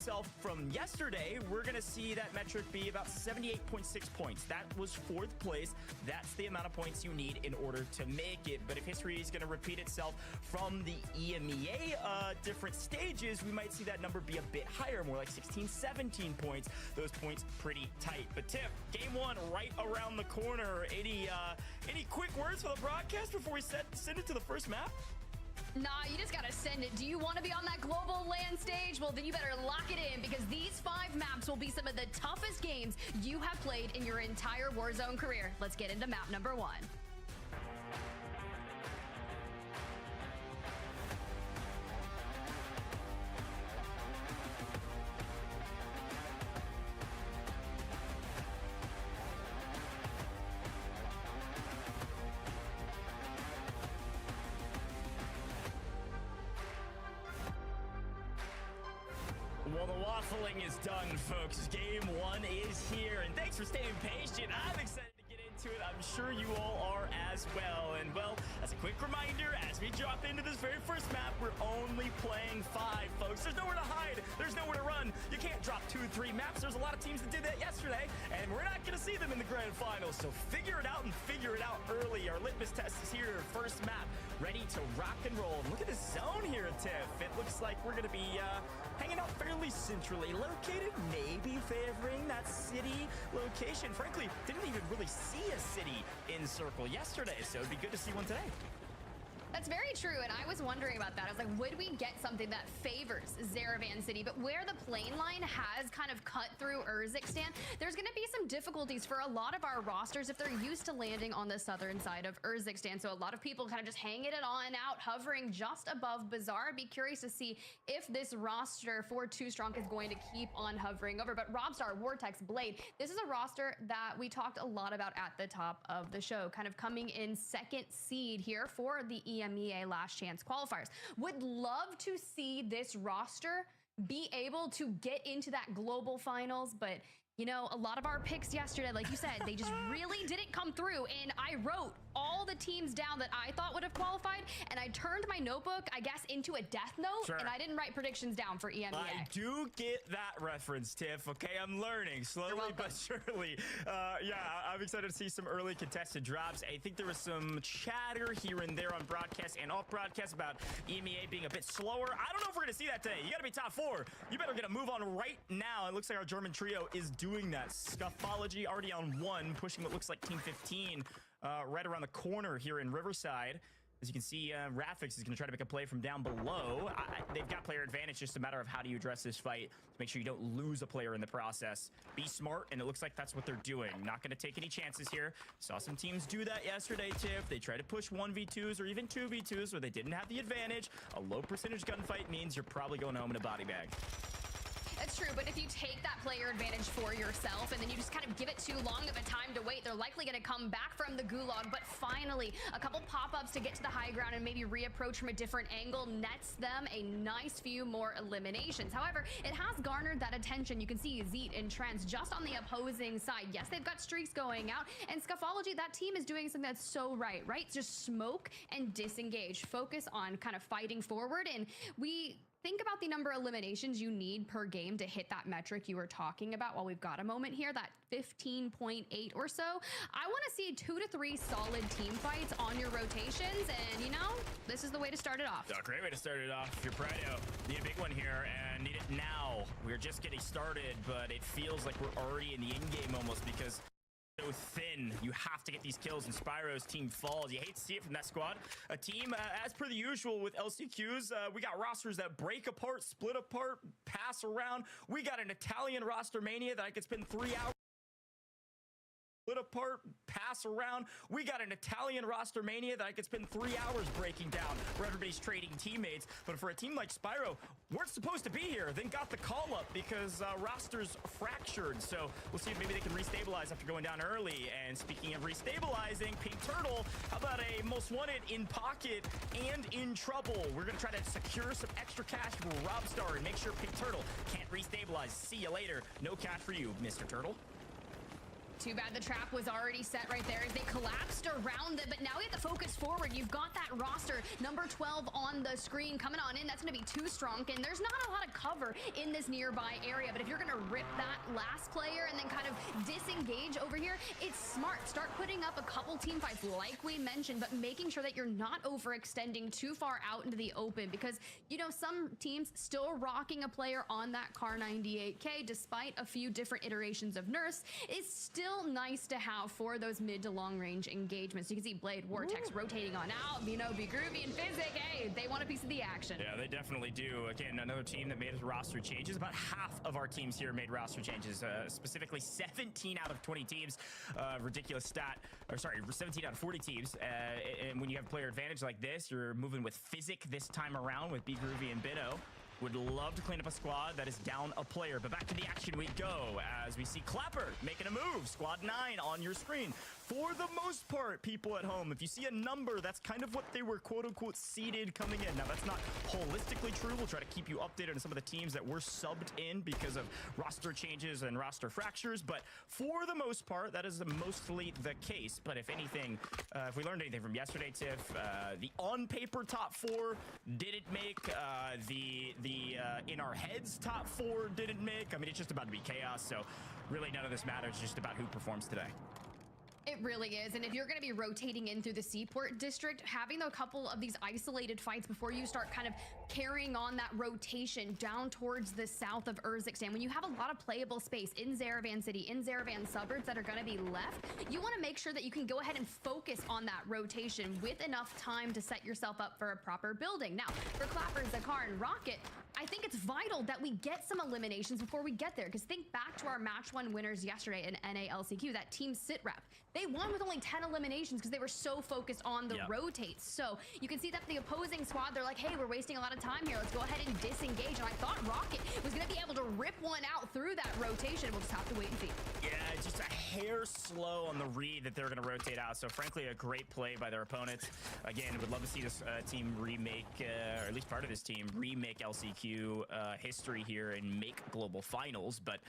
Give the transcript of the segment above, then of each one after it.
itself from yesterday, we're going to see that metric be about 78.6 points. That was 4th place. That's the amount of points you need in order to make it. But if history is going to repeat itself from the Emea different stages, we might see that number be a bit higher, more like 16, 17 points. Those points pretty tight. But Tiff, game 1 right around the corner. Any quick words for the broadcast before we send it to the first map? Nah, you just gotta send it. Do you want to be on that global land stage? Well, then you better lock it in, because these 5 maps will be some of the toughest games you have played in your entire Warzone career. Let's get into map number 1. Well, the waffling is done, folks. Game 1 is here, and thanks for staying patient. I'm excited to get into it. I'm sure you all are as well. And, well, as a quick reminder, as we drop into this very first map, we're only playing 5, folks. There's nowhere to hide. There's nowhere to run. You can't drop 2, 3 maps. There's a lot of teams that did that yesterday, and we're not going to see them in the grand finals. So figure it out and figure it out early. Our litmus test is here. First map, ready to rock and roll. And look at the zone here, Tiff. It looks like we're going to be hanging out fairly centrally located, maybe favoring that city location. Frankly, didn't even really see a city in circle yesterday, so it'd be good to see one today. That's very true, and I was wondering about that. I was like, would we get something that favors Zaravan City? But where the plane line has kind of cut through Urzikstan, there's going to be some difficulties for a lot of our rosters if they're used to landing on the southern side of Urzikstan. So a lot of people kind of just hanging it on out, hovering just above Bazaar. I'd be curious to see if this roster for 2 Strong is going to keep on hovering over. But Robstar, Vortex, Blade, this is a roster that we talked a lot about at the top of the show, kind of coming in 2nd seed here for the Emea last chance qualifiers. Would love to see this roster be able to get into that global finals, but you know, a lot of our picks yesterday, like you said, they just really didn't come through. And I wrote all the teams down that I thought would have qualified, and I turned my notebook, I guess, into a death note, Sure. And I didn't write predictions down for Emea. I do get that reference, Tiff. Okay, I'm learning slowly but surely. Yeah, I'm excited to see some early contested drops. I think there was some chatter here and there on broadcast and off broadcast about Emea being a bit slower. I don't know if we're gonna see that today. You gotta be top 4. You better get a move on right now. It looks like our German trio is doing that. Scuffology already on 1, pushing what looks like Team 15 right around the corner here in Riverside. As you can see, Rafix is going to try to make a play from down below. They've got player advantage, just a matter of how do you address this fight to make sure you don't lose a player in the process. Be smart, and it looks like that's what they're doing. Not going to take any chances here. Saw some teams do that yesterday, Tiff. They try to push 1v2s or even 2v2s where they didn't have the advantage. A low percentage gunfight means you're probably going home in a body bag. That's true, but if you take that player advantage for yourself and then you just kind of give it too long of a time to wait, they're likely going to come back from the gulag. But finally, a couple pop-ups to get to the high ground and maybe reapproach from a different angle nets them a nice few more eliminations. However, it has garnered that attention. You can see Zeet and Trends just on the opposing side. Yes, they've got streaks going out, and Scuffology, that team is doing something that's so right? Just smoke and disengage. Focus on kind of fighting forward, and we think about the number of eliminations you need per game to hit that metric you were talking about while we've got a moment here, that 15.8 or so. I want to see 2 to 3 solid team fights on your rotations, and you know, this is the way to start it off. A great way to start it off. If you're Prado, need a big one here and need it now. We're just getting started, but it feels like we're already in the end game almost, because so thin. You have to get these kills, and Spyro's team falls. You hate to see it from that squad. A team, as per the usual with LCQs, we got rosters that break apart, split apart, pass around. We got an Italian roster mania that I could spend 3 hours split apart, pass around. We got an Italian roster mania that I could spend 3 hours breaking down, where everybody's trading teammates. But for a team like Spyro, weren't supposed to be here, then got the call up because rosters fractured. So we'll see if maybe they can restabilize after going down early. And speaking of restabilizing, Pink Turtle, how about a most wanted in pocket and in trouble? We're gonna try to secure some extra cash for Robstar and make sure Pink Turtle can't restabilize. See you later. No cash for you, Mr. Turtle. Too bad the trap was already set right there as they collapsed around it, but now we have to focus forward. You've got that roster, number 12 on the screen coming on in. That's going to be too strong, and there's not a lot of cover in this nearby area, but if you're going to rip that last player and then kind of disengage over here, it's smart. Start putting up a couple team fights like we mentioned, but making sure that you're not overextending too far out into the open, because, you know, some teams still rocking a player on that Car 98K despite a few different iterations of nerfs is still nice to have for those mid to long range engagements. You can see Blade, Vortex rotating on out, you know, Be Groovy and Physic, hey, they want a piece of the action. Yeah, they definitely do. Again, another team that made roster changes. About half of our teams here made roster changes, specifically 17 out of 20 teams. Ridiculous stat, or sorry, 17 out of 40 teams. And when you have player advantage like this, you're moving with Physic this time around with Be Groovy and Bino. Would love to clean up a squad that is down a player, but back to the action we go as we see Clapper making a move. Squad 9 on your screen. For the most part, people at home, if you see a number, that's kind of what they were quote-unquote seeded coming in. Now, that's not holistically true. We'll try to keep you updated on some of the teams that were subbed in because of roster changes and roster fractures, but for the most part, that is mostly the case. But if anything, if we learned anything from yesterday, Tiff, the on-paper top 4 didn't make, the in our heads top 4 didn't make. I mean, it's just about to be chaos, so really none of this matters, just about who performs today. It really is, and if you're going to be rotating in through the Seaport district, having a couple of these isolated fights before you start kind of carrying on that rotation down towards the south of Urzikstan, when you have a lot of playable space in Zerevan City, in Zerevan suburbs that are going to be left, you want to make sure that you can go ahead and focus on that rotation with enough time to set yourself up for a proper building. Now, for Clapper, Zakar, and Rocket, I think it's vital that we get some eliminations before we get there, because think back to our match 1 winners yesterday in NALCQ, that team sit rep. They won with only 10 eliminations because they were so focused on the rotates. So you can see that the opposing squad, they're like, hey, we're wasting a lot of time here. Let's go ahead and disengage. And I thought Rocket was going to be able to rip one out through that rotation. We'll just have to wait and see. Yeah, just a hair slow on the read that they're going to rotate out. So frankly, a great play by their opponents. Again, would love to see this team remake, or at least part of this team, remake LCQ history here and make global finals. But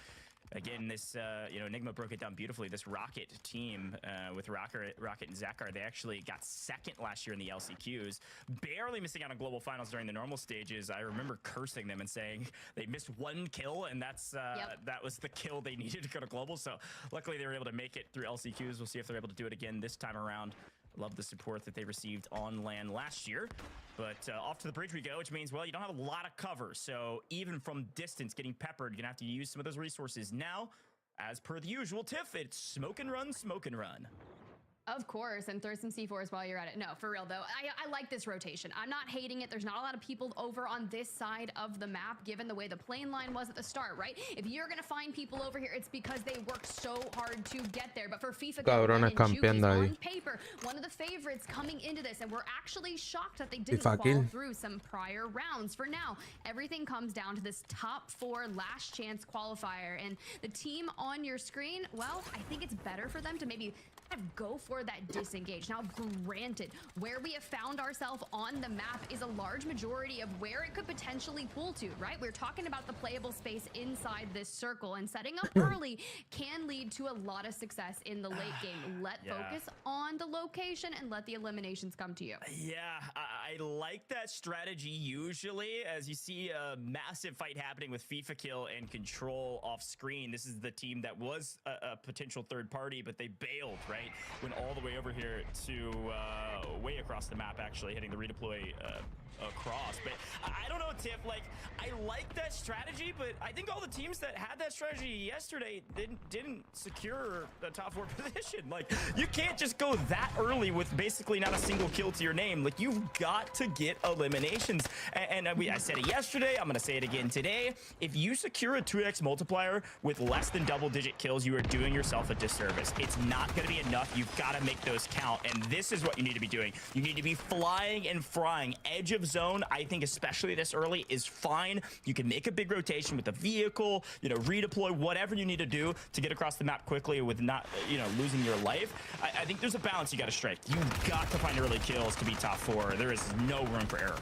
again, this, you know, Enigma broke it down beautifully. This Rocket team with Rocket and Zakar, they actually got second last year in the LCQs, barely missing out on global finals during the normal stages. I remember cursing them and saying they missed 1 kill, and that's that was the kill they needed to go to global. So luckily they were able to make it through LCQs. We'll see if they're able to do it again this time around. Love the support that they received on LAN last year. But off to the bridge we go, which means, well, you don't have a lot of cover. So even from distance, getting peppered, you're going to have to use some of those resources. Now, as per the usual, Tiff, it's smoke and run, smoke and run. Of course, and throw some C4s while you're at it. No, for real though, I like this rotation. I'm not hating it. There's not a lot of people over on this side of the map, given the way the plane line was at the start, right? If you're gonna find people over here, it's because they worked so hard to get there. But for FIFA, Cabrones campeando ahí. On paper, one of the favorites coming into this, and we're actually shocked that they didn't fall through some prior rounds. For now, everything comes down to this top 4 last chance qualifier, and the team on your screen, well, I think it's better for them to maybe go for that disengage. Now, granted, where we have found ourselves on the map is a large majority of where it could potentially pull to, right? We're talking about the playable space inside this circle, and setting up early can lead to a lot of success in the late game. Let focus on the location and let the eliminations come to you. Yeah, I like that strategy usually, as you see a massive fight happening with FIFA Kill and Control off screen. This is the team that was a potential third party, but they bailed, right? Went all the way over here to way across the map, actually hitting the redeploy across. But I don't know, Tiff, like, I like that strategy, but I think all the teams that had that strategy yesterday didn't secure the top 4 position. Like, you can't just go that early with basically not a single kill to your name. Like, you've got to get eliminations. And I said it yesterday, I'm gonna say it again today. If you secure a 2x multiplier with less than double-digit kills, you are doing yourself a disservice. It's not gonna be enough. You've got to make those count, and this is what you need to be doing. You need to be flying and frying. Edge of zone, I think, especially this early, is fine. You can make a big rotation with a vehicle, you know, redeploy, whatever you need to do to get across the map quickly with not, you know, losing your life. I think there's a balance you got to strike. You've got to find early kills to be top 4. There is no room for error.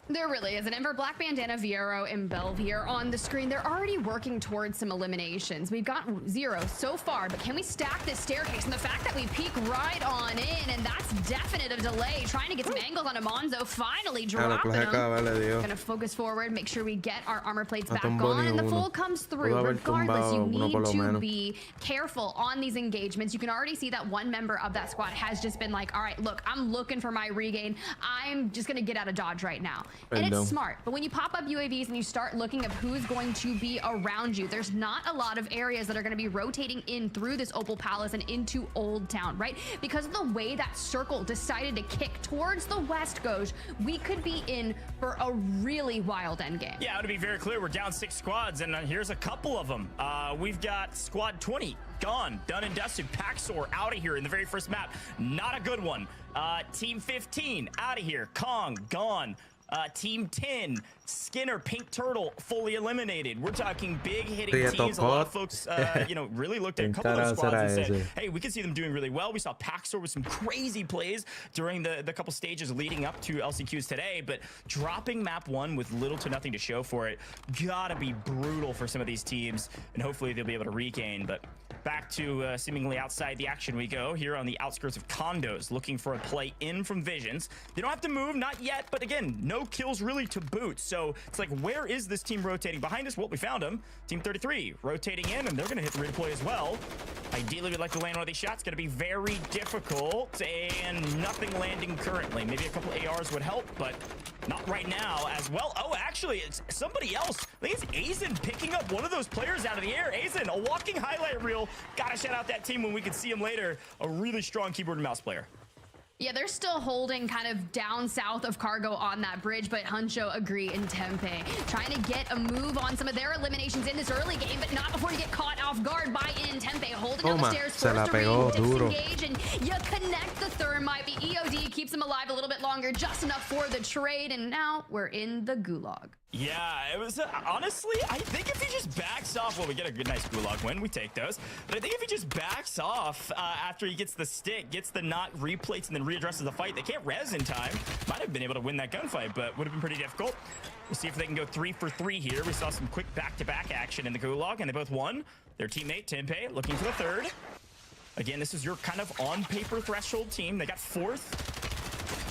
There really isn't. And for Black Bandana, Viero, and Belv here on the screen, they're already working towards some eliminations. We've got 0 so far, but can we stack this staircase? And the fact that we peek right on in, and that's definite a delay. Trying to get some angles on Monzo, finally dropping them. Gonna focus forward, make sure we get our armor plates back on, and the full comes through. Regardless, you need to be careful on these engagements. You can already see that one member of that squad has just been like, all right, look, I'm looking for my regain. I'm just gonna get out of dodge right now. And it's smart, but when you pop up UAVs and you start looking at who's going to be around you, there's not a lot of areas that are going to be rotating in through this Opal Palace and into Old Town, right? Because of the way that circle decided to kick towards the west goes, we could be in for a really wild endgame. Yeah, to be very clear, we're down 6 squads, and here's a couple of them. We've got squad 20 gone, done and dusted. Paxor out of here in the very first map. Not a good one. Team 15 out of here. Kong gone. Team 10, Skinner, Pink Turtle, fully eliminated. We're talking big hitting teams. A lot of folks, you know, really looked at a couple of those squads and said, hey, we can see them doing really well. We saw Paxor with some crazy plays during the couple stages leading up to LCQs today, but dropping map 1 with little to nothing to show for it, gotta be brutal for some of these teams, and hopefully they'll be able to regain. But back to seemingly outside the action we go here on the outskirts of condos, looking for a play in from Visions. They don't have to move, not yet, but again, no kills really to boot. So it's like, where is this team rotating behind us? Well, we found them. Team 33 rotating in, and they're going to hit the redeploy as well. Ideally, we'd like to land one of these shots. Going to be very difficult, and nothing landing currently. Maybe a couple ARs would help, but not right now as well. Oh, actually, it's somebody else. I think it's Aizen picking up one of those players out of the air. Aizen, a walking highlight reel. Gotta shout out that team when we can see him later. A really strong keyboard and mouse player. Yeah, they're still holding kind of down south of Cargo on that bridge, but Huncho, Agree, and Tempe trying to get a move on some of their eliminations in this early game, but not before you get caught off guard by In Tempe, holding down the stairs, forced to disengage, and you connect the thermite. The EOD keeps him alive a little bit longer, just enough for the trade, and now we're in the gulag. Yeah, it was honestly, I think if he just backs off, well, we get a good, nice gulag win. We take those. But I think if he just backs off after he gets the stick, gets the knock, replates, and then readdresses the fight, they can't res in time. Might have been able to win that gunfight, but would have been pretty difficult. We'll see if they can go 3 for 3 here. We saw some quick back-to-back action in the gulag, and they both won. Their teammate, Tempe, looking for the 3rd. Again, this is your kind of on-paper threshold team. They got 4th.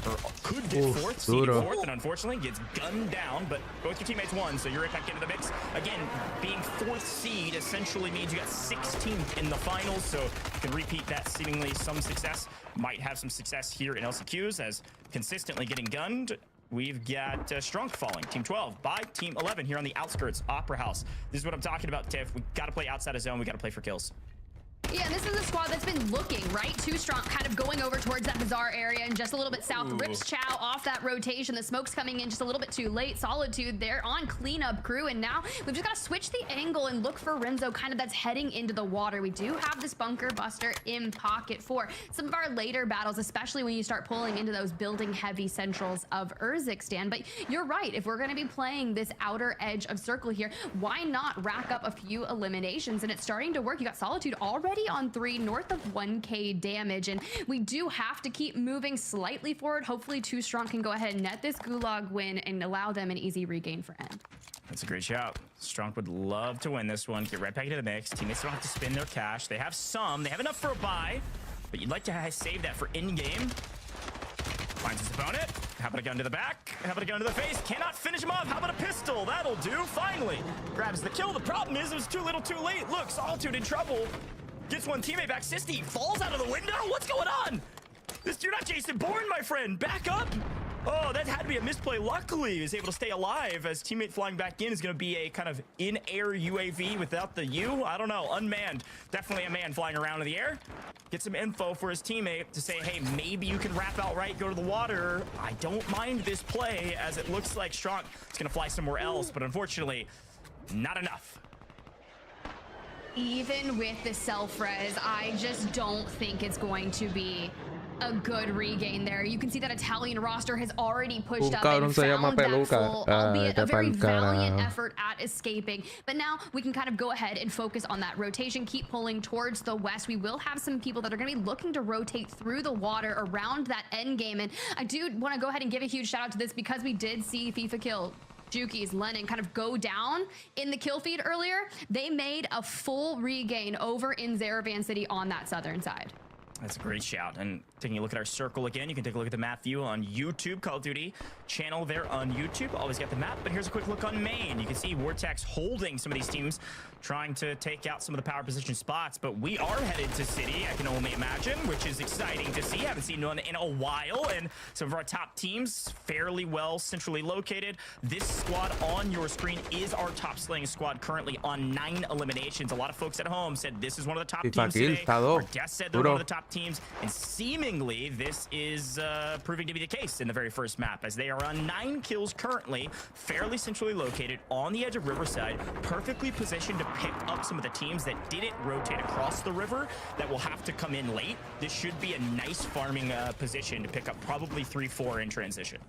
Or could get 4th, seeded 4th, and unfortunately gets gunned down, but both your teammates won, so you're right back into the mix. Again, being 4th seed essentially means you got 16th in the finals, so you can repeat that seemingly some success. Might have some success here in LCQs as consistently getting gunned. We've got Strunk falling, Team 12 by Team 11 here on the outskirts, Opera House. This is what I'm talking about, Tiff. We got to play outside of zone. We got to play for kills. Yeah, this is a squad that's been looking, right? Too strong, kind of going over towards that bazaar area and just a little bit south. Rips Chow off that rotation. The smoke's coming in just a little bit too late. Solitude, they're on cleanup crew, and now we've just got to switch the angle and look for Renzo kind of that's heading into the water. We do have this bunker buster in pocket for some of our later battles, especially when you start pulling into those building heavy centrals of Urzikstan. But you're right, if we're going to be playing this outer edge of circle here, why not rack up a few eliminations? And it's starting to work. You got Solitude already on 3, north of 1k damage, and we do have to keep moving slightly forward. Hopefully Too Strong can go ahead and net this gulag win and allow them an easy regain for end. That's a great shout. Strong would love to win this one, get right back into the mix. Teammates don't have to spend their cash. They have some, they have enough for a buy, but you'd like to save that for in-game. Finds his opponent. How about a gun to the back? How about a gun to the face? Cannot finish him off. How about a pistol? That'll do. Finally grabs the kill. The problem is it was too little too late. Look, Solitude in trouble. Gets one teammate back. Sisti falls out of the window. What's going on? You're not Jason Bourne, my friend. Back up. Oh, that had to be a misplay. Luckily, he was able to stay alive as teammate flying back in is going to be a kind of in-air UAV without the U. I don't know. Unmanned. Definitely a man flying around in the air. Get some info for his teammate to say, hey, maybe you can wrap out right, go to the water. I don't mind this play as it looks like Strong is going to fly somewhere else, but unfortunately, not enough. Even with the self-res, I just don't think it's going to be a good regain there. You can see that Italian roster has already pushed up cabrón and se llama found that Peluca. full, albeit a very pa'l valiant carajo. effort at escaping. But now we can kind of go ahead and focus on that rotation, keep pulling towards the west. We will have some people that are going to be looking to rotate through the water around that end game. And I do want to go ahead and give a huge shout out to this because we did see FIFA kill Juki's Lennon kind of go down in the kill feed earlier. They made a full regain over in Zaravan City on that southern side. That's a great shout. And taking a look at our circle again, you can take a look at the map view on YouTube, Call of Duty channel there on YouTube. Always got the map, but here's a quick look on main. You can see Vortex holding some of these teams, trying to take out some of the power position spots, but we are headed to City, I can only imagine, which is exciting to see. Haven't seen one in a while, and some of our top teams fairly well centrally located. This squad on your screen is our top slaying squad currently on 9 eliminations. A lot of folks at home said this is one of the top teams today. Our guests said they're one of the top teams, and seemingly this is proving to be the case in the very first map, as they are on 9 kills currently, fairly centrally located on the edge of Riverside, perfectly positioned to pick up some of the teams that didn't rotate across the river that will have to come in late. This should be a nice farming position to pick up probably 3-4 in transition.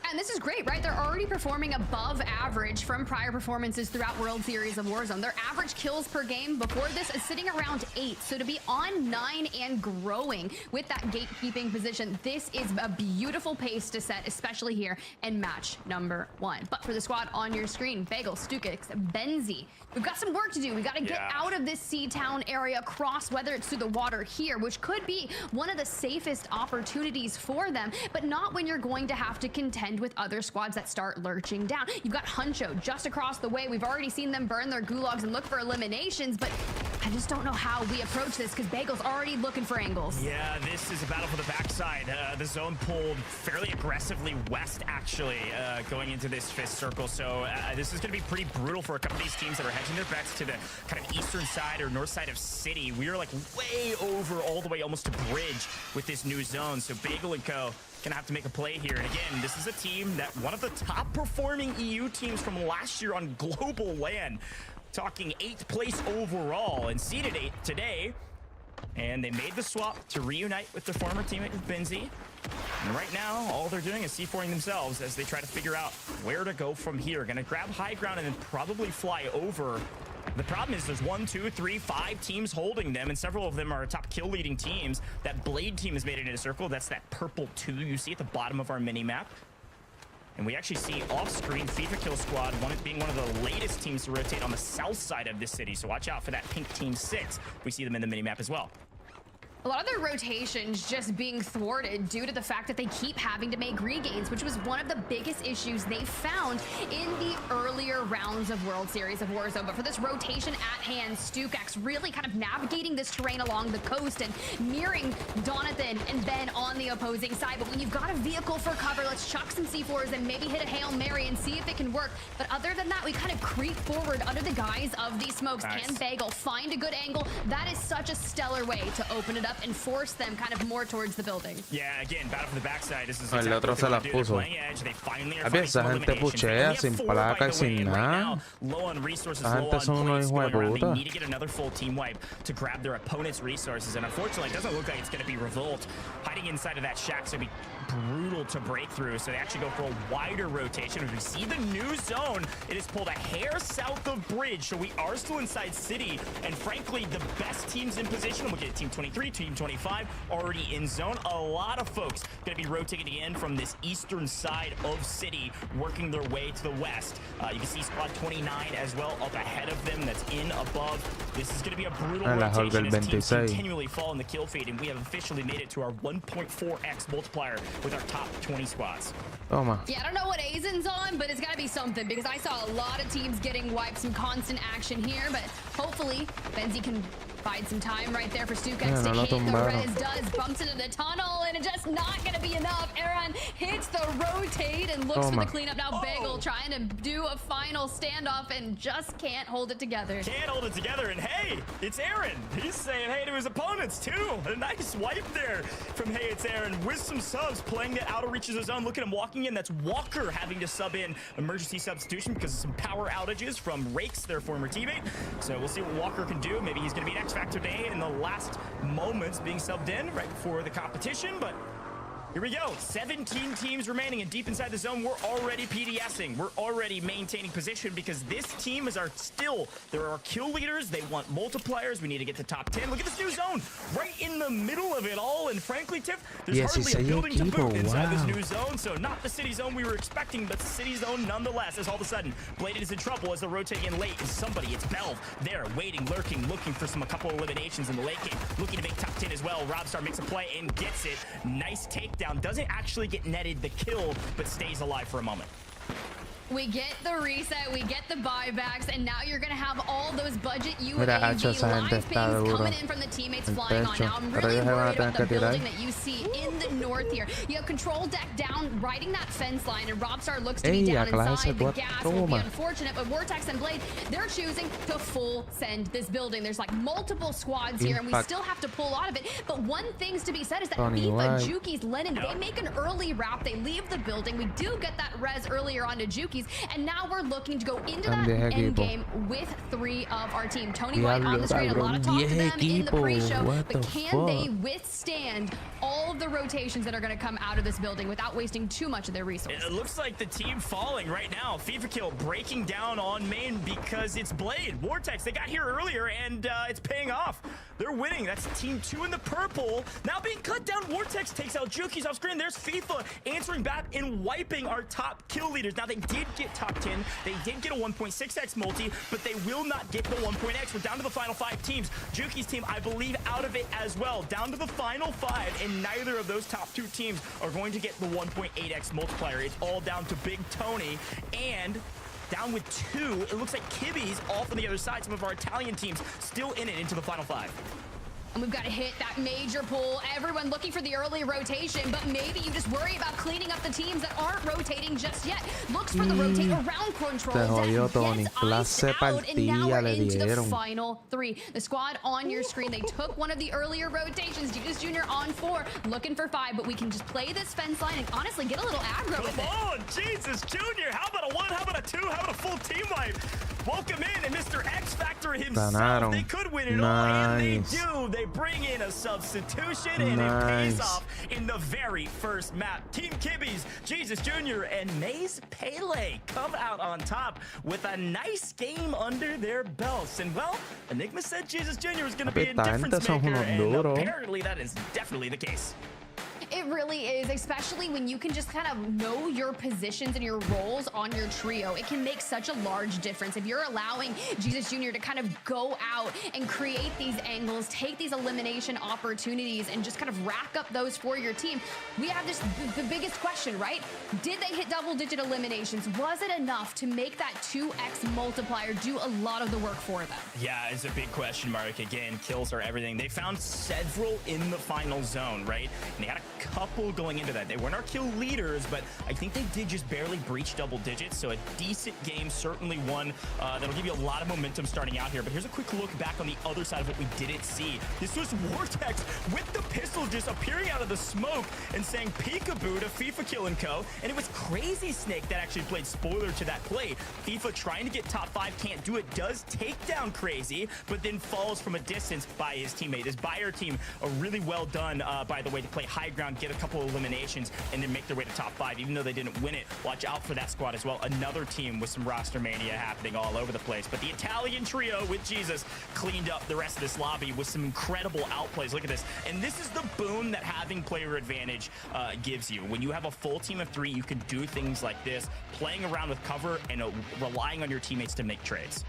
And this is great, right? They're already performing above average from prior performances throughout World Series of Warzone. Their average kills per game before this is sitting around 8. So to be on 9 and growing with that gatekeeping position, this is a beautiful pace to set, especially here in match number 1. But for the squad on your screen, Bagel, Stukix, Benzi, we've got some work to do. We got to get out of this sea town area, cross, whether it's through the water here, which could be one of the safest opportunities for them, but not when you're going to have to contend with other squads that start lurching down. You've got Huncho just across the way. We've already seen them burn their gulags and look for eliminations, but I just don't know how we approach this because Bagel's already looking for angles. Yeah, this is a battle for the backside. The zone pulled fairly aggressively west, actually, going into this fifth circle. So this is going to be pretty brutal for a couple of these teams that are hedging their bets to the kind of eastern side or north side of City. We are like way over all the way almost to Bridge with this new zone. So Bagel and Co. gonna have to make a play here. And again, this is a team that one of the top performing EU teams from last year on global LAN, talking 8th place overall and seeded 8th today. And they made the swap to reunite with their former teammate with Benzi. And right now, all they're doing is C4ing themselves as they try to figure out where to go from here. Gonna grab high ground and then probably fly over. The problem is there's 1, 2, 3, 5 teams holding them, and several of them are top kill leading teams. That Blade team has made it in a circle. That's that purple 2 you see at the bottom of our mini map. And we actually see off-screen FIFA Kill Squad being one of the latest teams to rotate on the south side of this city. So watch out for that pink team 6. We see them in the mini map as well. A lot of their rotations just being thwarted due to the fact that they keep having to make regains, which was one of the biggest issues they found in the earlier rounds of World Series of Warzone. But for this rotation at hand, Stukax really kind of navigating this terrain along the coast and mirroring Donathan and Ben on the opposing side. But when you've got a vehicle for cover, let's chuck some C4s and maybe hit a Hail Mary and see if it can work. But other than that, we kind of creep forward under the guise of these smokes. Nice. Can Bagel find a good angle? That is such a stellar way to open it up and force them kind of more towards the building. Yeah, again, battle for the backside. This is El otro se las puso. Había esa gente puchea sin placa y sin nada. Esa gente son unos hijos de puta. They need to get another full team wipe to grab their opponent's resources, and unfortunately, it doesn't look like it's going to be Revolt. Hiding inside of that shack's going to be brutal to break through, so they actually go for a wider rotation. As we see the new zone, it is pulled a hair south of Bridge, so we are still inside City, and frankly, the best teams in position. We'll get Team 23, Team 25 already in zone. A lot of folks going to be rotating in from this eastern side of City, working their way to the west. You can see Squad 29 as well up ahead of them. That's in above. This is going to be a brutal rotation as teams continually fall in the kill feed, and we have officially made it to our 1.4x multiplier with our top 20 squads. Yeah, I don't know what Azen's on, but it's got to be something because I saw a lot of teams getting wiped, some constant action here, but hopefully Benzi can bide some time right there for Stukax to hit the res. Does bumps into the tunnel, and it's just not going to be enough. Aaron hits the rotate and looks for the cleanup. Now Bagel trying to do a final standoff and just can't hold it together. Can't hold it together, and hey, it's Aaron. He's saying hey to his opponents too. A nice wipe there from Hey It's Aaron with some subs playing the outer reaches of zone. Look at him walking in. That's Walker having to sub in emergency substitution because of some power outages from Rakes, their former teammate. So we'll see what Walker can do. Maybe he's going to be an X Factor Day in the last moments being subbed in right before the competition, but here we go. 17 teams remaining, and deep inside the zone, we're already PDSing. We're already maintaining position because this team is there are kill leaders. They want multipliers. We need to get to top 10. Look at this new zone right in the middle of it all. And frankly, Tiff, there's hardly a building to boot inside this new zone. So not the city zone we were expecting, but city zone nonetheless. As all of a sudden, Bladed is in trouble as they're rotating in late. And somebody, it's Belv, there, waiting, lurking, looking for a couple eliminations in the late game. Looking to make top 10 as well. Robstar makes a play and gets it. Nice takedown. Doesn't actually get netted the kill, but stays alive for a moment. We get the reset, we get the buybacks, and now you're going to have all those budget UAV live pings coming in from the teammates flying on. Now, I'm really worried about the building that you see in the north here. You have control deck down, riding that fence line, and Robstar looks to be down inside. The gas will be unfortunate, but Vortex and Blade, they're choosing to full send this building. There's like multiple squads here, and we still have to pull out of it. But one thing's to be said is that FIFA, Juki's, Lennon, they make an early wrap. They leave the building. We do get that res earlier on to Juki's. And now we're looking to go into that end game with 3 of our team. Tony White on the screen, a lot of talk to them in the pre-show, but can they withstand all of the rotations that are going to come out of this building without wasting too much of their resources? It looks like the team falling right now. FIFA Kill breaking down on main because it's Blade. Vortex, they got here earlier, and it's paying off. They're winning. That's team 2 in the purple. Now being cut down, Vortex takes out Juki's off screen. There's FIFA answering back and wiping our top kill leaders. Now they did get top 10. They did get a 1.6x multi, but they will not get the 1.x. We're down to the final 5 teams. Juki's team, I believe, out of it as well. Down to the final 5, and neither of those top 2 teams are going to get the 1.8x multiplier. It's all down to Big Tony, and down with 2, it looks like Kibby's off on the other side. Some of our Italian teams still in it into the final 5. And we've got to hit that major pull. Everyone looking for the early rotation, but maybe you just worry about cleaning up the teams that aren't rotating just yet. Looks for the rotate around control. Gets iced out, and now we're into the final 3. The squad on your screen, they took one of the earlier rotations. Jesus Jr. on 4, looking for 5, but we can just play this fence line and honestly get a little aggro with it. Come on, Jesus Jr. How about a 1? How about a 2? How about a full team wipe? Welcome in, and Mr. X Factor himself. They could win it all, and they do. They bring in a substitution, and it pays off in the very first map. Team Kibby's, Jesus Jr. and Maze Pele come out on top with a nice game under their belts. And well, Enigma said Jesus Jr. was going to be a difference maker, and apparently that is definitely the case. It really is, especially when you can just kind of know your positions and your roles on your trio. It can make such a large difference. If you're allowing Jesus Jr. to kind of go out and create these angles, take these elimination opportunities, and just kind of rack up those for your team, we have this the biggest question, right? Did they hit double-digit eliminations? Was it enough to make that 2x multiplier do a lot of the work for them? Yeah, it's a big question mark. Again, kills are everything. They found several in the final zone, right? And they had a couple going into that. They weren't our kill leaders, but I think they did just barely breach double digits. So a decent game, certainly one that'll give you a lot of momentum starting out here. But here's a quick look back on the other side of what we didn't see. This was Vortex with the pistol just appearing out of the smoke and saying peekaboo to FIFA Kill and Co. And it was Crazy Snake that actually played spoiler to that play. FIFA trying to get top 5, can't do it, does take down Crazy, but then falls from a distance by his teammate. His Bayer team, really well done, by the way, to play high ground, get a couple of eliminations, and then make their way to top 5, even though they didn't win it. Watch out for that squad as well. Another team with some roster mania happening all over the place. But the Italian trio with Jesus cleaned up the rest of this lobby with some incredible outplays. Look at this. And this is the boon that having player advantage gives you. When you have a full team of 3, you can do things like this, playing around with cover and relying on your teammates to make trades.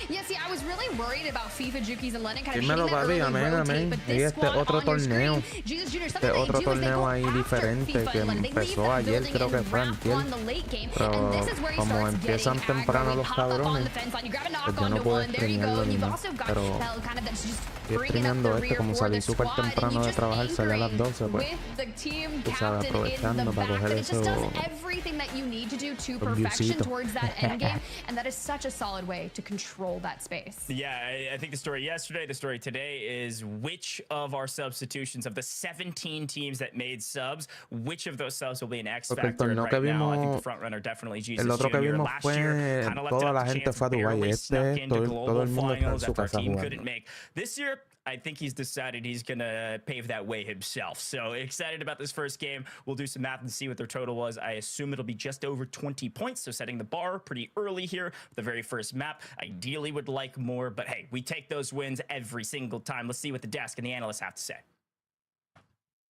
Yeah, see, I was really worried about FIFA, Juki's, and Lennon kind of hitting that early rotate, but this squad on your screen, Jesus Jr., something they do is they go after FIFA and Lennon. They leave that building and wrap on the late game, and this is where he starts getting aggro. We pop up on the fence line, you grab a knock onto one, there you go, and you've also got Bell kind of that's just bringing up the rear for the squad, and you just anchoring with the team captain in the back, and it just does everything that you need to do to perfection towards that end game, and that is such a solid way to control control that space. Yeah, I think the story yesterday, the story today is which of our substitutions of the 17 teams that made subs, which of those subs will be an X factor. And right now, I think the front runner definitely Jesus el otro que Jr. vimos Last fue year kind of left toda la out the gente chance, fue a Dubái. barely snuck into todo global el mundo está en finals su after our casa team jugando. couldn't make. This year, I think he's decided he's going to pave that way himself. So excited about this first game. We'll do some math and see what their total was. I assume it'll be just over 20 points. So setting the bar pretty early here. The very first map. Ideally would like more, but hey, we take those wins every single time. Let's see what the desk and the analysts have to say.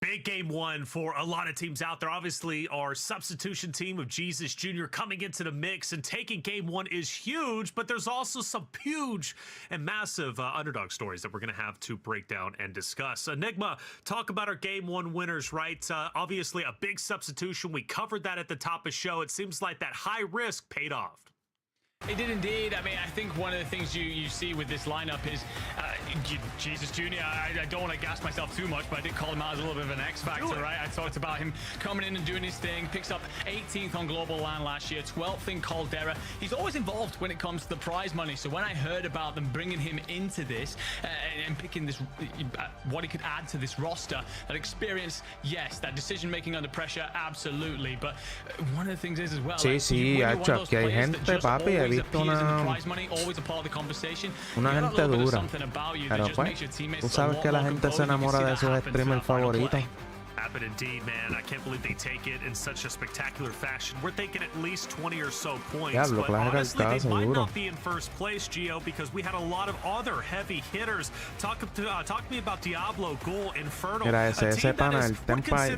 Big game one for a lot of teams out there. Obviously, our substitution team of Jesus Jr. coming into the mix and taking game one is huge, but there's also some huge and massive underdog stories that we're going to have to break down and discuss. Enigma, talk about our game one winners, right? Obviously, a big substitution. We covered that at the top of the show. It seems like that high risk paid off. It did indeed. I mean, I think one of the things you see with this lineup is Jesus Jr. I don't want to gas myself too much, but I did call him out as a little bit of an X factor, right? I talked about him coming in and doing his thing. Picks up 18th on Global LAN last year, 12th in Caldera. He's always involved when it comes to the prize money. So when I heard about them bringing him into this and picking this, what he could add to this roster, that experience, yes. That decision making under pressure, absolutely. But one of the things is as well. Sí, sí, hecho, aquí hay gente, papi. He visto una gente dura, pero pues tú sabes que la gente se enamora de sus streamers favoritos. Happen indeed, man. I can't believe they take it in such a spectacular fashion. We're thinking at least 20 or so points, Diablo, but honestly, they might not be in first place, Gio, because we had a lot of other heavy hitters. Talk to me about Diablo, Ghoul, Inferno. Mira, ese pana, el Tempai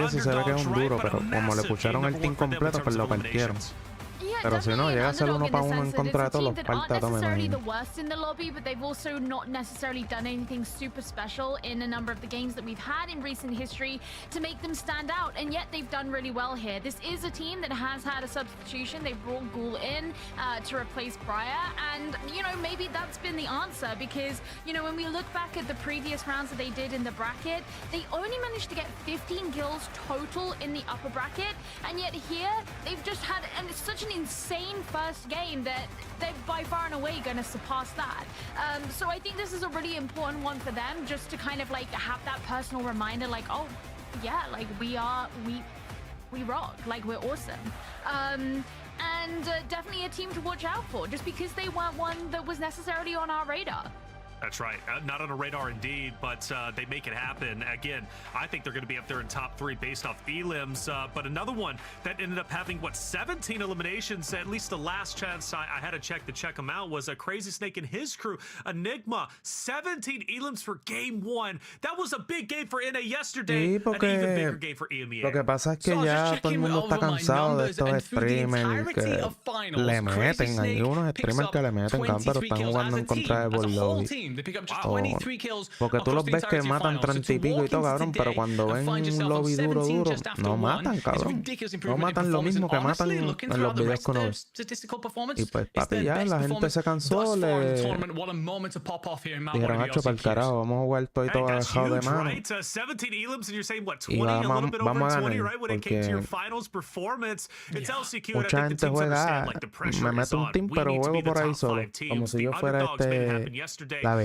ese se ve que es un duro, pero como le pusieron el team completo, pues lo partieron. Pero si no, llega a ser uno para uno en contra de todos los partas, me imagino. The worst in the lobby, but they've also not necessarily done anything super special in a number of the games that we've had in recent history to make them stand out, and yet they've done really well here. This is a team that has had a substitution. They brought Ghoul in to replace Briar, and you know, maybe that's been the answer, because you know, when we look back at the previous rounds that they did in the bracket, they only managed to get 15 kills total in the upper bracket, and yet here they've just had, and it's such an insane first game that they're by far and away going to surpass that. So I think this is a really important one for them, just to kind of like have that personal reminder, like, oh yeah, like we rock, like we're awesome. And definitely a team to watch out for, just because they weren't one that was necessarily on our radar. That's right. Not on a radar indeed, but they make it happen. Again, I think they're going to be up there in top 3 based off elims. But another one that ended up having, 17 eliminations, at least the last chance I had to check them out, was a Crazy Snake and his crew. Enigma, 17 elims for game 1. That was a big game for NA yesterday, sí, an even bigger game for Emea. Lo que pasa es que ya todo el mundo está cansado de estos streamers que le meten. Hay unos streamers que le meten, pero están jugando en contra de Bol. Porque tú los ves que matan 30 y pico y todo, cabrón, pero cuando ven un lobby duro, no matan, cabrón. No matan lo mismo que matan en los videos que uno ve. Y pues, papi, ya la gente se cansó, le dijeron, hacho, para el carajo, vamos a jugar todo y todo dejado de mano. Y vamos a ganar, porque mucha gente juega, me meto un team, pero juego por ahí solo, como si yo fuera la bestia.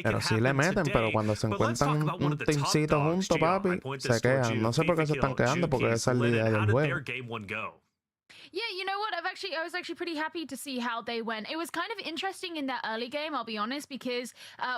Pero sí le meten, pero cuando se encuentran un teamcito junto, papi, se quedan. No sé por qué se están quedando, porque esa es la idea del juego. Yeah, you know what? I was actually pretty happy to see how they went. It was kind of interesting in that early game, I'll be honest, because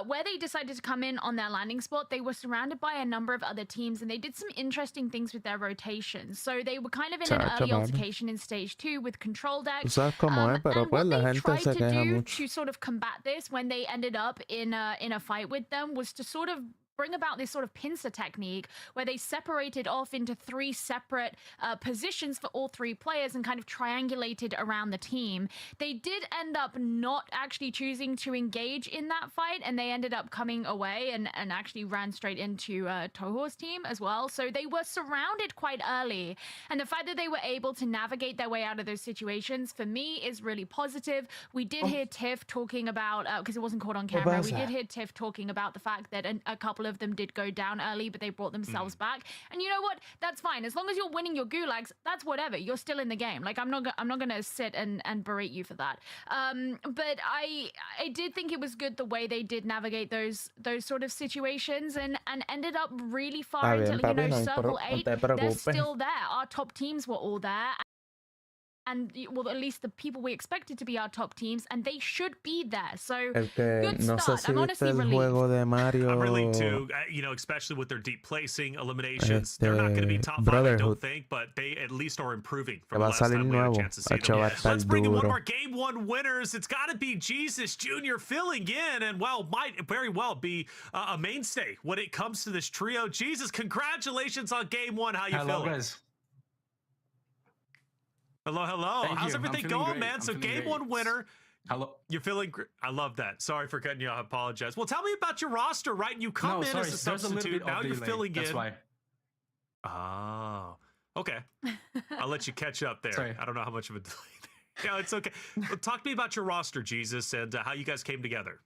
where they decided to come in on their landing spot, they were surrounded by a number of other teams, and they did some interesting things with their rotations. So they were kind of in an early altercation in stage 2 with control decks. And what they tried to do to sort of combat this when they ended up in a fight with them was to sort of bring about this sort of pincer technique where they separated off into 3 separate positions for all 3 players and kind of triangulated around the team. They did end up not actually choosing to engage in that fight, and they ended up coming away and actually ran straight into Toho's team as well. So they were surrounded quite early, and the fact that they were able to navigate their way out of those situations, for me, is really positive. We did hear Tiff talking about, because it wasn't caught on camera, we did hear Tiff talking about the fact that a couple of them did go down early, but they brought themselves back. And you know what? That's fine. As long as you're winning your gulags, that's whatever. You're still in the game. Like, I'm not going to sit and berate you for that. But I did think it was good the way they did navigate those sort of situations and ended up really far into, you know, Circle 8. They're still there. Our top teams were all there. And, well, at least the people we expected to be our top teams, and they should be there. So, good start. I'm honestly relieved. I'm relieved too, you know, especially with their deep placing, eliminations. They're not going to be top 5, I don't think, but they at least are improving from the last time we had a chance to see them. Let's bring in one of our Game 1 winners. It's got to be Jesus Jr. filling in, and, well, might very well be a mainstay when it comes to this trio. Jesus, congratulations on Game 1. How you feeling? Guys. Hello, hello. Thank How's you. everything going, man? So Game 1 winner. Hello. You're feeling great. I love that. Sorry for cutting you off. I apologize. Well, tell me about your roster, right? You come in as a substitute. Now you're filling in. That's why. Oh, okay. I'll let you catch up there. Sorry. I don't know how much of a delay there. Yeah, it's okay. Well, talk to me about your roster, Jesus, and how you guys came together.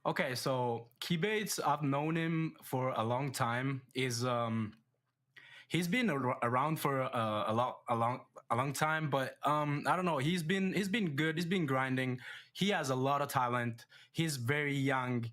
Okay, so Keybates, I've known him for a long time. He's been around for a long time, but I don't know. He's been good. He's been grinding. He has a lot of talent. He's very young,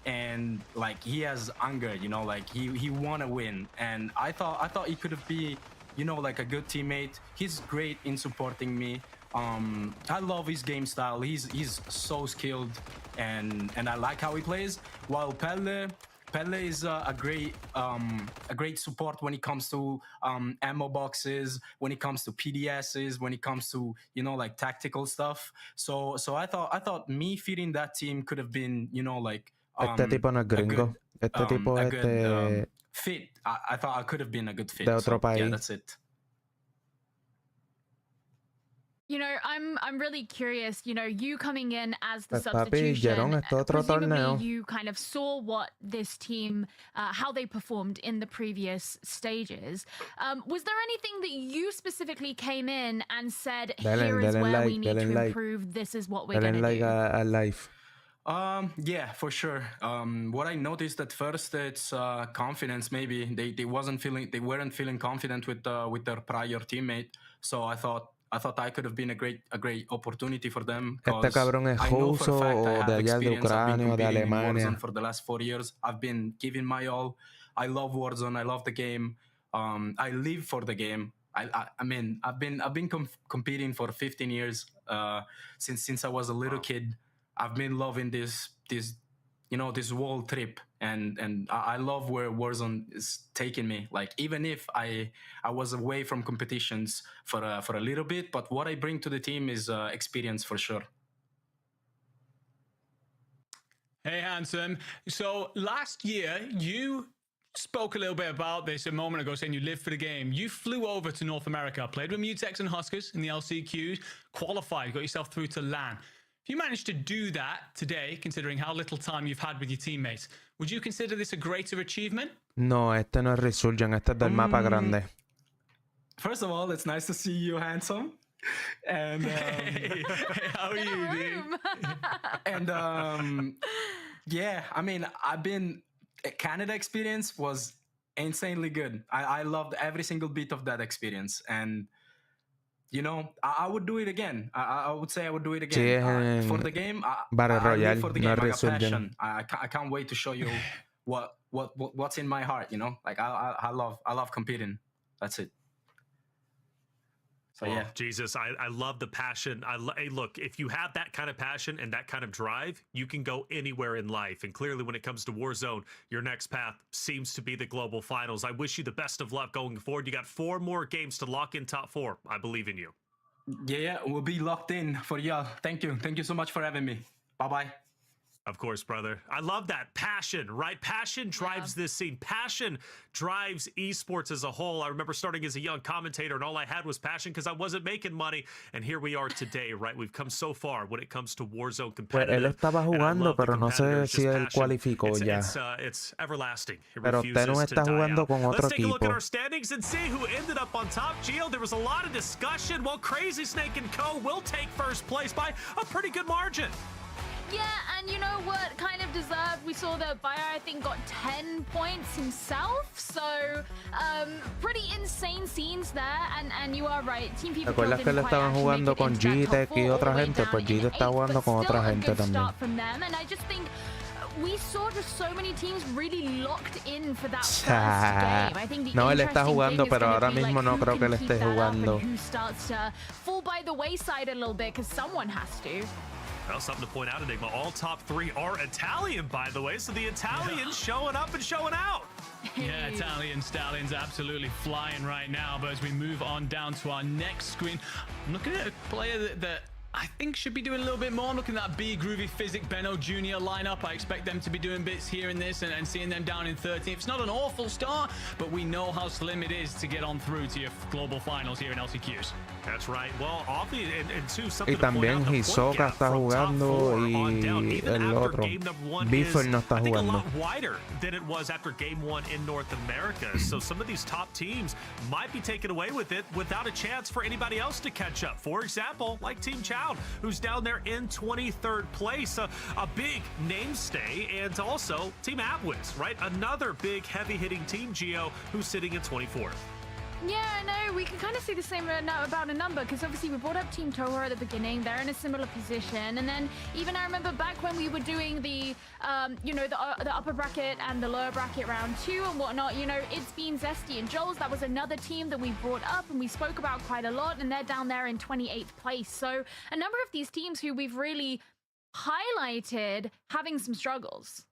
and like he has anger. You know, like he want to win. And I thought he could be, you know, like a good teammate. He's great in supporting me. I love his game style. He's so skilled, and I like how he plays. While Pelle is a great support when it comes to ammo boxes, when it comes to PDSs, when it comes to, you know, like tactical stuff. So I thought me fitting that team could have been, you know, like Este tipo no es gringo. Este tipo es de fit. I thought I could have been a good fit. De otro país. Yeah, that's it. You know, I'm really curious, you know, you coming in as the Pues, papi, substitution, este otro torneo. presumably you kind of saw what this team, how they performed in the previous stages. Was there anything that you specifically came in and said, here is where we need to improve, this is what we're going to do? a life. Yeah, for sure. What I noticed at first, it's confidence. Maybe they weren't feeling confident with their prior teammate. So I thought I could have been a great opportunity for them. Este cabrón es ruso o de allá de Ucrania o de Alemania. For the last 4 years, I've been giving my all. I love Warzone. I love the game. I live for the game. I mean, I've been competing for 15 years. Since I was a little kid, I've been loving this you know, this whole trip, and I love where Warzone is taking me. Like, even if I was away from competitions for a little bit, but what I bring to the team is experience for sure. Hey, Handsome. So last year, you spoke a little bit about this a moment ago, saying you live for the game. You flew over to North America, played with Mutex and Huskers in the LCQs, qualified, got yourself through to LAN. If you managed to do that today, considering how little time you've had with your teammates, would you consider this a greater achievement? No, este no es Resurgent, este es del mapa grande. First of all, it's nice to see you, Handsome. And hey, how are you, dude? And yeah, I mean, Canada experience was insanely good. I loved every single bit of that experience, and you know, I would do it again. I would say I would do it again. For the game, Battle Royale, for the game, no I got Resurgent. passion. I can't wait to show you what's in my heart. You know, like I love competing. That's it. So yeah, Jesus, I love the passion. Hey, look, if you have that kind of passion and that kind of drive, you can go anywhere in life. And clearly, when it comes to Warzone, your next path seems to be the global finals. I wish you the best of luck going forward. You got 4 more games to lock in top 4. I believe in you. Yeah, we'll be locked in for y'all. Thank you so much for having me. Bye. Of course, brother. I love that passion, right? Passion drives this scene. Passion drives esports as a whole. I remember starting as a young commentator, and all I had was passion because I wasn't making money. And here we are today, right? We've come so far when it comes to Warzone competitive. Pues él estaba jugando, pero no sé si él cualificó ya. It's everlasting. It Pero usted no está jugando con otro Let's take a look at equipo. our standings and see who ended up on top. Gio, there was a lot of discussion. Well, Crazy Snake and Co. will take first place by a pretty good margin. Yeah, and you know what? Kind of deserved. We saw that Bayer, I think, got 10 points himself. So, pretty insane scenes there. And you are right. Team People ¿Te acuerdas que le estaban jugando con G-Tech y otra gente? Pues G-Tech está jugando con otra gente también. And I just think we saw just so many teams really locked in for that first game. I think the no, él está interesting jugando, thing is pero gonna ahora be, mismo like, no who creo que can él keep esté that up jugando. and who starts to fall by the wayside a little bit, because someone has to. Well, something to point out, Enigma. All top 3 are Italian, by the way, so the Italians showing up and showing out. Yeah, Italian Stallions absolutely flying right now. But as we move on down to our next screen, I'm looking at a player that I think should be doing a little bit more. I'm looking at that B Groovy Physic Benno Jr. lineup. I expect them to be doing bits here in this and seeing them down in 13th. It's not an awful start, but we know how slim it is to get on through to your global finals here in LCQs. That's right. Well, and two, something Y también Hisoka está jugando y el otro Biffer no está jugando. A lot wider than it was after game 1 in North America. So some of these top teams might be taken away with it without a chance for anybody else to catch up. For example, like Team Chow, who's down there in 23rd place, a big namestay, and also Team Abwiz, right? Another big heavy-hitting team, Geo, who's sitting at 24th. Yeah, no, we can kind of see the same about a number, because obviously we brought up Team Toho at the beginning. They're in a similar position, and then even I remember back when we were doing the, the upper bracket and the lower bracket round 2 and whatnot. You know, it's been Zesty and Joel's. That was another team that we brought up and we spoke about quite a lot, and they're down there in 28th place. So a number of these teams who we've really highlighted having some struggles.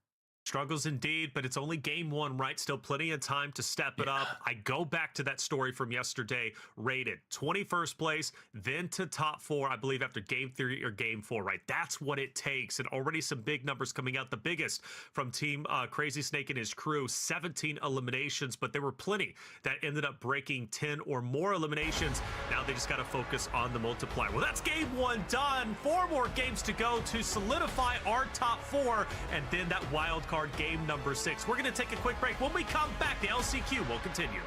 Struggles indeed, but it's only game 1, right? Still plenty of time to step it up. I go back to that story from yesterday, rated 21st place, then to top 4, I believe after game 3 or game 4, right? That's what it takes. And already some big numbers coming out. The biggest from Team Crazy Snake and his crew, 17 eliminations, but there were plenty that ended up breaking 10 or more eliminations. Now they just got to focus on the multiplier. Well, that's game 1 done. 4 more games to go to solidify our top 4, and then that wild card game number 6. We're going to take a quick break. When we come back, the LCQ will continue.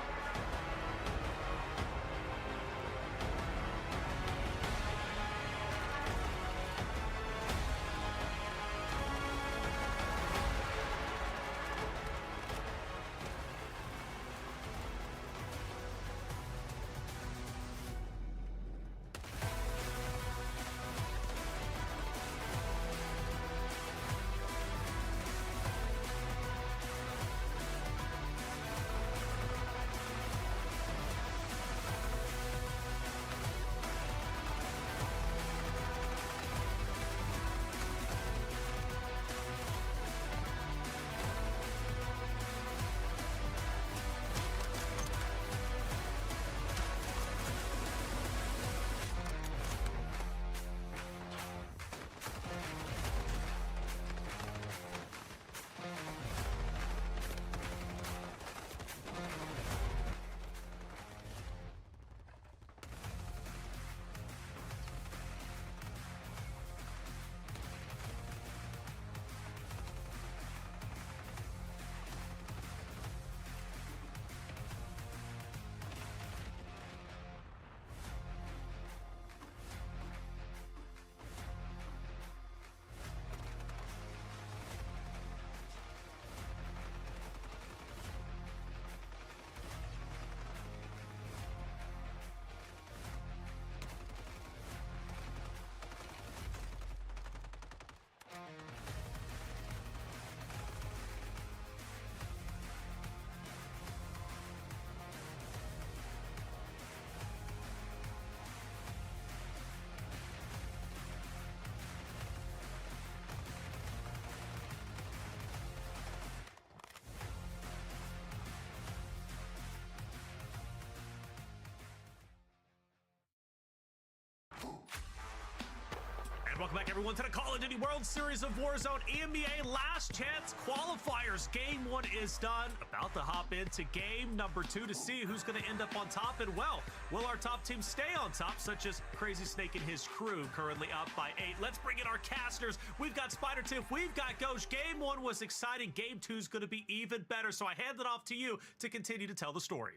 And welcome back, everyone, to the Call of Duty World Series of Warzone Emea Last Chance Qualifiers. Game 1 is done. About to hop into game number 2 to see who's going to end up on top. And, well, will our top team stay on top, such as Crazy Snake and his crew, currently up by 8. Let's bring in our casters. We've got Spider Tiff. We've got Ghost. Game 1 was exciting. Game 2 is going to be even better. So I hand it off to you to continue to tell the story.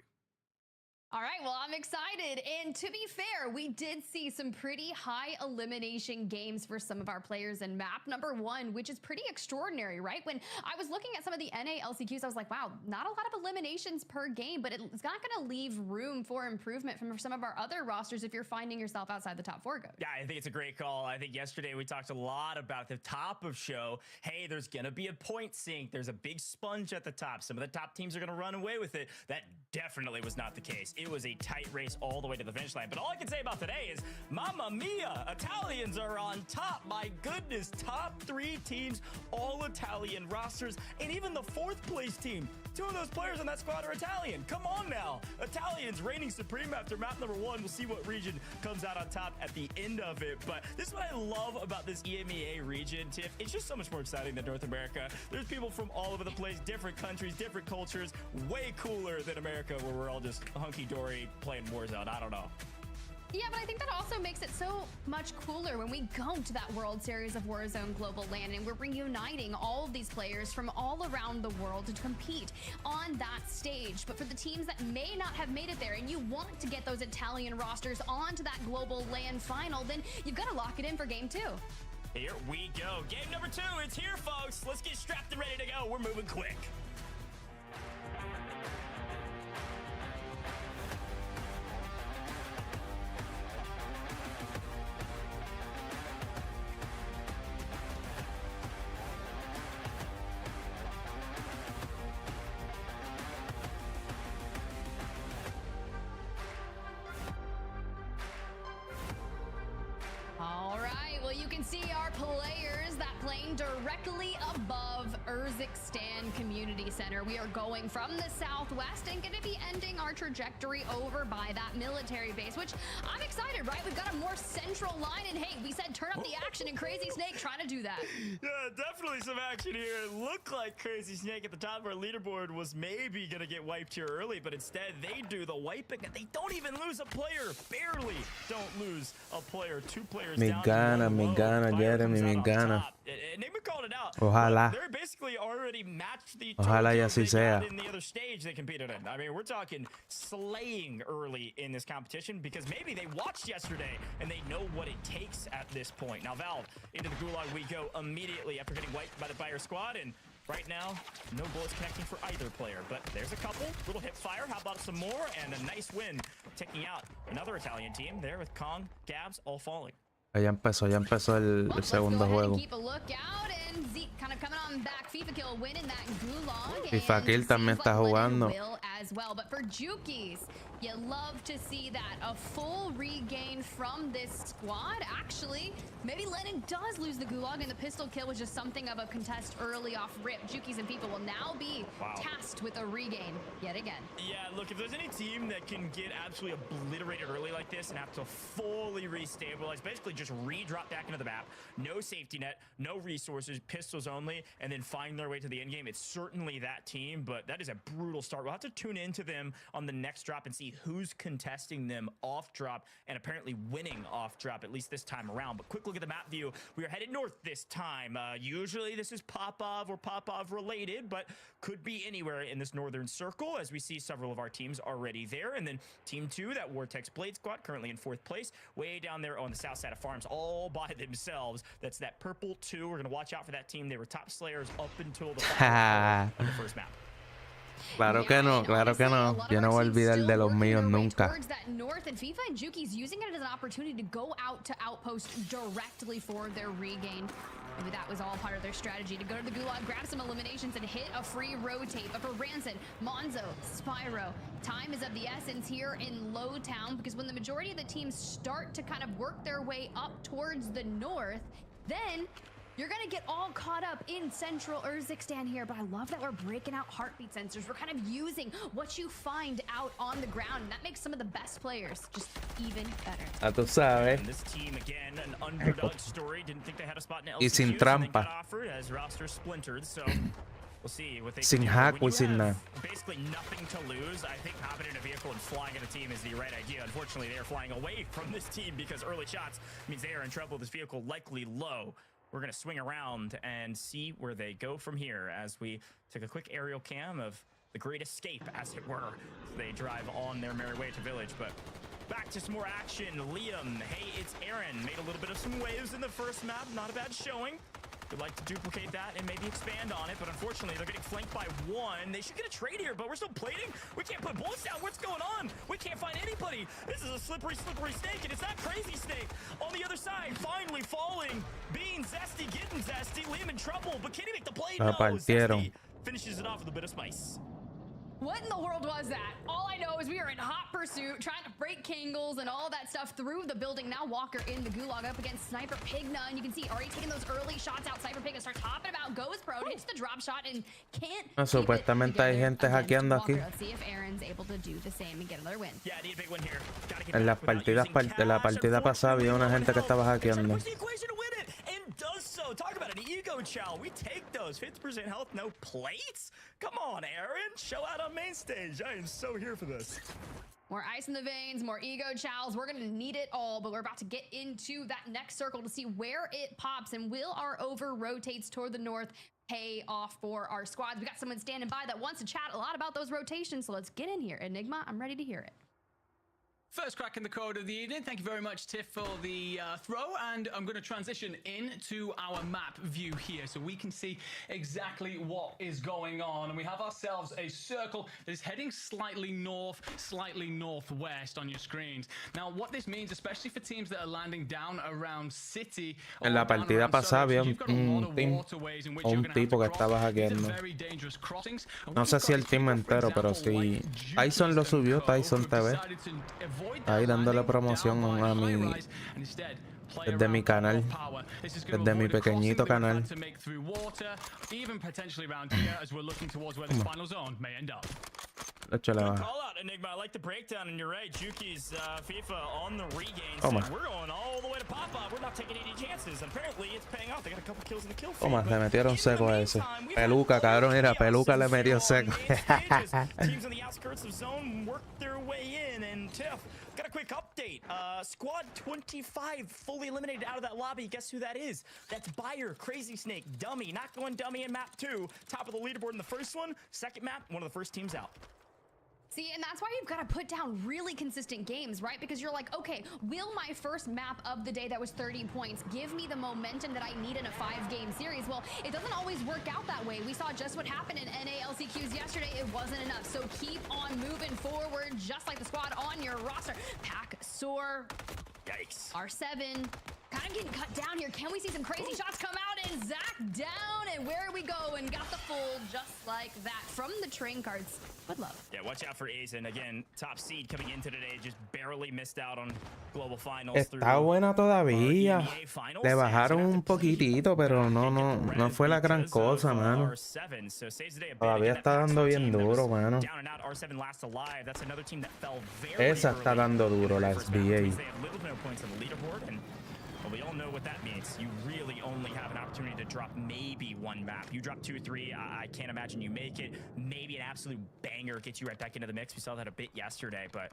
All right, well, I'm excited. And to be fair, we did see some pretty high elimination games for some of our players in map number 1, which is pretty extraordinary, right? When I was looking at some of the NA LCQs, I was like, wow, not a lot of eliminations per game, but it's not going to leave room for improvement from some of our other rosters if you're finding yourself outside the top 4 goes. Yeah, I think it's a great call. I think yesterday we talked a lot about the top of show. Hey, there's going to be a point sink. There's a big sponge at the top. Some of the top teams are going to run away with it. That definitely was not the case. It was a tight race all the way to the finish line. But all I can say about today is, mamma mia, Italians are on top. My goodness, top 3 teams, all Italian rosters, and even the 4th place team. 2 of those players on that squad are Italian. Come on now. Italians reigning supreme after map number 1. We'll see what region comes out on top at the end of it. But this is what I love about this EMEA region, Tiff. It's just so much more exciting than North America. There's people from all over the place, different countries, different cultures, way cooler than America, where we're all just hunky-dory playing Warzone. I don't know. Yeah, but I think that also makes it so much cooler when we go to that World Series of Warzone Global LAN and we're reuniting all of these players from all around the world to compete on that stage. But for the teams that may not have made it there and you want to get those Italian rosters onto that Global LAN final, then you've got to lock it in for game 2. Here we go. Game number 2, it's here, folks. Let's get strapped and ready to go. We're moving quick. All right, well, you can see our players that playing directly above Urzikstan Community Center. We are going from the southwest and going to be ending our trajectory over by that military base, which I'm excited, right? We've got a more central line, and hey, we said turn up the action, and Crazy Snake trying to do that. Yeah, definitely some action here. It looked like Crazy Snake at the top of our leaderboard was maybe going to get wiped here early, but instead they do the wiping, and they don't even lose a player. Barely don't lose a player. 2 players Me down. gana, Jeremy, me gana. And they called it out. Ojalá. They're basically already matched the Ojalá y así sea. in the other stage they competed in. I mean, we're talking slaying early in this competition because maybe they watched yesterday and they know what it takes at this point. Now, Valve, into the gulag we go immediately after getting wiped by the Bayer squad, and right now, no bullets connecting for either player, but there's a couple. Little hip fire. How about some more? And a nice win, taking out another Italian team there with Kong, Gabs, all falling. Ya empezó el segundo juego. FIFA Kill también está jugando. As well, but for Jukies, you love to see that, a full regain from this squad. Actually, maybe Lennon does lose the gulag, and the pistol kill was just something of a contest early off rip. Jukies and FIFA will now be tasked with a regain yet again. Yeah, look, if there's any team that can get absolutely obliterated early like this and have to fully restabilize, basically just re-drop back into the map, no safety net, no resources, pistols only, and then find their way to the end game, it's certainly that team. But that is a brutal start. We'll have to tune into them on the next drop and see who's contesting them off drop and apparently winning off drop, at least this time around. But quick look at the map view. We are headed north this time. Usually this is Popov or Popov related, but could be anywhere in this northern circle, as we see several of our teams already there. And then team 2, that Vortex Blade squad, currently in 4th place, way down there on the south side of farms, all by themselves. That's that purple 2. We're going to watch out for that team. They were top slayers up until the first map. Claro que no, claro que no. Yo no voy a olvidar de los míos nunca. North, and FIFA and Juki's using it as an opportunity to go out to outpost directly for their regain. Maybe that was all part of their strategy, to go to the gulag, grab some eliminations, and hit a free rotate. But for Rancid, Monzo, Spyro, time is of the essence here in Lowtown, because when the majority of the teams start to kind of work their way up towards the north, then you're gonna get all caught up in central Urzikstan here. But I love that we're breaking out heartbeat sensors. We're kind of using what you find out on the ground, and that makes some of the best players just even better. Ah, tú sabes. And this team, again, an underdog story. Didn't think they had a spot in LCQ. Y sin trampa. Offered as roster splintered, so we'll see what they Sin can do. hack, When we you sin have nada. basically nothing to lose, I think hopping in a vehicle and flying at a team is the right idea. Unfortunately, they are flying away from this team because early shots means they are in trouble. This vehicle likely low. We're going to swing around and see where they go from here as we take a quick aerial cam of the great escape, as it were. They drive on their merry way to village, but back to some more action. Liam, hey, it's Aaron. Made a little bit of some waves in the first map. Not a bad showing. Would like to duplicate that and maybe expand on it, but unfortunately they're getting flanked by one. They should get a trade here, but we're still plating. We can't put bullets down. What's going on? We can't find anybody. This is a slippery snake, and it's not Crazy Snake. On the other side, finally falling. Being Zesty, getting Zesty. Liam in trouble, but can he make the play? No, Zesty finishes it off with a bit of spice. What in the world was that? All I know is we are in hot pursuit, trying to break Kangles and all that stuff through the building. Now Walker in the gulag up against Sniper Pigna, and you can see already taking those early shots out. Sniper Pigna starts hopping about, goes pro, hits the drop shot, and can't. Supuestamente hay gente hackeando aquí. Let's see if Aaron's able to do the same and get another win. Yeah, need a big win here. En las partidas, la partida pasada había una gente que estaba hackeando. Does so. Talk about an ego chow. We take those. 50% health, no plates? Come on, Aaron. Show out on main stage. I am so here for this. More ice in the veins, more ego chows. We're going to need it all, but we're about to get into that next circle to see where it pops, and will our over rotates toward the north pay off for our squads? We got someone standing by that wants to chat a lot about those rotations, so let's get in here. Enigma, I'm ready to hear it. First crack in the code of the evening. Thank you very much, Tiff, for the throw. And I'm going to transition into our map view here so we can see exactly what is going on. And we have ourselves a circle that is heading slightly north, slightly northwest on your screens. Now, what this means, especially for teams that are landing down around City. En la partida pasada había un team o un tipo que estaba hackeando. No sé si el team entero, pero sí. Tyson lo subió, Tyson TV. Ahí dándole promoción a mi, desde mi canal, desde mi pequeñito canal. Call out, Enigma. I like the breakdown, and you're right. Juki's FIFA on the regain. We're going all the way to Papa. We're not taking any chances. Apparently, it's paying off. They got a couple kills in the kill feed. Le metieron seco a ese. Peluca, cabrón, era Peluca le metió seco. Teams on the outskirts of zone worked their way in, and Tiff, got a quick update. Squad 25 fully eliminated out of that lobby. Guess who that is? That's Buyer, Crazy Snake, Dummy. Not going Dummy in map 2. Top of the leaderboard in the first one. Second map, one of the first teams out. See, and that's why you've got to put down really consistent games, right? Because you're like, okay, will my first map of the day that was 30 points give me the momentum that I need in a 5-game series? Well, it doesn't always work out that way. We saw just what happened in NALCQs yesterday. It wasn't enough. So keep on moving forward, just like the squad on your roster. Pack Soar. Yikes. R7. Kind of getting cut down here. Can we see some crazy shots come out? And Zach down. And where we go? And got the full just like that from the train cards. Good love. Yeah, watch out for Aizen. Again, top seed coming into today. Just barely missed out on global finals. Está buena todavía. Le bajaron un poquitito, pero no fue la gran cosa, mano. Todavía está dando bien duro, mano. Esa está dando duro, la SBA. Well, we all know what that means. You really only have an opportunity to drop maybe one map. You drop 2 or 3, I can't imagine you make it. Maybe an absolute banger gets you right back into the mix. We saw that a bit yesterday, but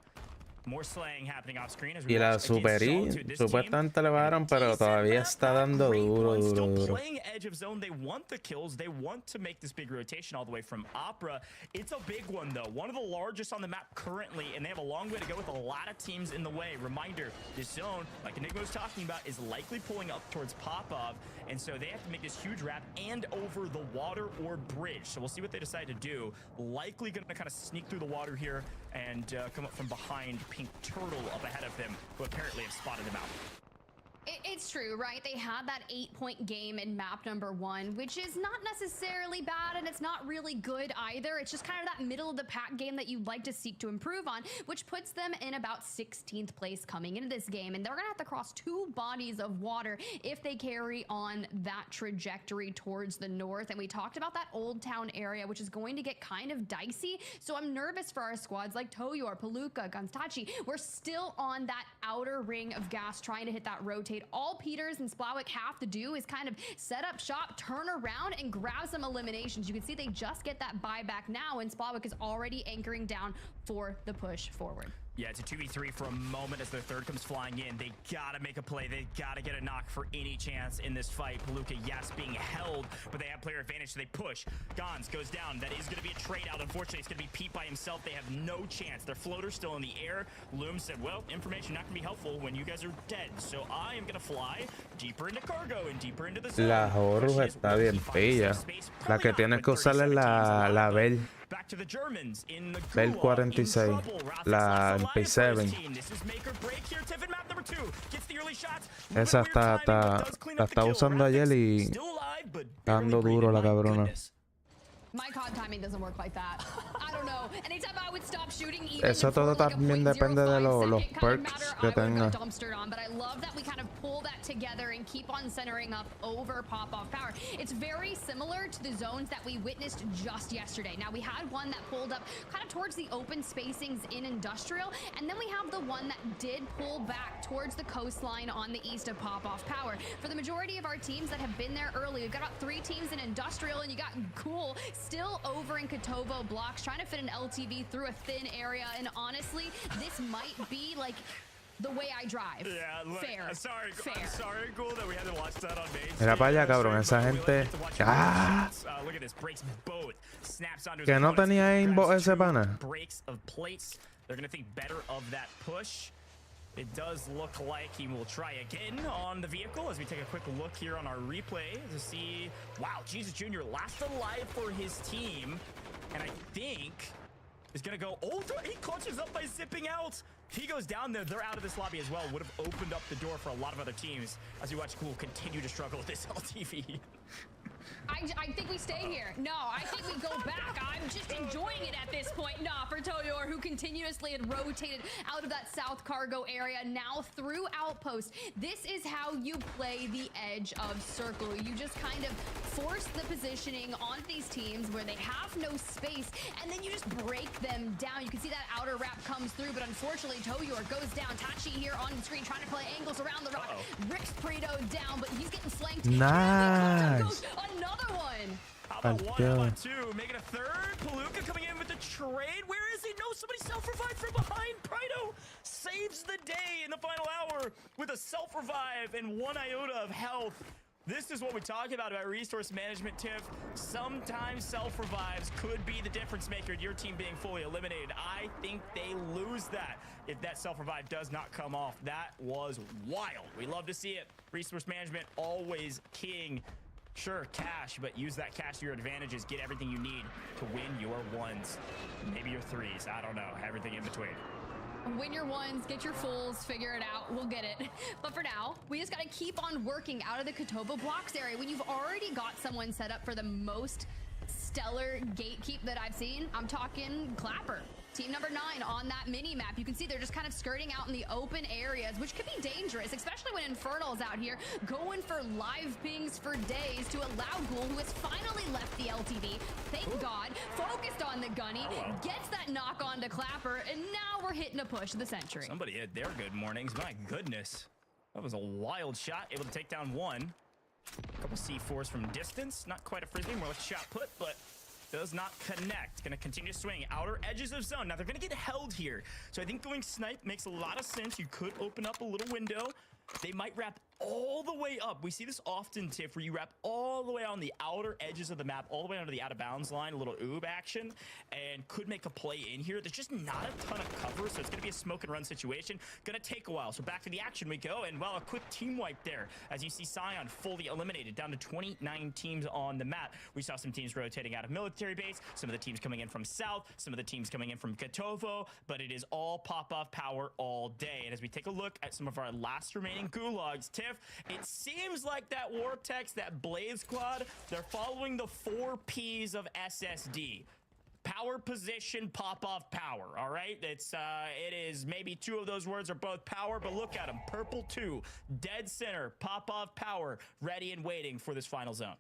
more slaying happening off screen as we y la Superi supuestamente le bajaron, pero todavía está dando duro. Playing edge of zone, they want the kills. They want to make this big rotation all the way from Opera. It's a big one though. One of the largest on the map currently, and they have a long way to go with a lot of teams in the way. Reminder, this zone, like Enigma was talking about, is likely pulling up towards Popov, and so they have to make this huge wrap and over the water or bridge. So we'll see what they decide to do. Likely going to kind of sneak through the water here and come up from behind Pink Turtle up ahead of them, who apparently have spotted them out. It's true, right? They had that 8-point game in map number 1, which is not necessarily bad, and it's not really good either. It's just kind of that middle of the pack game that you'd like to seek to improve on, which puts them in about 16th place coming into this game. And they're gonna have to cross 2 bodies of water if they carry on that trajectory towards the north. And we talked about that Old Town area, which is going to get kind of dicey. So I'm nervous for our squads like Toyor, Paluca, Gonstachi. We're still on that outer ring of gas trying to hit that rotate. All Peters and Splowik have to do is kind of set up shop, turn around, and grab some eliminations. You can see they just get that buyback now, and Splowik is already anchoring down for the push forward. Yeah, it's a 2v3 for a moment as their third comes flying in. They gotta make a play. They gotta get a knock for any chance in this fight. Palooka, yes, being held, but they have player advantage, so they push. Gons goes down. That is gonna be a trade out. Unfortunately, it's gonna be Pete by himself. They have no chance. Their floater's still in the air. Loom said, well, information not gonna be helpful when you guys are dead. So I am gonna fly deeper into cargo and deeper into the zone. La Horus está bien pilla. La que tienes que usar es la Bell. Back to the Germans in the Bell 46, la MP7. Esa la está usando ayer y dando duro la cabrona. My COD timing doesn't work like that. I don't know. Anytime I would stop shooting, even Eso todo también depende de los perks que tenga. But I love that we kind of pull that together and keep on centering up over pop-off power. It's very similar to the zones that we witnessed just yesterday. Now we had one that pulled up kind of towards the open spacings in industrial, and then we have the one that did pull back towards the coastline on the east of pop-off power. For the majority of our teams that have been there early, we've got about 3 teams in industrial, and you got Cool still over in Kotovo blocks, trying to fit an LTV through a thin area. And honestly, this might be like the way I drive. Yeah, look, fair. I'm sorry, Cool, that we had to watch that on main. Mira para allá, cabrón, esa gente. ¡Ah! Look at this, breaks both. Snaps onto Que no tenía aimbot ese pana. Breaks of plates. They're gonna think better of that push. It does look like he will try again on the vehicle as we take a quick look here on our replay to see. Wow, Jesus Jr. last alive for his team, and I think is gonna go. Oh, he clutches up by zipping out. He goes down there. They're out of this lobby as well. Would have opened up the door for a lot of other teams as we watch Cool continue to struggle with this LTV. I think we stay here. No, I think we go back. I'm just enjoying it at this point. Nah, for Toyor, who continuously had rotated out of that south cargo area, now through outpost. This is how you play the edge of circle. You just kind of force the positioning on these teams where they have no space, and then you just break them down. You can see that outer wrap comes through, but unfortunately, Toyor goes down. Tachi here on the screen trying to play angles around the rock. Rick's Preto down, but he's getting flanked. Nice. Another one. How about one? How about two? Making a third. Palooka coming in with the trade. Where is he? No, somebody self-revived from behind. Prado saves the day in the final hour with a self-revive and 1 iota of health. This is what we talk about resource management, Tiff. Sometimes self-revives could be the difference maker, your team being fully eliminated. I think they lose that if that self-revive does not come off. That was wild. We love to see it. Resource management, always king. Sure, cash, but use that cash to your advantages. Get everything you need to win your ones. Maybe your threes. I don't know. Everything in between. Win your ones, get your fulls, figure it out. We'll get it. But for now, we just got to keep on working out of the Kotovo blocks area. When you've already got someone set up for the most stellar gatekeep that I've seen, I'm talking Clapper. Team number 9 on that mini map. You can see they're just kind of skirting out in the open areas, which could be dangerous, especially when Infernal's out here going for live pings for days to allow Ghoul, who has finally left the LTV, thank God, focused on the gunny, gets that knock on to Clapper, and now we're hitting a push of the century. Somebody had their good mornings. My goodness. That was a wild shot. Able to take down one. A couple C4s from distance. Not quite a frisbee, more like a shot put, but does not connect. Gonna continue to swing outer edges of zone. Now they're gonna get held here, so I think going snipe makes a lot of sense. You could open up a little window. They might wrap all the way up. We see this often, Tiff, where you wrap all the way on the outer edges of the map, all the way under the out of bounds line, a little oob action, and could make a play in here. There's just not a ton of cover, so it's gonna be a smoke and run situation. Gonna take a while. So back to the action we go, and well, a quick team wipe there as you see Scion fully eliminated, down to 29 teams on the map. We saw some teams rotating out of military base, some of the teams coming in from south, some of the teams coming in from Kotovo, but it is all pop-off power all day. And as we take a look at some of our last remaining gulags, Tiff, it seems like that Vortex, that Blaze Squad, they're following the 4 Ps of SSD. Power, position, pop off, power. All right, it is maybe 2 of those words are both power, but look at them. Purple 2, dead center, pop off, power, ready and waiting for this final zone.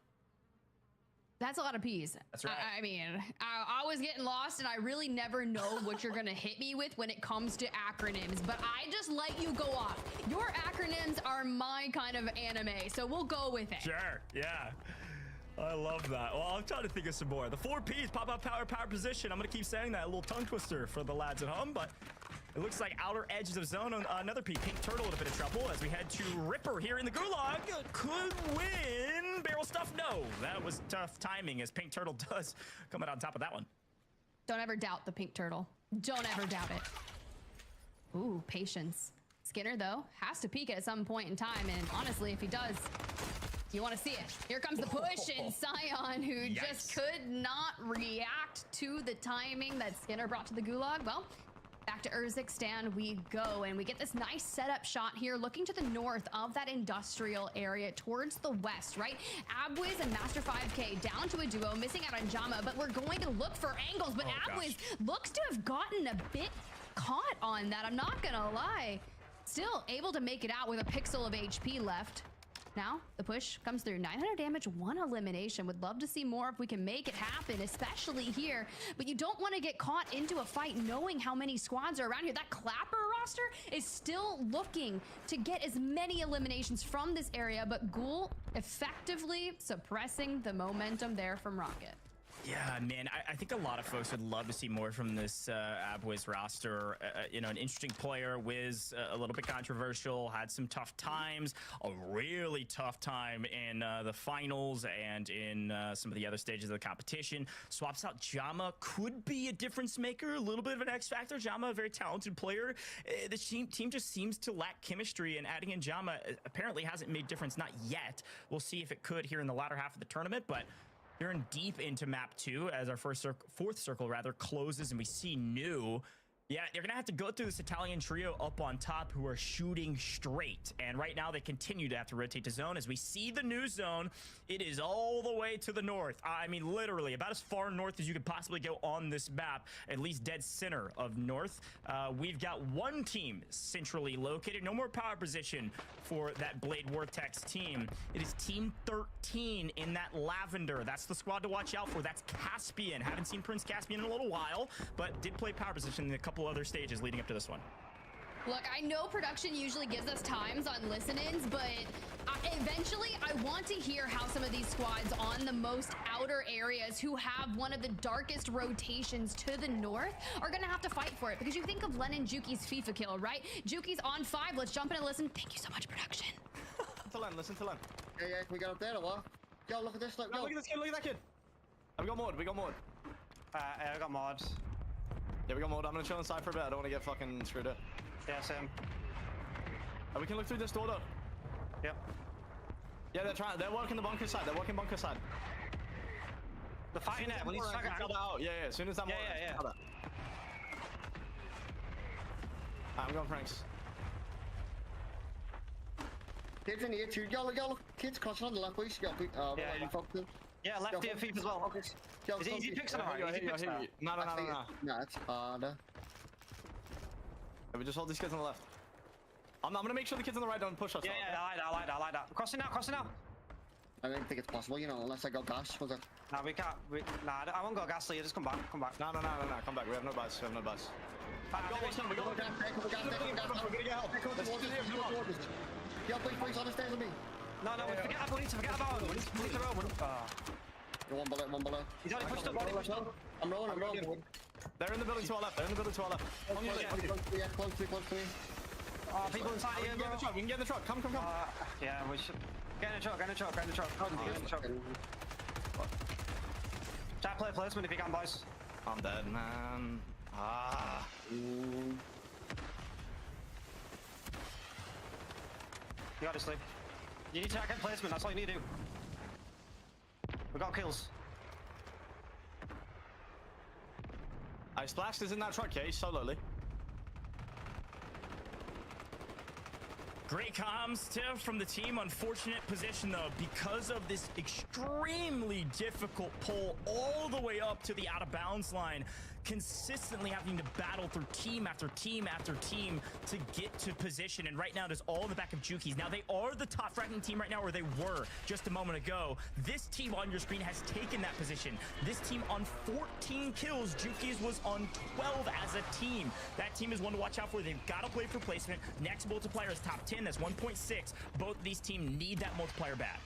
That's a lot of P's. That's right. I mean, I was getting lost, and I really never know what you're going to hit me with when it comes to acronyms, but I just let you go off. Your acronyms are my kind of anime, so we'll go with it. Sure, yeah. I love that. Well, I'm trying to think of some more. The 4 Ps, pop up, power, power, position. I'm going to keep saying that, a little tongue twister for the lads at home, but It looks like outer edges of zone. Another peek. Pink Turtle in a bit of trouble as we head to Ripper here in the Gulag. Could win. Barrel stuff? No. That was tough timing as Pink Turtle does come out on top of that one. Don't ever doubt the Pink Turtle. Don't ever doubt it. Ooh, patience. Skinner, though, has to peek at some point in time. And honestly, if he does, you want to see it. Here comes the push, and Sion, who just could not react to the timing that Skinner brought to the Gulag. Well, back to Urzikstan we go, and we get this nice setup shot here, looking to the north of that industrial area towards the west, right? Abwiz and Master 5K down to a duo, missing out on Jama, but we're going to look for angles. But Abwiz looks to have gotten a bit caught on that, I'm not gonna lie. Still able to make it out with a pixel of HP left. Now the push comes through. 900 damage, 1 elimination. Would love to see more if we can make it happen, especially here. But you don't want to get caught into a fight knowing how many squads are around here. That Clapper roster is still looking to get as many eliminations from this area, but Ghoul effectively suppressing the momentum there from Rocket. Yeah, man, I think a lot of folks would love to see more from this Abwiz roster. You know, an interesting player. Wiz, a little bit controversial, had some tough times, a really tough time in the finals and in some of the other stages of the competition. Swaps out Jama, could be a difference maker, a little bit of an X factor. Jama, a very talented player. The team just seems to lack chemistry, and adding in Jama apparently hasn't made difference, not yet. We'll see if it could here in the latter half of the tournament, but you're in deep into map 2 as our fourth circle closes, and we see new. Yeah, they're gonna have to go through this Italian trio up on top who are shooting straight, and right now they continue to have to rotate to zone. As we see the new zone, it is all the way to the north. I mean, literally about as far north as you could possibly go on this map, at least dead center of north. We've got one team centrally located. No more power position for that Blade Vortex team. It is team 13 in that lavender. That's the squad to watch out for. That's Caspian. Haven't seen Prince Caspian in a little while, but did play power position in a couple other stages leading up to this one. Look, I know production usually gives us times on listen-ins, but eventually I want to hear how some of these squads on the most outer areas who have one of the darkest rotations to the north are gonna have to fight for it. Because you think of Lennon Juki's FIFA kill, right? Juki's on 5. Let's jump in and listen. Thank you so much, production. Listen to Len. Yeah, can we get up there or what? Yo, look at this, look, no, look at this kid, look at that kid. We got mod. I got mods. Yeah, we got mod. I'm gonna chill inside for a bit. I don't want to get fucking screwed up. Yeah, same. We can look through this door though. Yep. Yeah, they're working the bunker side. They're working bunker side. They're fighting it. We need to figure out. Yeah, as soon as that yeah. I'm going Franks. Kids in here too. Yo, look. Kids crossing on the left, please. Yeah, left ear feet as well. Yo, is it easy picks now? No. Nah, it's harder. Yeah, we just hold these kids on the left. I'm gonna make sure the kids on the right don't push us. Yeah, I like that. Crossing now. I don't think it's possible, you know, unless I go gas. Was it? Nah, we can't. Nah, I won't go gas, Lee. Just come back. No. Come back. We have no buys. We got one. We got one. We're gonna get help. Yo, please, on the stairs with me. No, we need to forget about him. We need to roll. One below. He's already pushed up. I'm rolling. They're in the building to our left. Yeah, close to me. Oh, people inside here, bro. We can get in the truck. Come. Yeah, we should. Get in the truck. Try to play placement if you can, boys. I'm dead, man. You got this, Lee. You need to get placement. That's all you need to do. We got kills. I splashed is in that truck, yeah, he's so lowly. Great comms, Tiff, from the team. Unfortunate position, though, because of this extremely difficult pull all the way up to the out-of-bounds line. Consistently having to battle through team after team after team to get to position. And right now, it is all in the back of Juki's. Now, they are the top-ranking team right now, or they were just a moment ago. This team on your screen has taken that position. This team on 14 kills. Juki's was on 12 as a team. That team is one to watch out for. They've got to play for placement. Next multiplier is top 10. That's 1.6. Both of these teams need that multiplier bad.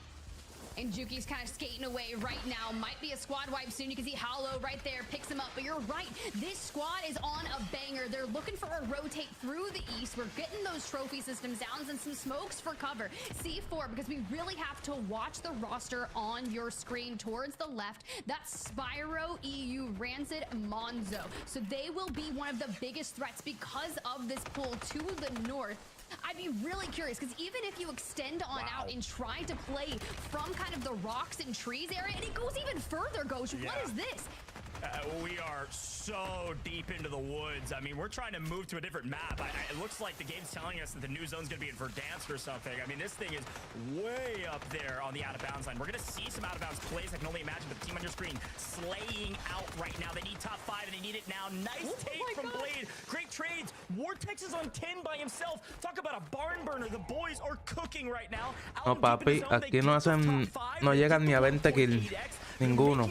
And Juki's kind of skating away right now. Might be a squad wipe soon. You can see Hollow right there picks him up. But you're right. This squad is on a banger. They're looking for a rotate through the east. We're getting those trophy systems down and some smokes for cover. C4, because we really have to watch the roster on your screen towards the left. That's Spyro, EU, Rancid, Monzo. So they will be one of the biggest threats because of this pull to the north. I'd be really curious, because even if you extend on out and try to play from kind of the rocks and trees area, and it goes even further, Ghost, what is this? We are so deep into the woods. I mean, we're trying to move to a different map. It looks like the game's telling us that the new zone's going to be in Verdansk or something. I mean, this thing is way up there on the out-of-bounds line. We're going to see some out-of-bounds plays. I can only imagine the team on your screen slaying out right now. They need top 5, and they need it now. Nice take from Blade. Great trades. Vortex is on 10 by himself. Talk about a barn burner. The boys are cooking right now. No, papi, aquí no hacen, no llegan ni a 20 kills. Ninguno.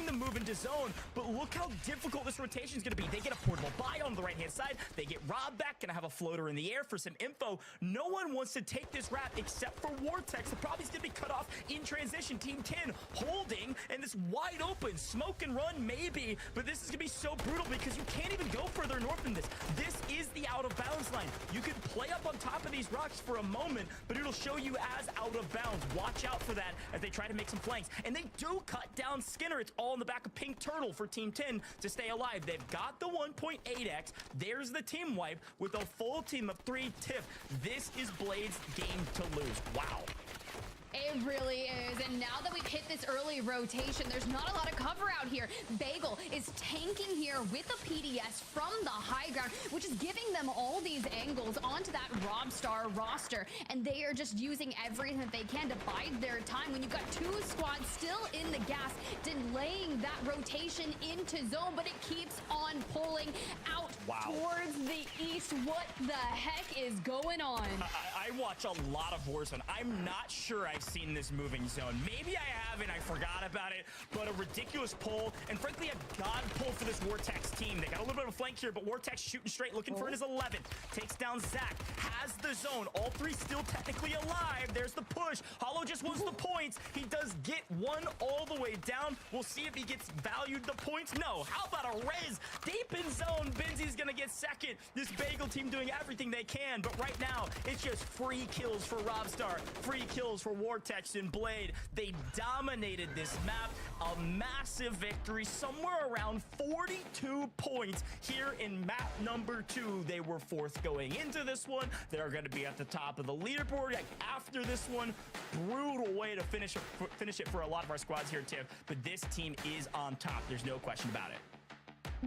But look how difficult this rotation is going to be. They get a portable buy on the right-hand side. They get Rob back. Going to have a floater in the air for some info. No one wants to take this rap except for Vortex. The problem is going to be cut off in transition. Team 10 holding, and this wide open. Smoke and run, maybe. But this is going to be so brutal because you can't even go further north than this. This is the out-of-bounds line. You can play up on top of these rocks for a moment, but it'll show you as out-of-bounds. Watch out for that as they try to make some flanks. And they do cut down Skinner. It's all in the back of Pink Turtle for Team 10 to stay alive. They've got the 1.8x. There's the team wipe with a full team of 3 tip. This is Blade's game to lose. Wow. It really is, and now that we've hit this early rotation, there's not a lot of cover out here. Bagel is tanking here with a PDS from the high ground, which is giving them all these angles onto that Robstar roster, and they are just using everything that they can to bide their time. When you've got 2 squads still in the gas, delaying that rotation into zone, but it keeps on pulling out towards the east. What the heck is going on? I watch a lot of Warzone. I'm not sure I've seen this moving zone. Maybe I haven't. I forgot about it. But a ridiculous pull, and frankly, a god pull for this Vortex team. They got a little bit of a flank here, but Vortex shooting straight, looking for his 11th. Takes down Zach. Has the zone. All 3 still technically alive. There's the push. Hollow just wants the points. He does get one all the way down. We'll see if he gets valued the points. No. How about a Riz? Deep in zone. Benzi's going to get second. This Bagel team doing everything they can. But right now, it's just free kills for Robstar. Free kills for Vortex and Blade. They dominated this map. A massive victory. Somewhere around 42 points here in map number 2. They were 4th going into this one. They're going to be at the top of the leaderboard after this one. Brutal way to finish it for a lot of our squads here, Tiff. But this team is on top. There's no question about it.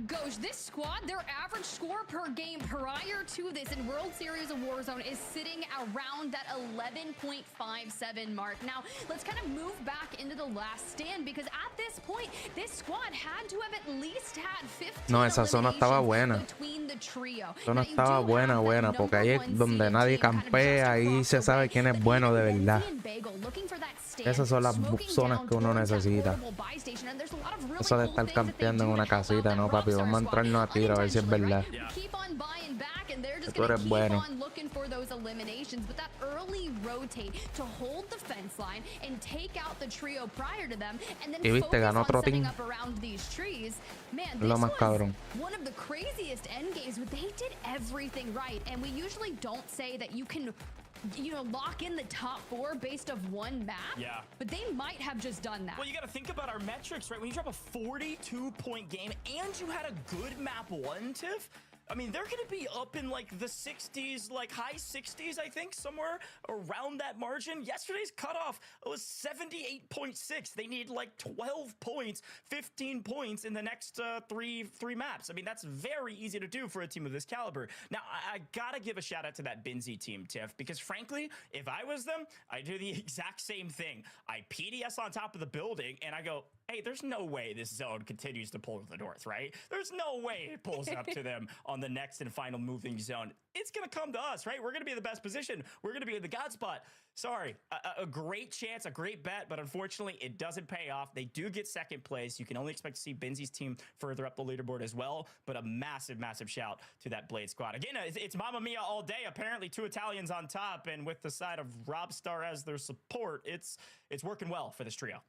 Gosh, this squad, their average score per game prior to this in World Series of Warzone is sitting around that 11.57 mark. Now, let's kind of move back into the last stand, because at this point, this squad had to have at least had 15 No, esa zona estaba buena. between the trio. Zona estaba buena, porque ahí es donde nadie campea, ahí se sabe quién es bueno de verdad. Esas son las zonas que uno necesita. Eso de estar campeando en una casita, no, papi, vamos a entrarnos a tiro a ver si es verdad. Que tú eres bueno. Y viste, ganó otro team. Lo más cabrón. One of the craziest end games, but they did everything right, and we usually don't say that you can, you know, lock in the top 4 based of one map. Yeah. But they might have just done that. Well, you got to think about our metrics, right? When you drop a 42-point game and you had a good map 1, Tiff, I mean, they're going to be up in like the 60s, like high 60s, I think, somewhere around that margin. Yesterday's cutoff was 78.6. They need like 12 points, 15 points in the next three maps. I mean, that's very easy to do for a team of this caliber. Now, I got to give a shout out to that Benzi team, Tiff, because frankly, if I was them, I'd do the exact same thing. I PDS on top of the building and I go, hey, there's no way this zone continues to pull to the north, right? There's no way it pulls up to them on the next and final moving zone. It's going to come to us, right? We're going to be in the best position. We're going to be in the God spot. Sorry, a great chance, a great bet, but unfortunately, it doesn't pay off. They do get second place. You can only expect to see Benzi's team further up the leaderboard as well, but a massive, massive shout to that Blade squad. Again, it's Mamma Mia all day. Apparently, 2 Italians on top, and with the side of Robstar as their support, it's working well for this trio.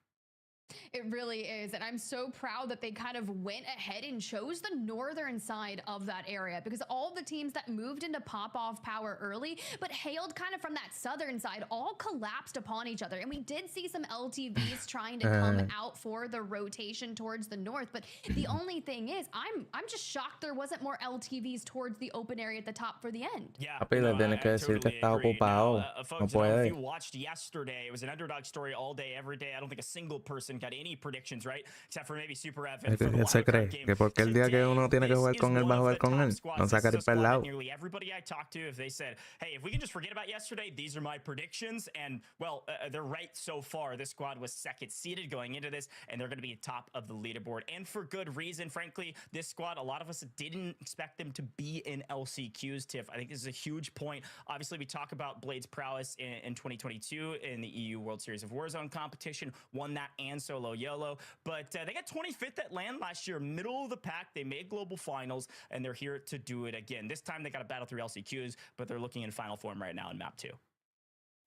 It really is. And I'm so proud that they kind of went ahead and chose the northern side of that area, because all the teams that moved into pop-off power early, but hailed kind of from that southern side, all collapsed upon each other. And we did see some LTVs trying to come out for the rotation towards the north. But the only thing is, I'm just shocked there wasn't more LTVs towards the open area at the top for the end. Yeah, Papi, le tienes que decir que está ocupado. No puede. If you watched yesterday, it was an underdog story all day, every day. I don't think a single person got any predictions right, except for maybe Super F. Él se cree que porque el día que uno tiene que jugar con él va a jugar con él. No sacar el pelado. Nearly everybody I talked to, if they said, hey, if we can just forget about yesterday, these are my predictions. And, well, they're right so far. This squad was second seeded going into this, and they're going to be top of the leaderboard. And for good reason, frankly. This squad, a lot of us didn't expect them to be in LCQs, Tiff. I think this is a huge point. Obviously, we talk about Blade's prowess in 2022 in the EU World Series of Warzone competition, won that and solo YOLO. But they got 25th at LAN last year, middle of the pack. They made global finals, and they're here to do it again. This time they got to battle through LCQs, but they're looking in final form right now in map 2.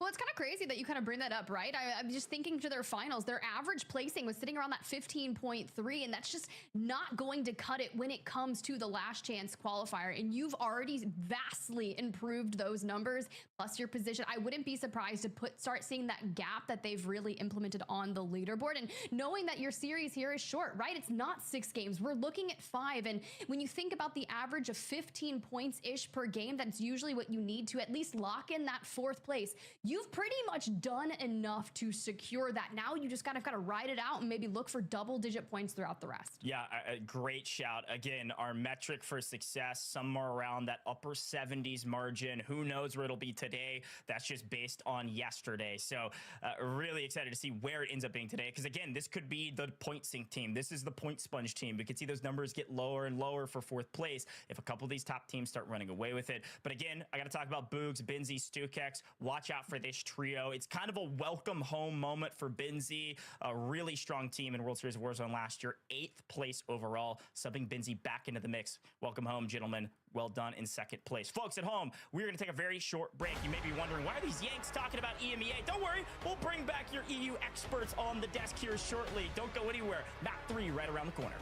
Well, it's kind of crazy that you kind of bring that up, right? I'm just thinking to their finals, their average placing was sitting around that 15.3, and that's just not going to cut it when it comes to the last chance qualifier. And you've already vastly improved those numbers, plus your position. I wouldn't be surprised to start seeing that gap that they've really implemented on the leaderboard, and knowing that your series here is short, right? It's not 6 games. We're looking at 5. And when you think about the average of 15 points-ish per game, that's usually what you need to at least lock in that 4th place. You've pretty much done enough to secure that. Now you just kind of got to ride it out and maybe look for double-digit points throughout the rest. Yeah, a great shout. Again, our metric for success, somewhere around that upper 70s margin. Who knows where it'll be today? That's just based on yesterday. So really excited to see where it ends up being today. Because again, this could be the point sync team. This is the point sponge team. We could see those numbers get lower and lower for 4th place if a couple of these top teams start running away with it. But again, I got to talk about Boogs, Binzy, Stukex. Watch out for this trio. It's kind of a welcome home moment for Binzy, a really strong team in World Series of Warzone last year, 8th place overall, subbing Binzy back into the mix. Welcome home, gentlemen. Well done in 2nd place. Folks at home, we're going to take a very short break. You may be wondering, why are these Yanks talking about Emea? Don't worry, we'll bring back your EU experts on the desk here shortly. Don't go anywhere. Map 3 right around the corner.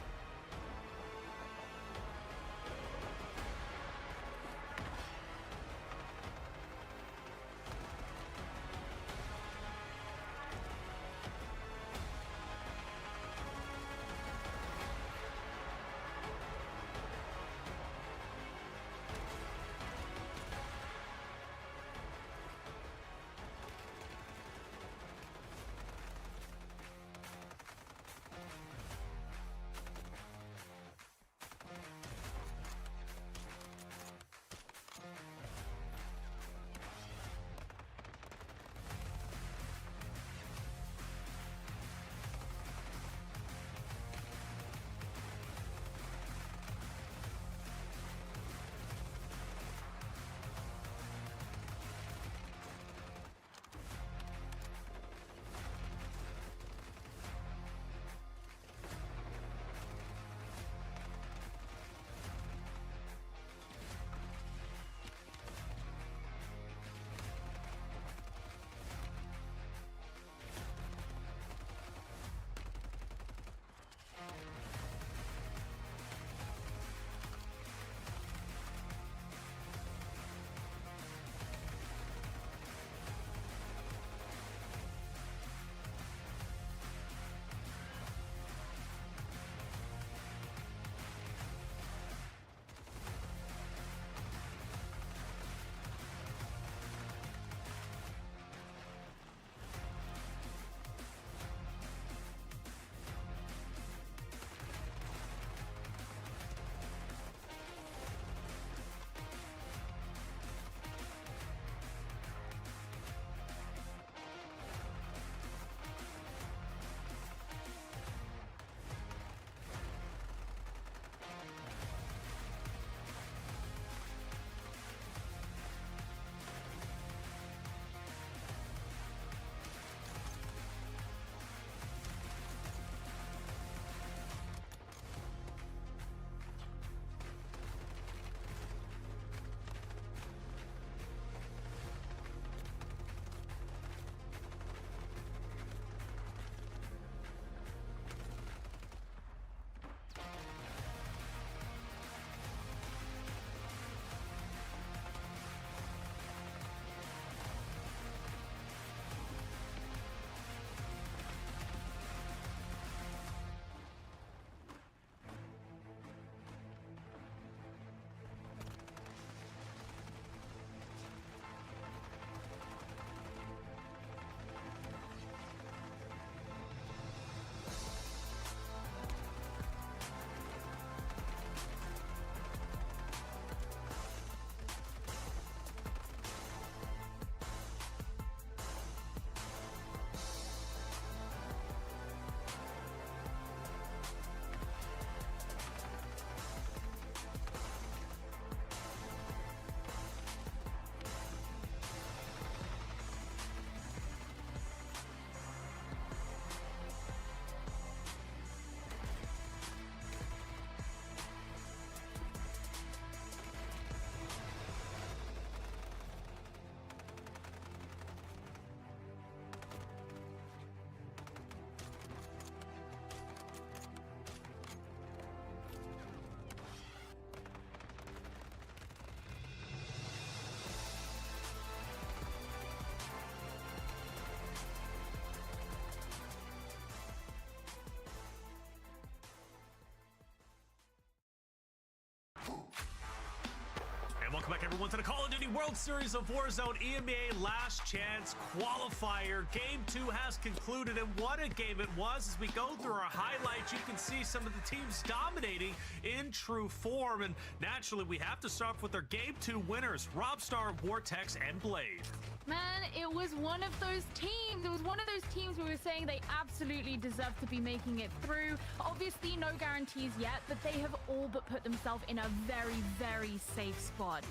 everyone, to the Call of Duty World Series of Warzone Emea Last Chance Qualifier. Game 2 has concluded, and what a game it was. As we go through our highlights, you can see some of the teams dominating in true form, and naturally, we have to start with our Game 2 winners, Robstar, Vortex, and Blade. Man, it was one of those teams. It was one of those teams we were saying they absolutely deserve to be making it through. Obviously, no guarantees yet, but they have all but put themselves in a very, very safe spot.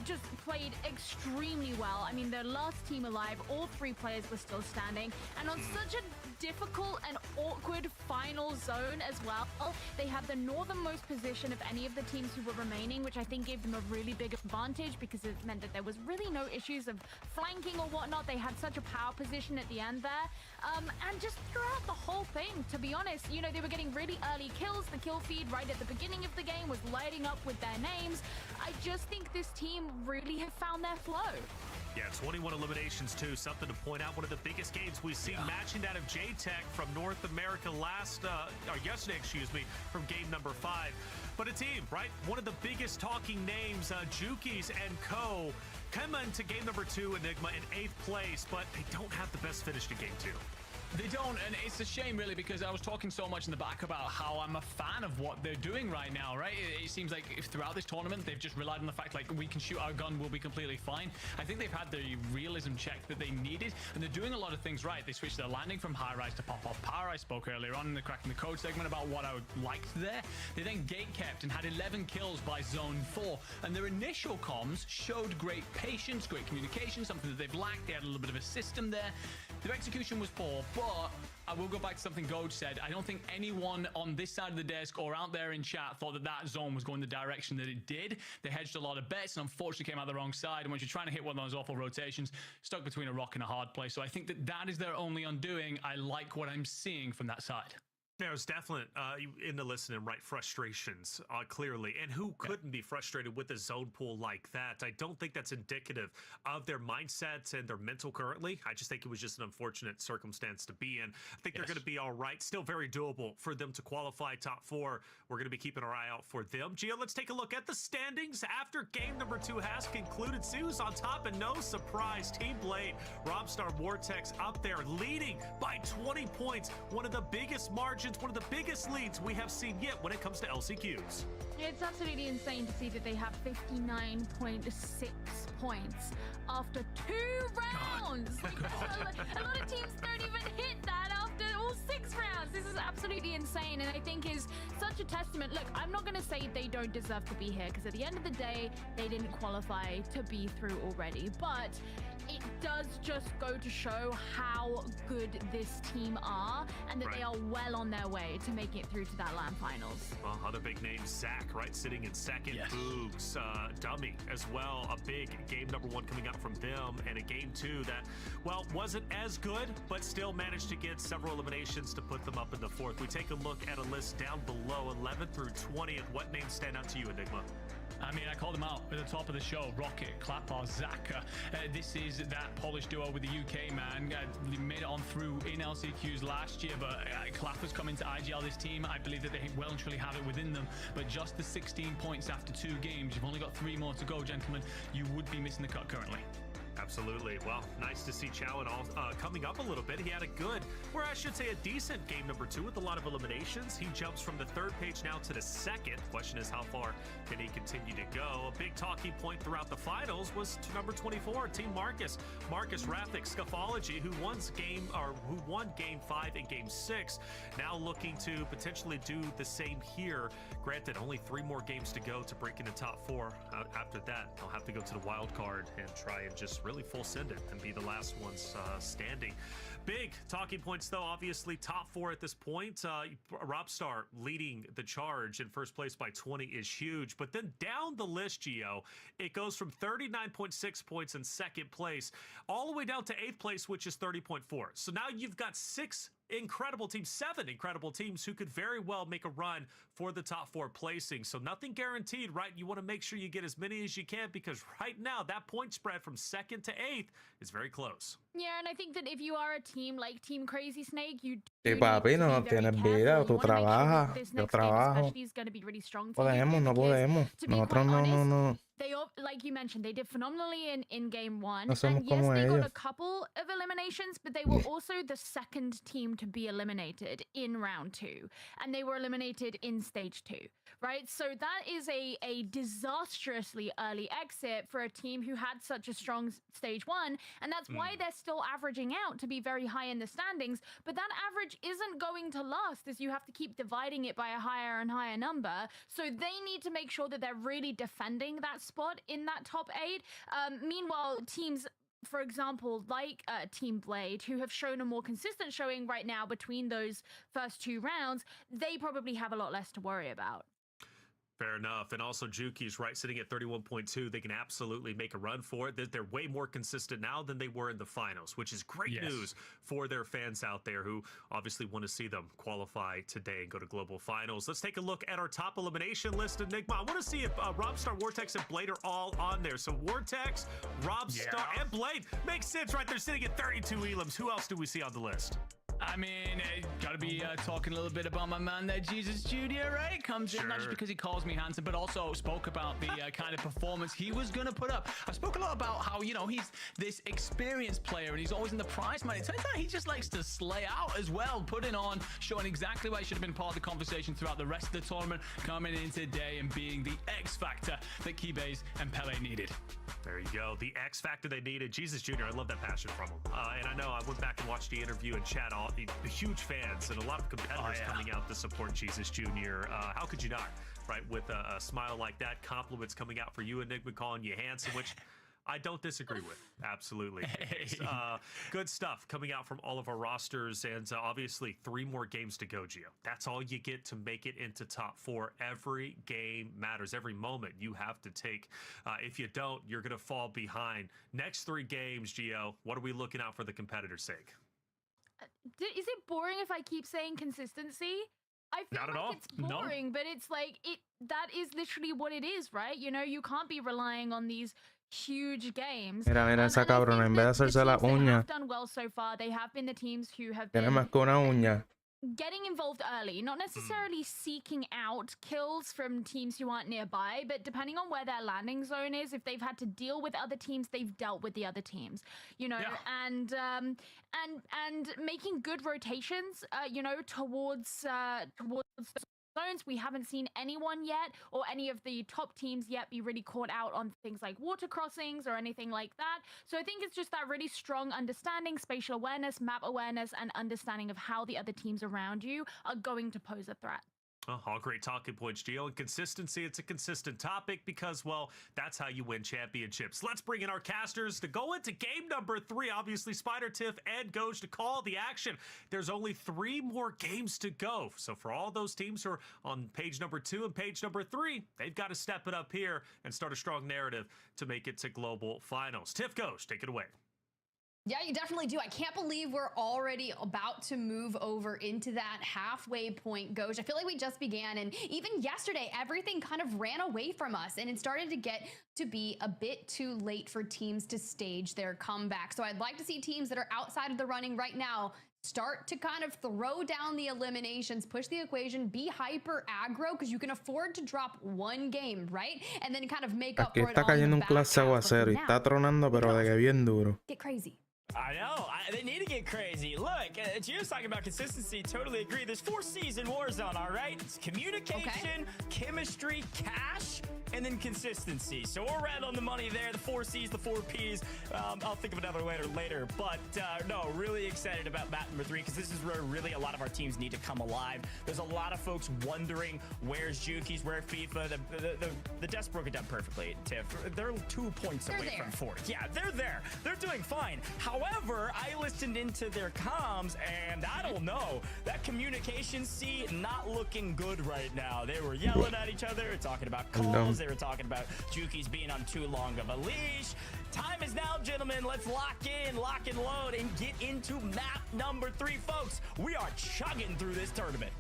Just played extremely well. I mean, their last team alive, all 3 players were still standing, and on such a difficult and awkward final zone as well. They had the northernmost position of any of the teams who were remaining, which I think gave them a really big advantage because it meant that there was really no issues of flanking or whatnot. They had such a power position at the end there. And just throughout the whole thing, to be honest, you know, they were getting really early kills. The kill feed right at the beginning of the game was lighting up with their names. I just think this team really have found their flow. Yeah, 21 eliminations too. Something to point out. One of the biggest games we've seen, matching that of J-Tech from North America yesterday, from game number 5. But a team, right? One of the biggest talking names, Jukies and Co. come into game number 2, Enigma in 8th place, but they don't have the best finish to game 2. They don't, and it's a shame, really, because I was talking so much in the back about how I'm a fan of what they're doing right now, right? It seems like if throughout this tournament, they've just relied on the fact, like, we can shoot our gun, we'll be completely fine. I think they've had the realism check that they needed, and they're doing a lot of things right. They switched their landing from high-rise to pop-off power. I spoke earlier on in the Cracking the Code segment about what I liked there. They then gate-kept and had 11 kills by Zone 4, and their initial comms showed great patience, great communication, something that they've lacked. They had a little bit of a system there. Their execution was poor, but I will go back to something Goj said. I don't think anyone on this side of the desk or out there in chat thought that that zone was going the direction that it did. They hedged a lot of bets and unfortunately came out the wrong side. And when you're trying to hit one of those awful rotations, stuck between a rock and a hard place. So I think that that is their only undoing. I like what I'm seeing from that side. There's definitely, in the listening, right, frustrations, clearly. And who couldn't be frustrated with a zone pool like that? I don't think that's indicative of their mindsets and their mental currently. I just think it was just an unfortunate circumstance to be in. I think they're going to be all right. Still very doable for them to qualify top 4. We're going to be keeping our eye out for them. Gio, let's take a look at the standings after game number 2 has concluded. See who's on top, and no surprise, Team Blade, Robstar, Vortex up there, leading by 20 points. One of the biggest margins, one of the biggest leads we have seen yet when it comes to LCQs. It's absolutely insane to see that they have 59.6 points after 2 rounds. Like, a lot of teams don't even hit that after all 6 rounds. This is absolutely insane, and I think is such a testament. Look, I'm not going to say they don't deserve to be here, because at the end of the day, they didn't qualify to be through already, but it does just go to show how good this team are, and that they are well on their way to making it through to that LAN finals. Well, other big names, Zach, right, sitting in second. Yes. Boogs, Dummy as well. A big game number 1 coming out from them, and a game 2 that, well, wasn't as good, but still managed to get several eliminations to put them up in the 4th. We take a look at a list down below, 11 through 20, and what names stand out to you, Enigma? I mean, I called them out at the top of the show. Rocket, Clapper, Zaka. This is that Polish duo with the UK, man. They made it on through in LCQs last year, but Clapper's coming to IGL this team. I believe that they well and truly have it within them, but just the 16 points after 2 games. You've only got 3 more to go, gentlemen. You would be missing the cut currently. Absolutely. Well, nice to see Chow and all coming up a little bit. He had a good, or I should say a decent game number 2 with a lot of eliminations. He jumps from the 3rd page now to the 2nd. Question is, how far can he continue to go? A big talking point throughout the finals was number 24, Team Marcus. Marcus Rathic, Scuffology, who won game 5 and game 6. Now looking to potentially do the same here. Granted, only 3 more games to go to break in the top 4. After that, they'll have to go to the wild card and try and just really full send it and be the last ones standing. Big talking points, though, obviously top 4 at this point. Robstar leading the charge in first place by 20 is huge. But then down the list, Gio, it goes from 39.6 points in 2nd place all the way down to 8th place, which is 30.4. So now you've got 7 incredible teams who could very well make a run for the top 4 placing. So nothing guaranteed, right? You want to make sure you get as many as you can, because right now that point spread from 2nd to 8th is very close. Yeah, and I think that if you are a team like Team Crazy Snake, you Sí, do papi, need to no be very tienes careful. vida, You tú wanna make sure trabajas, that this yo next game trabajo. especially is going to be really strong for you. Podemos, no Because, podemos. to be Nosotros quite no, honest, no. they like you mentioned, they did phenomenally in game one. No somos And yes, como they got ellos. a couple of eliminations, but they were also the second team to be eliminated in round 2. And they were eliminated in stage 2, right? So that is a disastrously early exit for a team who had such a strong stage 1. And that's why they're still averaging out to be very high in the standings. But that average isn't going to last, as you have to keep dividing it by a higher and higher number. So they need to make sure that they're really defending that spot in that top 8. Meanwhile, teams, for example, like Team Blade, who have shown a more consistent showing right now between those first 2 rounds, they probably have a lot less to worry about. Fair enough. And also Juki's right, sitting at 31.2. They can absolutely make a run for it. They're way more consistent now than they were in the finals, which is great news for their fans out there who obviously want to see them qualify today and go to global finals. Let's take a look at our top elimination list, Enigma. I want to see if Robstar, Vortex, and Blade are all on there. So Vortex, Robstar, and Blade makes sense, right? They're sitting at 32 elims. Who else do we see on the list? I mean, gotta be talking a little bit about my man there, Jesus Jr., right? Comes in not just because he calls me handsome, but also spoke about the kind of performance he was gonna put up. I spoke a lot about how, you know, he's this experienced player and he's always in the prize money. It turns out he just likes to slay out as well, putting on, showing exactly why he should have been part of the conversation throughout the rest of the tournament, coming in today and being the X factor that Keybase and Pele needed. There you go. The X factor they needed. Jesus Jr., I love that passion from him. And I know I went back and watched the interview and chat. All the huge fans and a lot of competitors coming out to support Jesus Jr. How could you not, right? With a smile like that, compliments coming out for you, Enigma, calling you handsome, which I don't disagree with. Absolutely. Good stuff coming out from all of our rosters, and obviously 3 more games to go, Gio. That's all you get to make it into top 4. Every game matters. Every moment you have to take. If you don't, you're going to fall behind. Next 3 games, Gio, what are we looking out for the competitor's sake? Is it boring if I keep saying consistency? I feel Not at like all. it's boring, but it's like that is literally what it is, right? You know, you can't be relying on these huge games. Mira, esa cabrona, en vez de hacerse la uña, have done well so far. They have been the teams who have tiene been más que una uña. getting involved early, not necessarily seeking out kills from teams who aren't nearby, but depending on where their landing zone is, if they've had to deal with other teams, they've dealt with the other teams, you know, and making good rotations, you know, towards zones. We haven't seen anyone yet, or any of the top teams yet, be really caught out on things like water crossings or anything like that. So I think it's just that really strong understanding, spatial awareness, map awareness, and understanding of how the other teams around you are going to pose a threat. Oh, all great talking points, Gio. And consistency, it's a consistent topic because, well, that's how you win championships. Let's bring in our casters to go into game number 3. Obviously, Spider, Tiff, and Goj to call the action. There's only 3 more games to go. So for all those teams who are on page number 2 and page number 3, they've got to step it up here and start a strong narrative to make it to global finals. Tiff, Goj, take it away. Yeah, you definitely do. I can't believe we're already about to move over into that halfway point, Goj. I feel like we just began, and even yesterday, everything kind of ran away from us, and it started to get to be a bit too late for teams to stage their comeback. So I'd like to see teams that are outside of the running right now start to kind of throw down the eliminations, push the equation, be hyper aggro, because you can afford to drop 1 game, right? And then kind of make up Aquí for it está all in cayendo the un back clase half. aguacero y está tronando, pero de que bien duro. Get crazy. I know. They need to get crazy. Look, Gio's talking about consistency. Totally agree. There's 4 C's in Warzone, all right? It's communication, chemistry, cash, and then consistency. So we're right on the money there. The 4 C's, the 4 P's. I'll think of another later. But no, really excited about map number 3 because this is where really a lot of our teams need to come alive. There's a lot of folks wondering where's Juki's, where FIFA. The Deaths broke it down perfectly, Tiff. They're 2 points away from 4th. Yeah, they're there. They're doing fine. However, I listened into their comms, and I don't know. That communication, C, not looking good right now. They were yelling at each other, talking about calls. They were talking about Juki's being on too long of a leash. Time is now, gentlemen. Let's lock in, lock and load, and get into map number 3, folks. We are chugging through this tournament.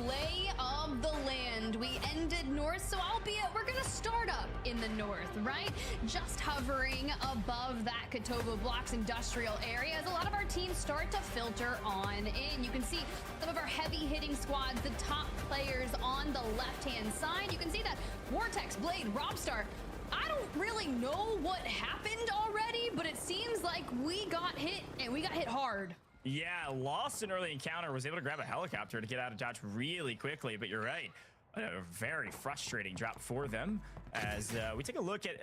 lay of the land. We ended north, so albeit we're gonna start up in the north, right? Just hovering above that Kotovo Blocks industrial area as a lot of our teams start to filter on in. You can see some of our heavy hitting squads, the top players on the left-hand side. You can see that Vortex, Blade, Robstar. I don't really know what happened already, but it seems like we got hit, and we got hit hard. Yeah, lost an early encounter, was able to grab a helicopter to get out of dodge really quickly, but you're right. A very frustrating drop for them as we take a look at,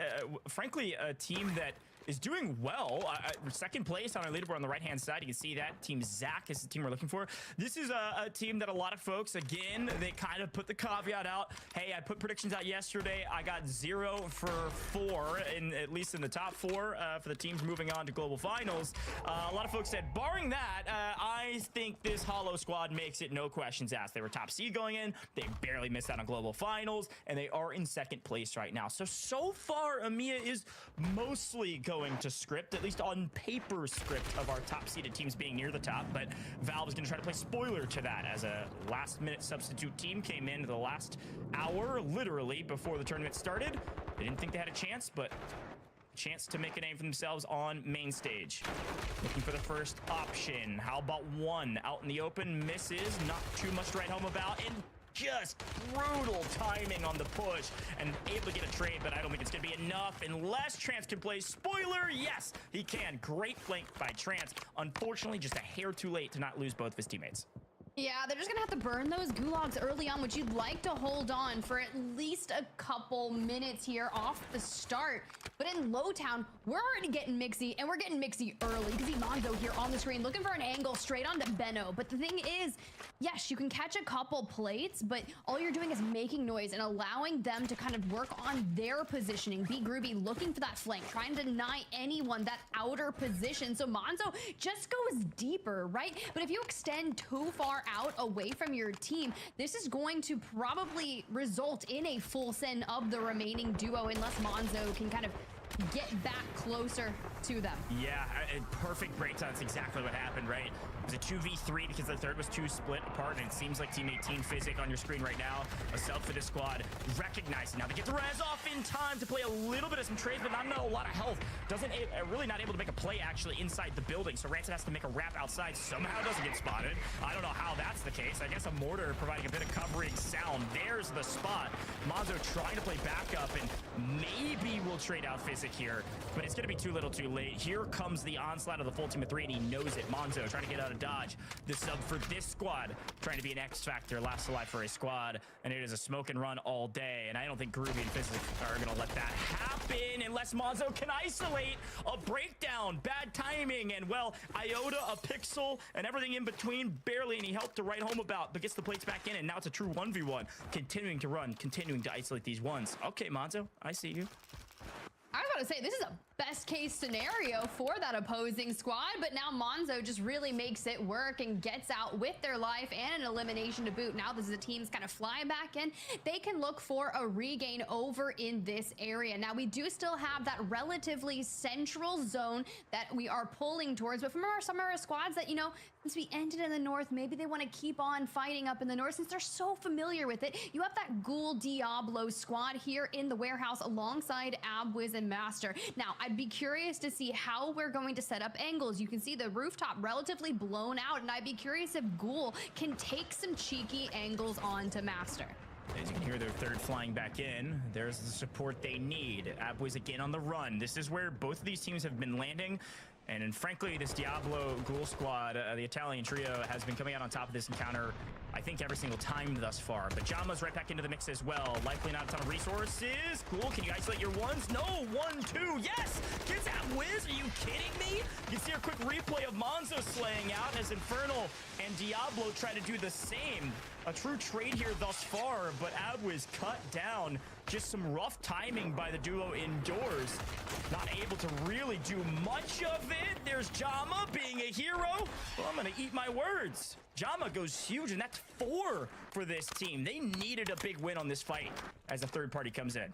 frankly, a team that is doing well. Second place on our leaderboard on the right-hand side. You can see that. Team Zach is the team we're looking for. This is a team that a lot of folks, again, they kind of put the caveat out. Hey, I put predictions out yesterday. I got 0 for 4, at least in the top 4 for the teams moving on to global finals. A lot of folks said, barring that, I think this Hollow squad makes it no questions asked. They were top seed going in. They barely missed out on global finals, and they are in second place right now. So far, Emea is mostly going to script, at least on paper script, of our top seeded teams being near the top, but Valve is going to try to play spoiler to that as a last minute substitute team came in the last hour, literally before the tournament started. They didn't think they had a chance, but a chance to make a name for themselves on main stage. Looking for the first option. How about one out in the open? Misses, not too much to write home about, and just brutal timing on the push and able to get a trade, but I don't think it's going to be enough unless Trance can play spoiler. Yes, he can. Great flank by Trance. Unfortunately, just a hair too late to not lose both of his teammates. Yeah, they're just gonna have to burn those gulags early on, which you'd like to hold on for at least a couple minutes here off the start. But in Lowtown, we're already getting mixy, and we're getting mixy early. You can see Monzo here on the screen looking for an angle straight onto Benno. But the thing is, yes, you can catch a couple plates, but all you're doing is making noise and allowing them to kind of work on their positioning. Be Groovy looking for that flank, trying to deny anyone that outer position. So Monzo just goes deeper, right? But if you extend too far out away from your team, this is going to probably result in a full send of the remaining duo unless Monzo can kind of get back closer to them. Yeah, perfect breakdown. That's exactly what happened, right? It was a 2v3 because the third was 2 split apart, and it seems like Team 18 Physic on your screen right now, a sub for this squad, recognizing now they get the res off in time to play a little bit of some trades, but not a lot of health. Really not able to make a play actually inside the building, so Rancid has to make a wrap outside, somehow doesn't get spotted. I don't know how that's the case. I guess a mortar providing a bit of covering sound. There's the spot. Monzo trying to play backup, and maybe we'll trade out Physic here, but it's going to be too little too late. Here comes the onslaught of the full team of 3, and he knows it. Monzo trying to get out of dodge. The sub for this squad trying to be an X factor, last alive for a squad, and it is a smoke and run all day, and I don't think Groovy and Physic are going to let that happen unless Monzo can isolate a breakdown. Bad timing, and well, Iota, a pixel, and everything in between, barely any help to write home about, but gets the plates back in, and now it's a true 1v1, continuing to run, continuing to isolate these ones. Okay, Monzo, I see you. I was about to say, this is a best case scenario for that opposing squad, but now Monzo just really makes it work and gets out with their life and an elimination to boot. Now this is a team's kind of fly back in. They can look for a regain over in this area. Now we do still have that relatively central zone that we are pulling towards, but from some of our squads that, you know, since we ended in the north, maybe they want to keep on fighting up in the north since they're so familiar with it. You have that Ghoul Diablo squad here in the warehouse alongside Abwiz and Master. Now, I'd be curious to see how we're going to set up angles. You can see the rooftop relatively blown out, and I'd be curious if Ghoul can take some cheeky angles onto Master. As you can hear, their third flying back in. There's the support they need. Abwiz again on the run. This is where both of these teams have been landing. And frankly, this Diablo Ghoul squad, the Italian trio, has been coming out on top of this encounter, I think, every single time thus far. But Jama's right back into the mix as well. Likely not a ton of resources. Ghoul, can you isolate your ones? No, 1, 2, yes! Gets Abwiz, are you kidding me? You can see a quick replay of Monzo slaying out as Infernal and Diablo try to do the same. A true trade here thus far, but Abwiz cut down. Just some rough timing by the duo indoors. Not able to really do much of it. There's Jama being a hero. Well, I'm gonna eat my words. Jama goes huge, and that's 4 for this team. They needed a big win on this fight as a third party comes in.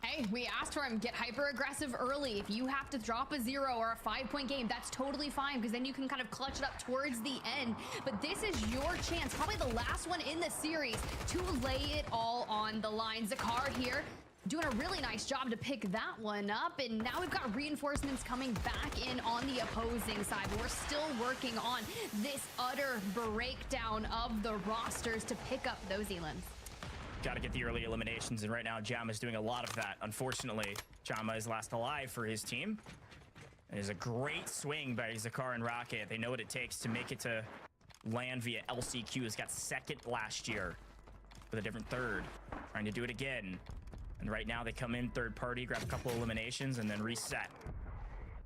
Hey, Hey, we asked for him, get hyper aggressive early. If you have to drop a 0 or a 5-point game, that's totally fine, because then you can kind of clutch it up towards the end. But this is your chance, probably the last one in the series, to lay it all on the line. Zakar here doing a really nice job to pick that one up, and now we've got reinforcements coming back in on the opposing side, but we're still working on this utter breakdown of the rosters to pick up those elims. Got to get the early eliminations, and right now Jama is doing a lot of that. Unfortunately, Jama is last alive for his team. It is a great swing by Zakar and Rocket. They know what it takes to make it to land via LCQ. Has got second last year with a different third, trying to do it again. And right now they come in third party, grab a couple eliminations, and then reset.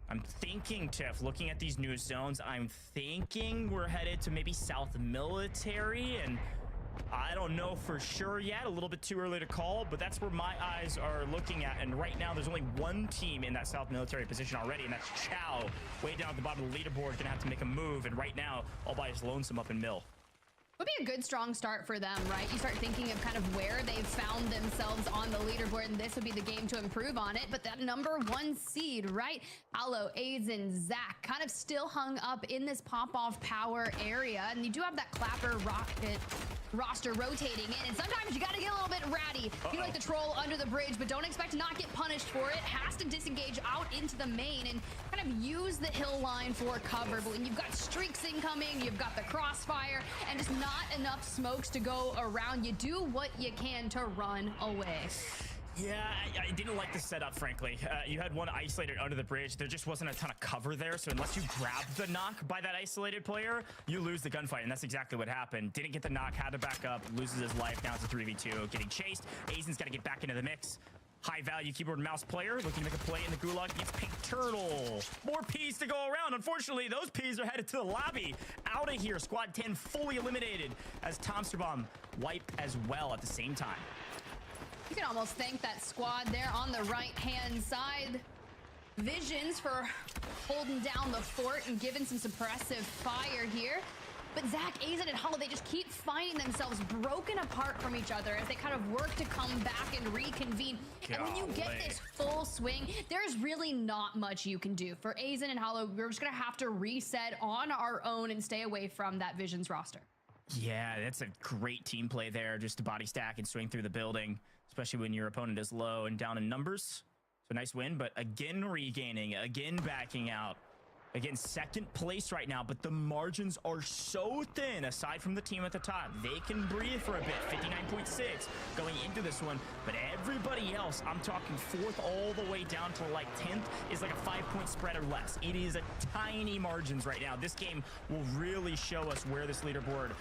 I'm thinking, Tiff, looking at these new zones, I'm thinking we're headed to maybe South Military, and I don't know for sure yet. A little bit too early to call, but that's where my eyes are looking at. And right now there's only one team in that South Military position already, and that's Chow. Way down at the bottom of the leaderboard, gonna have to make a move. And right now, all by his lonesome up in Mill. Would be a good strong start for them, right? You start thinking of kind of where they've found themselves on the leaderboard, and this would be the game to improve on it. But that #1 seed, right? Aloe, Aizen, Zach, kind of still hung up in this pop-off power area, and you do have that Clapper Rocket roster rotating in, and sometimes you got to get a little bit ratty. You like the troll under the bridge, but don't expect to not get punished for it. Has to disengage out into the main and kind of use the hill line for cover. But when you've got streaks incoming, you've got the crossfire, and just not enough smokes to go around, you do what you can to run away. Yeah, I didn't like the setup, frankly. You had one isolated under the bridge. There just wasn't a ton of cover there, so unless you grab the knock by that isolated player, you lose the gunfight, and that's exactly what happened. Didn't get the knock, had to back up, loses his life. Now it's a 3v2, getting chased. Aizen's got to get back into the mix. High value keyboard and mouse player looking to make a play in the gulag against Pink Turtle. More P's to go around. Unfortunately, those P's are headed to the lobby. Out of here. Squad 10 fully eliminated as Tomsterbomb wiped as well at the same time. You can almost thank that squad there on the right-hand side. Visions for holding down the fort and giving some suppressive fire here. But Zach, Aizen, and Hollow, they just keep finding themselves broken apart from each other as they kind of work to come back and reconvene. And when you get this full swing, there's really not much you can do. For Aizen and Hollow, we're just going to have to reset on our own and stay away from that Visions roster. Yeah, that's a great team play there, just to body stack and swing through the building, especially when your opponent is low and down in numbers. So nice win, but again regaining, again backing out. Again, second place right now, but the margins are so thin aside from the team at the top. They can breathe for a bit, 59.6 going into this one, but everybody else, I'm talking 4th all the way down to like 10th, is like a 5-point spread or less. It is a tiny margins right now. This game will really show us where this leaderboard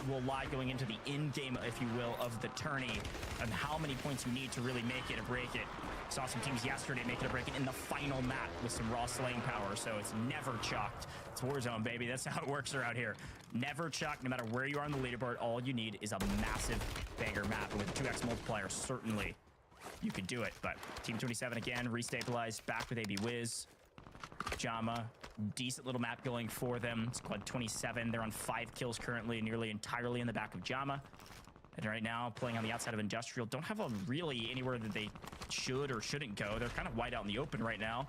will lie going into the end game, if you will, of the tourney, and how many points you need to really make it or break it. Saw some teams yesterday make it or break it in the final map with some raw slaying power, so it's never chalked. It's Warzone, baby. That's how it works around here. Never chalked. No matter where you are on the leaderboard, all you need is a massive banger map. And with 2x multiplier, certainly you could do it. But Team 27 again, restabilized, back with AB Wiz. Jama, decent little map going for them. Squad 27, they're on 5 kills currently, nearly entirely in the back of Jama. And right now, playing on the outside of Industrial, don't have a really anywhere that they should or shouldn't go. They're kind of wide out in the open right now.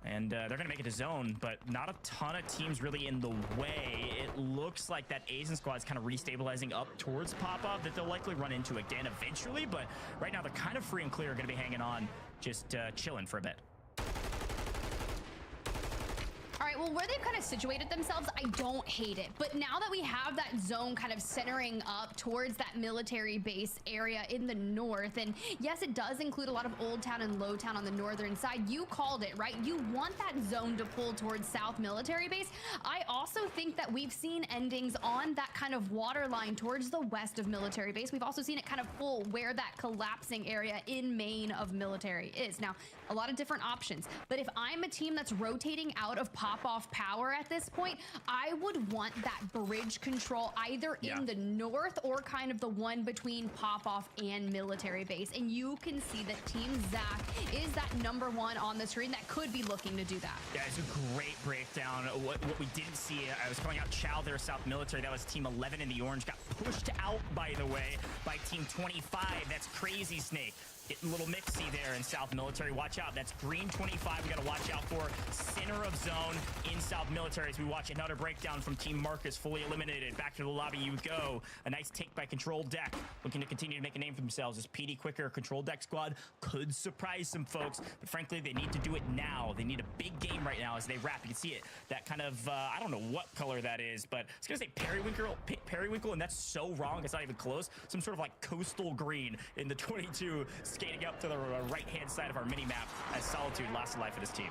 And they're going to make it a zone, but not a ton of teams really in the way. It looks like that Aizen squad is kind of restabilizing up towards pop-up that they'll likely run into again eventually. But right now, they're kind of free and clear, going to be hanging on, just chilling for a bit. All right, well, where they've kind of situated themselves, I don't hate it. But now that we have that zone kind of centering up towards that military base area in the north, and yes, it does include a lot of Old Town and Low Town on the northern side. You called it, right? You want that zone to pull towards South Military Base. I also think that we've seen endings on that kind of water line towards the west of Military Base. We've also seen it kind of pull where that collapsing area in main of Military is. Now, a lot of different options, but if I'm a team that's rotating out of pop-off power at this point, I would want that bridge control either in the north or kind of the one between pop-off and Military Base. And you can see that Team Zach is that #1 on the screen that could be looking to do that. Yeah, it's a great breakdown. What we didn't see, I was calling out Chow there, South Military. That was Team 11 in the orange. Got pushed out, by the way, by Team 25. That's Crazy Snake. Getting a little mixy there in South Military. Watch out. That's green 25. We got to watch out for center of zone in South Military as we watch another breakdown from Team Marcus, fully eliminated. Back to the lobby you go. A nice take by Control Deck, looking to continue to make a name for themselves. This PD Quicker Control Deck squad could surprise some folks, but frankly, they need to do it now. They need a big game right now as they wrap. You can see it. That kind of, I don't know what color that is, but I was going to say periwinkle, and that's so wrong. It's not even close. Some sort of like coastal green in the 22 skating up to the right-hand side of our mini-map as Solitude lost the life of this team.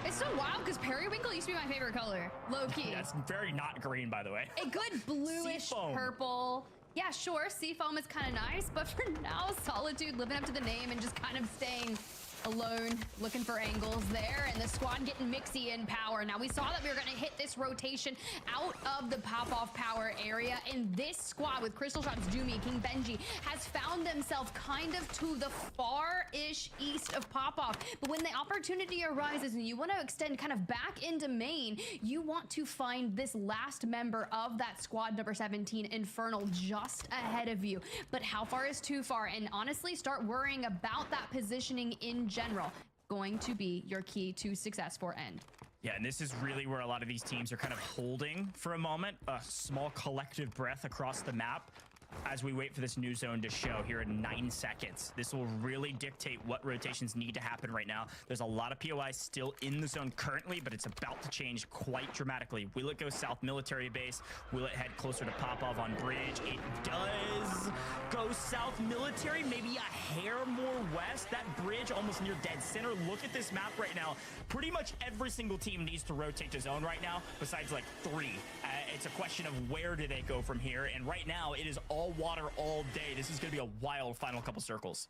It's so wild because periwinkle used to be my favorite color, low-key. That's very not green, by the way. A good bluish Seafoam. Purple. Yeah, sure, Seafoam is kind of nice, but for now, Solitude living up to the name and just kind of staying alone, looking for angles there, and the squad getting mixy in power. Now, we saw that we were going to hit this rotation out of the pop-off power area, and this squad with Crystal Shots, Doomy, King Benji has found themselves kind of to the far-ish east of pop-off. But when the opportunity arises and you want to extend kind of back into main, you want to find this last member of that squad, number 17, Infernal, just ahead of you. But how far is too far? And honestly, start worrying about that positioning in general. Going to be your key to success for end. Yeah, and this is really where a lot of these teams are kind of holding for a moment, a small collective breath across the map as we wait for this new zone to show here in 9 seconds. This will really dictate what rotations need to happen right now. There's a lot of POIs still in the zone currently, but it's about to change quite dramatically. Will it go South Military Base? Will it head closer to Popov on Bridge? It does go South Military, maybe a hair more west. That bridge almost near dead center. Look at this map right now. Pretty much every single team needs to rotate to zone right now, besides like 3. It's a question of where do they go from here, and right now it is all water all day. This is going to be a wild final couple circles.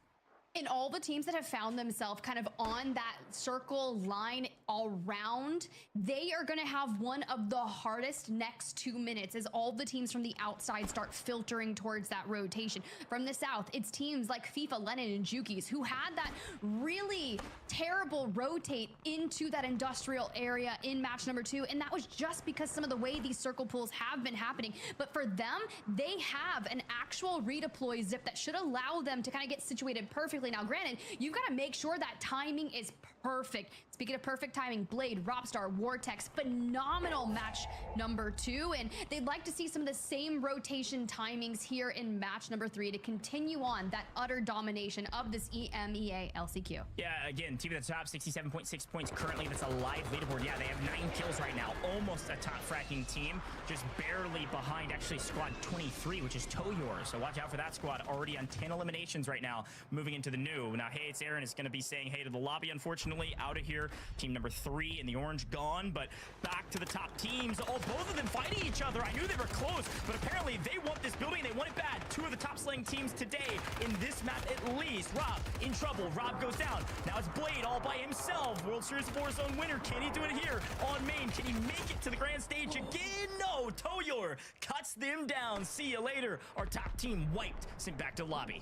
And all the teams that have found themselves kind of on that circle line all round, they are going to have one of the hardest next 2 minutes as all the teams from the outside start filtering towards that rotation. From the south, it's teams like FIFA, Lennon, and Jukies who had that really terrible rotate into that industrial area in match number 2, and that was just because some of the way these circle pulls have been happening. But for them, they have an actual redeploy zip that should allow them to kind of get situated perfectly. Now, granted, you've got to make sure that timing is perfect. Speaking of perfect timing, Blade, Robstar, Vortex, phenomenal match number 2, and they'd like to see some of the same rotation timings here in match number 3 to continue on that utter domination of this EMEA LCQ. Yeah, again, team at the top, 67.6 points currently. That's a live leaderboard. Yeah, they have 9 kills right now. Almost a top fracking team, just barely behind actually squad 23, which is Toyor. So watch out for that squad, already on 10 eliminations right now, moving into the new. Now, hey, it's Aaron is going to be saying hey to the lobby, unfortunately, out of here. Team number 3 in the orange gone, but back to the top teams. Oh, both of them fighting each other. I knew they were close, but apparently they want this building. They want it bad. 2 of the top slaying teams today in this map at least. Rob in trouble. Rob goes down. Now it's Blade all by himself. World Series of Warzone winner. Can he do it here on main? Can he make it to the grand stage again? No. Toyor cuts them down. See you later. Our top team wiped. Sent back to lobby.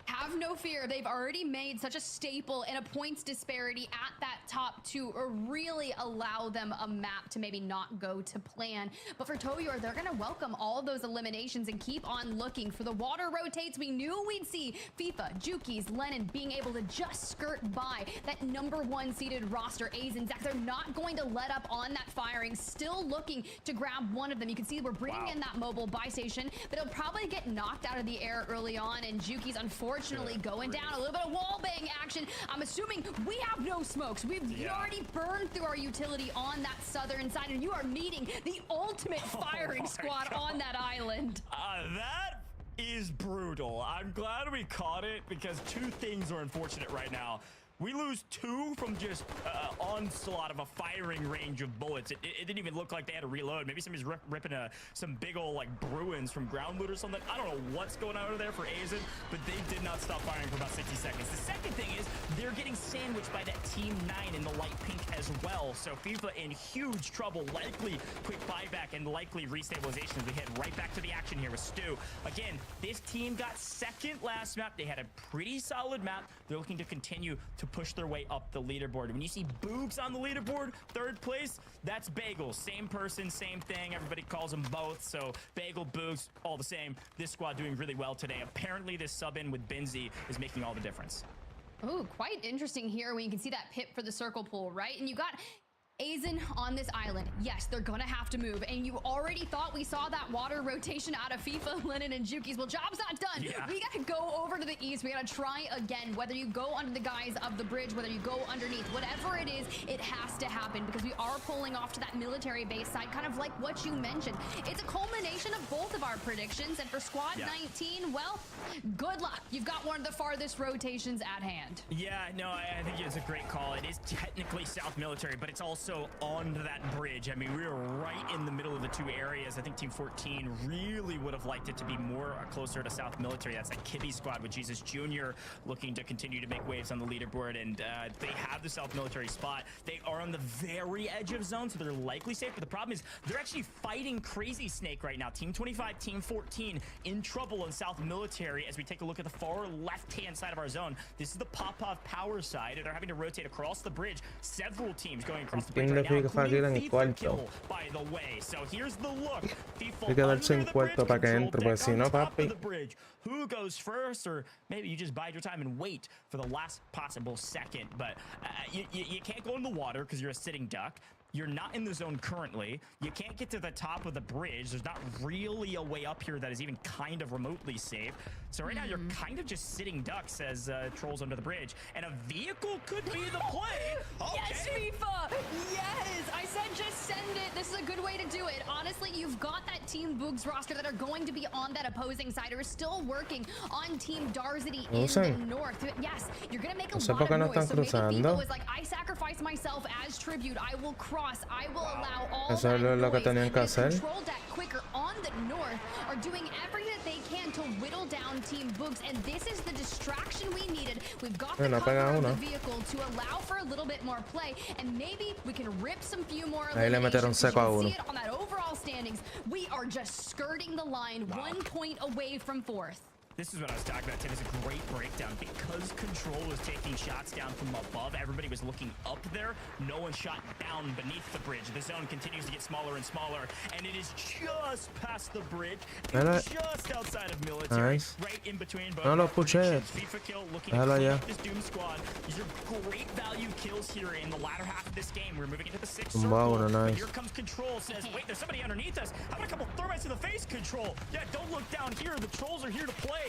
Have no fear. They've already made such a staple and a points disparity at that top 2 or really allow them a map to maybe not go to plan. But for Toyor, they're going to welcome all of those eliminations and keep on looking. For the water rotates, we knew we'd see FIFA, Jukies, Lennon being able to just skirt by that number 1 seeded roster, A's and Zach. They're not going to let up on that firing, still looking to grab one of them. You can see we're bringing in that mobile buy station, but it'll probably get knocked out of the air early on, and Jukies unfortunately going down. A little bit of wall bang action. I'm assuming we have no smokes. We've already burned through our utility on that southern side, and you are meeting the ultimate firing squad on that island. That is brutal. I'm glad we caught it because 2 things are unfortunate right now. We lose 2 from just onslaught of a firing range of bullets. It didn't even look like they had to reload. Maybe somebody's ripping some big old like Bruins from ground loot or something. I don't know what's going on over there for Azen, but they did not stop firing for about 60 seconds. The second thing is they're getting sandwiched by that team 9 in the light pink as well. So FIFA in huge trouble. Likely quick buyback and likely restabilization as we head right back to the action here with Stu. Again, this team got second last map. They had a pretty solid map. They're looking to continue to push their way up the leaderboard. When you see Boogs on the leaderboard, 3rd place, that's Bagel. Same person, same thing. Everybody calls them both. So Bagel, Boogs, all the same. This squad doing really well today. Apparently this sub in with Benzi is making all the difference. Oh, quite interesting here when you can see that pip for the circle pull, right? And you got Aizen on this island. Yes, they're gonna have to move. And you already thought we saw that water rotation out of FIFA, Lennon, and Juki's. Well, job's not done. Yeah. We gotta go over to the east. We gotta try again. Whether you go under the guise of the bridge, whether you go underneath, whatever it is, it has to happen because we are pulling off to that military base side, kind of like what you mentioned. It's a culmination of both of our predictions. And for Squad 19, well, good luck. You've got one of the farthest rotations at hand. Yeah, no, I think it's a great call. It is technically South Military, but it's also onto that bridge. I mean, we were right in the middle of the two areas. I think Team 14 really would have liked it to be more closer to South Military. That's that Kibby squad with Jesus Jr. looking to continue to make waves on the leaderboard, and they have the South Military spot. They are on the very edge of zone, so they're likely safe, but the problem is they're actually fighting Crazy Snake right now. Team 25, Team 14 in trouble on South Military as we take a look at the far left-hand side of our zone. This is the Popov power side. They're having to rotate across the bridge. Several teams going across the bridge right now, including FIFA kill, by the way. So here's the look. FIFA under the bridge. Who goes first? Or maybe you just bide your time and wait for the last possible second. But you can't go in the water because you're a sitting duck. You're not in the zone currently. You can't get to the top of the bridge. There's not really a way up here that is even kind of remotely safe. So right now you're kind of just sitting ducks as trolls under the bridge. And a vehicle could be the play. Okay. Yes, FIFA. Yes. I said just send it. This is a good way to do it. Honestly, you've got that Team Boogs roster that are going to be on that opposing side or still working on Team Darzity in the north. Yes, you're going to make a lot of noise. So maybe FIFA was like, I sacrifice myself as tribute. I will cross. I will allow all that noise. Control that quicker on the north are doing everything that they can to whittle down Team Boogs, and this is the distraction we needed. We've got the cover of the vehicle to allow for a little bit more play, and maybe we can rip some few more eliminations. You can see it on that overall standings. We are just skirting the line, 1 point away from fourth. This is what I was talking about, Tim. It's a great breakdown. Because Control was taking shots down from above, everybody was looking up there. No one shot down beneath the bridge. The zone continues to get smaller and smaller, and it is just past the bridge, just outside of military, right in between both. FIFA kill looking to this Doom squad. These are great value kills here in the latter half of this game. We're moving into the 6th circle. But here comes Control, says, wait, there's somebody underneath us. How about a couple thermites in the face, Control? Yeah, don't look down here. The trolls are here to play.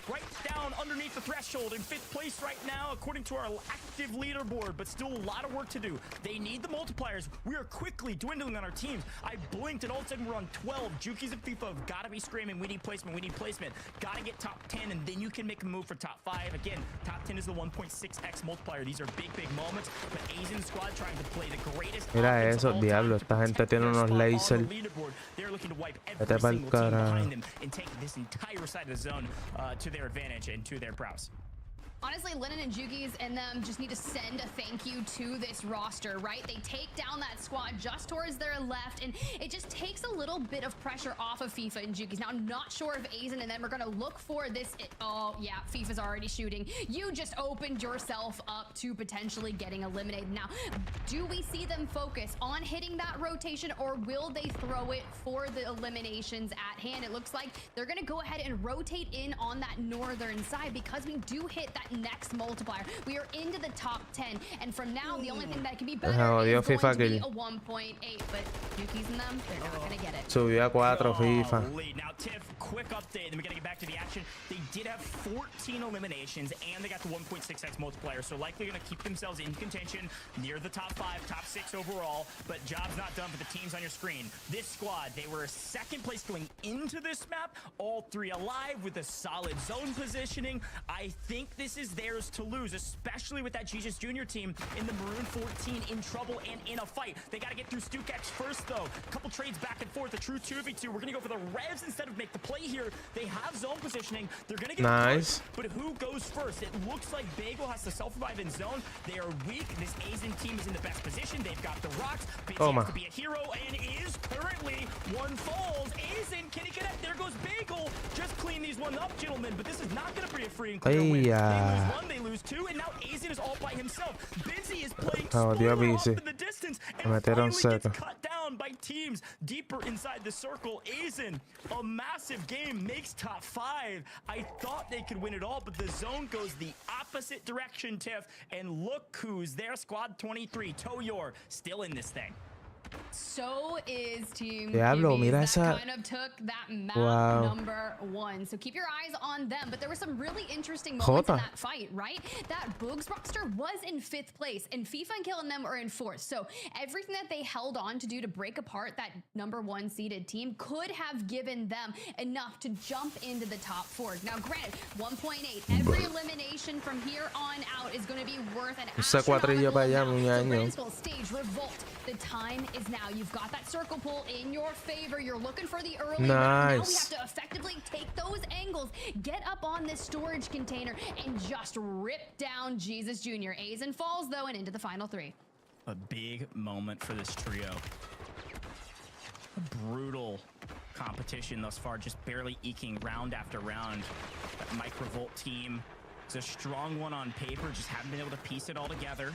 Right down underneath the threshold in 5th place right now according to our active leaderboard, but still a lot of work to do. They need the multipliers. We are quickly dwindling on our teams. I blinked and all of a sudden we're on 12. Juki's and FIFA have got to be screaming, we need placement, we need placement. Got to get top 10, and then you can make a move for top 5. Again, top 10 is the 1.6x multiplier. These are big moments, but Aizen's squad trying to play the greatest. Mira eso, diablo, esta gente tiene unos lasers. They're looking to wipe every single team behind them and take this entire side of the zone to their advantage and to their browse. Honestly, Lennon and Juki's and them just need to send a thank you to this roster, right? They take down that squad just towards their left, and it just takes a little bit of pressure off of FIFA and Juki's. Now, I'm not sure if Aizen and them are going to look for this. Oh, yeah, FIFA's already shooting. You just opened yourself up to potentially getting eliminated. Now, do we see them focus on hitting that rotation, or will they throw it for the eliminations at hand? It looks like they're going to go ahead and rotate in on that northern side because we do hit that next multiplier. We are into the top 10, and from now the only thing that can be better is going to be a 1.8, but Yuki's and them, they're not going to get it. Subió a 4 FIFA. Now, Tiff, quick update, then we got to get back to the action. They did have 14 eliminations, and they got the 1.6x multiplier, so likely going to keep themselves in contention near the top 5, top 6 overall, but job's not done for the teams on your screen. This squad, they were 2nd place going into this map, all 3 alive with a solid zone positioning. I think this is theirs to lose, especially with that Jesus Jr. team in the Maroon 14 in trouble and in a fight. They got to get through StuKX first, though. A couple trades back and forth, a true 2v2. We're going to go for the revs instead of make the play here. They have zone positioning. They're going to get nice. But who goes first? It looks like Bagel has to self-revive in zone. They are weak. This Aizen team is in the best position. They've got the rocks. Msi has to be a hero and is currently one falls. Aizen, can he get it? There goes Bagel. Just clean these one up, gentlemen. But this is not going to be a free and clear win. They lose 1, they lose 2, and now Aizen is all by himself. Msi is playing off in the distance and finally gets cut down by teams deep deeper inside the circle. Aizen, a massive game, makes top 5. I thought they could win it all, but the zone goes the opposite direction, Tiff. And look who's there, squad 23, Toyor, still in this thing. So is Team Diablo, QBs. mira That esa. kind of took that map Wow. number 1. So keep your eyes on them. But there were some really interesting moments in Jota. that fight, right? That Boogs roster was in 5th place, and FIFA and Kill and them are in 4th. So everything that they held on to do to break apart that number 1 seeded team could have given them enough to jump into the top 4. Now, granted, 1.8. Every elimination from here on out is going to be worth an Ese cuatrillo astronomical para allá, amount. mi So año. Brandon's will stage revolt. The time is now. You've got that circle pull in your favor. You're looking for the early round. Now we Nice. have to effectively take those angles, get up on this storage container, and just rip down Jesus Jr. Aizen falls, though, and into the final 3. A big moment for this trio. A brutal competition thus far, just barely eking round after round. That Mike Revolt team is a strong one on paper, just haven't been able to piece it all together.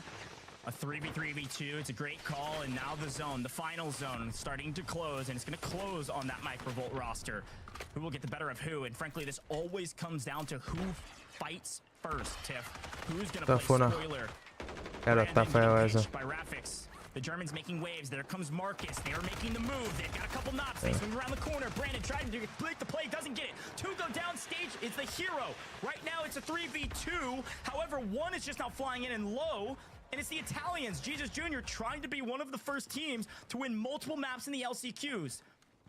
A 3v3v2, it's a great call, and now the zone, the final zone, starting to close, and it's going to close on that Mike Revolt roster. Who will get the better of who? And frankly, this always comes down to who fights first, Tiff. Who's going to play spoiler? Claro, está feo eso. By Rafix. The Germans making waves. There comes Marcus. They are making the move. They've got a couple knobs. They swing around the corner. Brandon trying to break the play. Doesn't get it. 2 go down. Stage is the hero. Right now, it's a 3v2. However, 1 is just now flying in and low. And it's the Italians. Jesus Jr. trying to be one of the first teams to win multiple maps in the LCQs.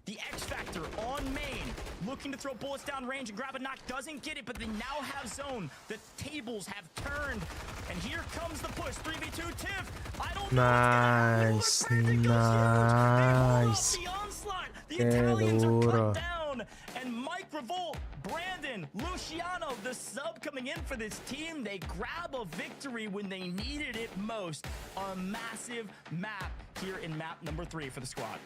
The X Factor on main, looking to throw bullets down range and grab a knock, doesn't get it, but they now have zone. The tables have turned, and here comes the push. 3v2 Tiff. I don't know. Nice, nice. The onslaught. The Qué Italians are duro. cut down, and Mike Revolt, Brandon, Luciano, the sub coming in for this team. They grab a victory when they needed it most. A massive map here in map number 3 for the squad.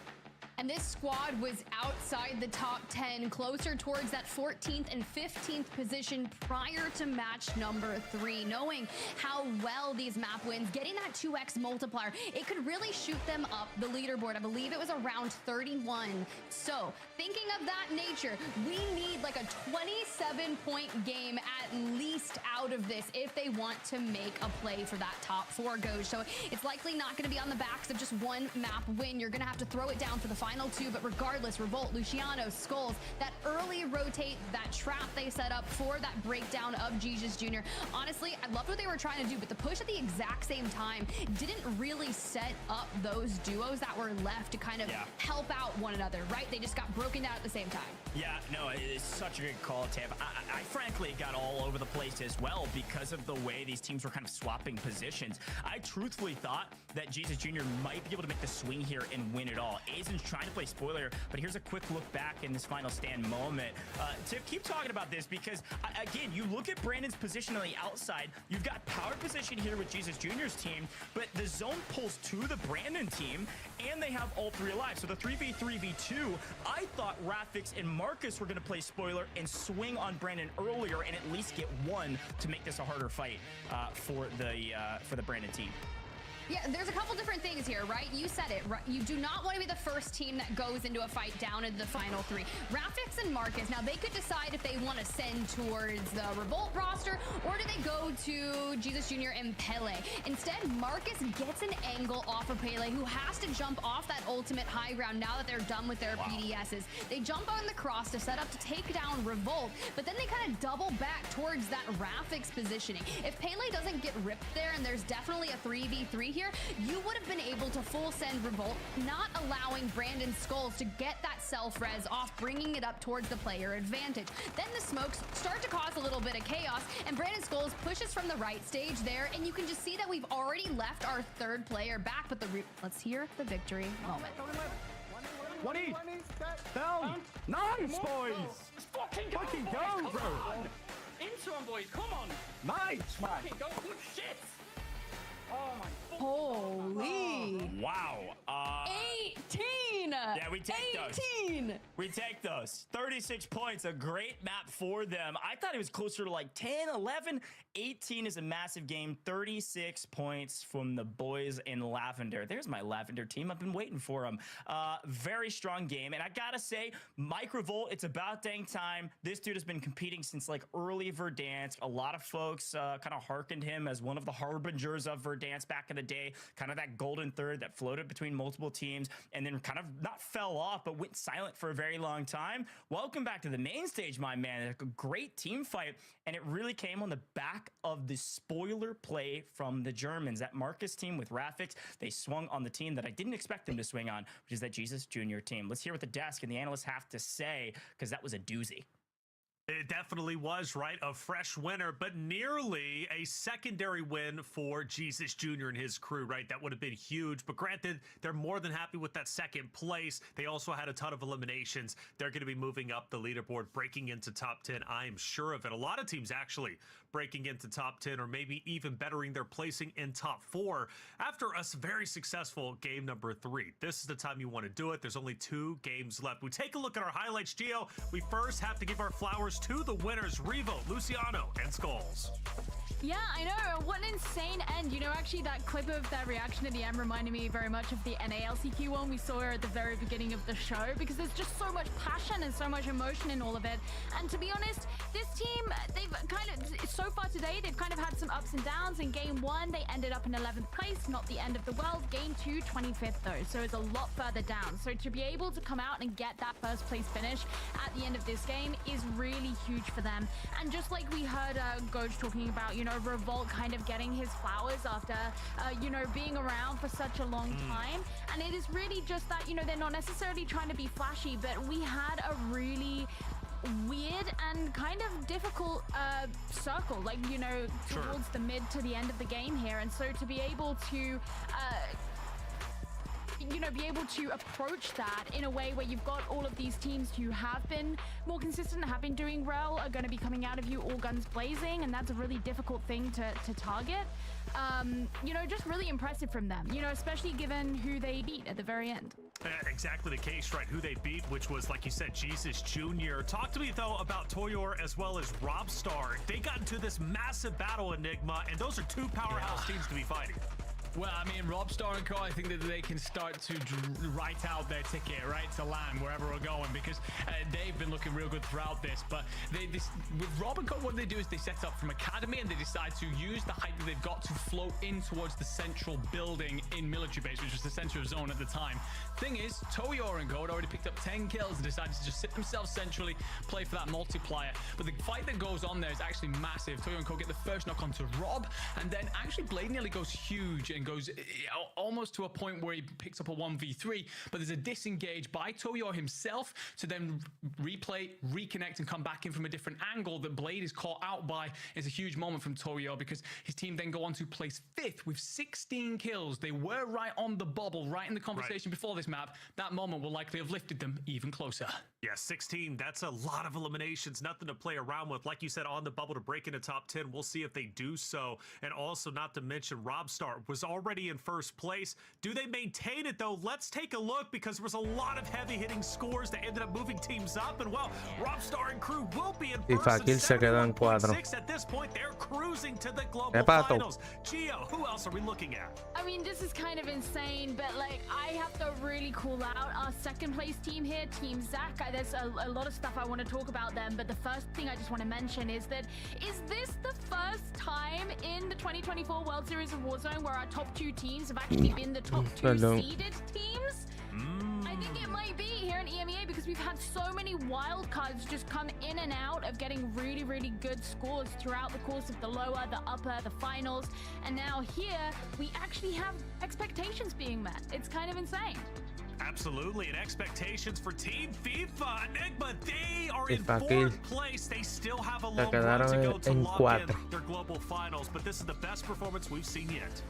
And this squad was outside the top 10, closer towards that 14th and 15th position prior to match number 3. Knowing how well these map wins, getting that 2x multiplier, it could really shoot them up the leaderboard. I believe it was around 31. So thinking of that nature, we need like a 27-point game at least out of this if they want to make a play for that top 4 gauge. So it's likely not going to be on the backs of just one map win. You're going to have to throw it down for the final 2, but regardless, Revolt, Luciano, Skulls, that early rotate, that trap they set up for that breakdown of Jesus Jr. Honestly, I loved what they were trying to do, but the push at the exact same time didn't really set up those duos that were left to kind of help out one another, right? They just got broken down at the same time. Yeah, no, it's such a good call, Tiff. I frankly got all over the place as well because of the way these teams were kind of swapping positions. I truthfully thought that Jesus Jr. might be able to make the swing here and win it all. Aizen's trying to play spoiler, but here's a quick look back in this final stand moment. Tiff, keep talking about this because, again, you look at Brandon's position on the outside, you've got power position here with Jesus Jr.'s team, but the zone pulls to the Brandon team, and they have all 3 alive. So the 3v3v2, I thought Rafix and Marcus were going to play spoiler and swing on Brandon earlier and at least get 1 to make this a harder fight for the Brandon team. Yeah, there's a couple different things here, right? You said it, right? You do not want to be the first team that goes into a fight down into the final 3. Rafix and Marcus, now they could decide if they want to send towards the Revolt roster or do they go to Jesus Jr. and Pele. Instead, Marcus gets an angle off of Pele, who has to jump off that ultimate high ground now that they're done with their PDSs. They jump on the cross to set up to take down Revolt, but then they kind of double back towards that Rafix positioning. If Pele doesn't get ripped there, and there's definitely a 3v3 here, you would have been able to full send Revolt, not allowing Brandon Skulls to get that self-res off, bringing it up towards the player advantage. Then the smokes start to cause a little bit of chaos, and Brandon Skulls pushes from the right stage there, and you can just see that we've already left our 3rd player back, but let's hear the victory moment. 1E! Down! Nice, boys! Let's fucking go, bro! Into him, boys, come on! Nice, man! Fucking go, good shit! Oh my Holy. Wow. 18! Yeah, And we take 18. those. We take those. 36 points, a great map for them. I thought it was closer to like 10, 11. 18 is a massive game. 36 points from the boys in Lavender. There's my Lavender team. I've been waiting for them. Very strong game. And I gotta say, Microvolt, it's about dang time. This dude has been competing since like early Verdansk. A lot of folks kind of hearkened him as one of the harbingers of Verdansk back in the day. Kind of that golden third that floated between multiple teams and then kind of not fell off, but went silent for a very long time. Welcome back to the main stage, my man. A great team fight. And it really came on the back of the spoiler play from the Germans. That Marcus team with Rafix, they swung on the team that I didn't expect them to swing on, which is that Jesus Junior team. Let's hear what the desk and the analysts have to say, because that was a doozy. It definitely was, right? A fresh winner, but nearly a secondary win for Jesus Jr. and his crew, right? That would have been huge. But granted, they're more than happy with that second place. They also had a ton of eliminations. They're going to be moving up the leaderboard, breaking into top 10. I am sure of it. A lot of teams actually breaking into top 10 or maybe even bettering their placing in top 4 after a very successful game number 3. This is the time you want to do it. There's only 2 games left. We take a look at our highlights, Gio. We first have to give our flowers to the winners, Revo, Luciano, and Skulls. Yeah, I know. What an insane end. You know, actually, that clip of that reaction at the end reminded me very much of the NALCQ one we saw at the very beginning of the show, because there's just so much passion and so much emotion in all of it. And to be honest, this team, they've kind of, so far today, they've kind of had some ups and downs. In game 1, they ended up in 11th place, not the end of the world. Game 2, 25th though, so it's a lot further down. So to be able to come out and get that first place finish at the end of this game is really huge for them. And just like we heard Goj talking about, you know, Revolt kind of getting his flowers after, you know, being around for such a long time. And it is really just that, you know, they're not necessarily trying to be flashy, but we had a really weird and kind of difficult circle, like, you know, towards the mid to the end of the game here. And so to be able to you know, be able to approach that in a way where you've got all of these teams who have been more consistent, have been doing well, are going to be coming out of you all guns blazing, and that's a really difficult thing to target. You know, just really impressive from them, you know, especially given who they beat at the very end. Exactly the case, right? Who they beat, which was, like you said, Jesus Jr. Talk to me, though, about Toyor as well as Robstar. They got into this massive battle, Enigma, and those are 2 powerhouse teams to be fighting. Well, I mean, Robstar and Co, I think that they can start to write out their ticket, right, to land wherever we're going, because they've been looking real good throughout this. But with Rob and Co, what they do is they set up from Academy and they decide to use the height that they've got to float in towards the central building in Military Base, which was the center of zone at the time. Thing is, Toyor and Co had already picked up 10 kills and decided to just sit themselves centrally, play for that multiplier. But the fight that goes on there is actually massive. Toyor and Co get the first knock onto Rob, and then actually Blade nearly goes huge and goes almost to a point where he picks up a 1v3, but there's a disengage by Toyor himself to then replay, reconnect, and come back in from a different angle that Blade is caught out by. It's a huge moment from Toyor because his team then go on to place 5th with 16 kills. They were right on the bubble, right in the conversation before this map. That moment will likely have lifted them even closer. Yeah, 16, that's a lot of eliminations, nothing to play around with. Like you said, on the bubble to break into top 10. We'll see if they do so. And also, not to mention, Robstar was already in first place. Do they maintain it, though? Let's take a look, because there was a lot of heavy-hitting scores that ended up moving teams up. And, well, Robstar and crew will be in first. Y se quedó en 4. At this point, they're cruising to the global finals. Gio, who else are we looking at? I mean, this is kind of insane, but, like, I have to really call out our second-place team here, Team Zach. There's a lot of stuff I want to talk about them, but the first thing I just want to mention is that, is this the first time in the 2024 World Series of Warzone where our top 2 teams have actually been the top 2 seeded teams? I think it might be here in EMEA, because we've had so many wild cards just come in and out of getting really, really good scores throughout the course of the lower, the upper, the finals, and now here we actually have expectations being met. It's kind of insane. Absolutely, and expectations for Team FIFA. Enigma, they are in 4th place. They still have a long run to go to lock in their global finals, but this is the best performance we've seen yet.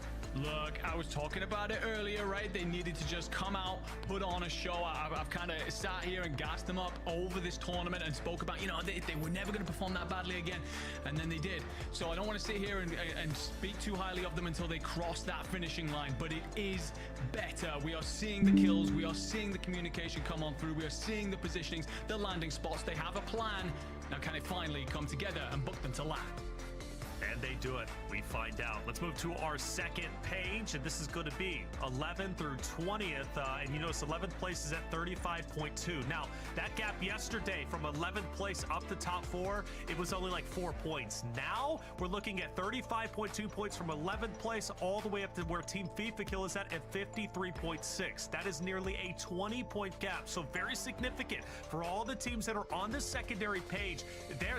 Look, I was talking about it earlier, right? They needed to just come out, put on a show. I've kind of sat here and gassed them up over this tournament and spoke about, you know, they were never going to perform that badly again. And then they did. So I don't want to sit here and speak too highly of them until they cross that finishing line. But it is better. We are seeing the kills. We are seeing the communication come on through. We are seeing the positionings, the landing spots. They have a plan. Now can it finally come together and book them to land? And they do it. We find out. Let's move to our second page, and this is going to be 11th through 20th. And you notice 11th place is at 35.2. Now, that gap yesterday from 11th place up to top 4, it was only like 4 points. Now, we're looking at 35.2 points from 11th place all the way up to where Team FIFA Kill is at 53.6. That is nearly a 20-point gap, so very significant for all the teams that are on the secondary page.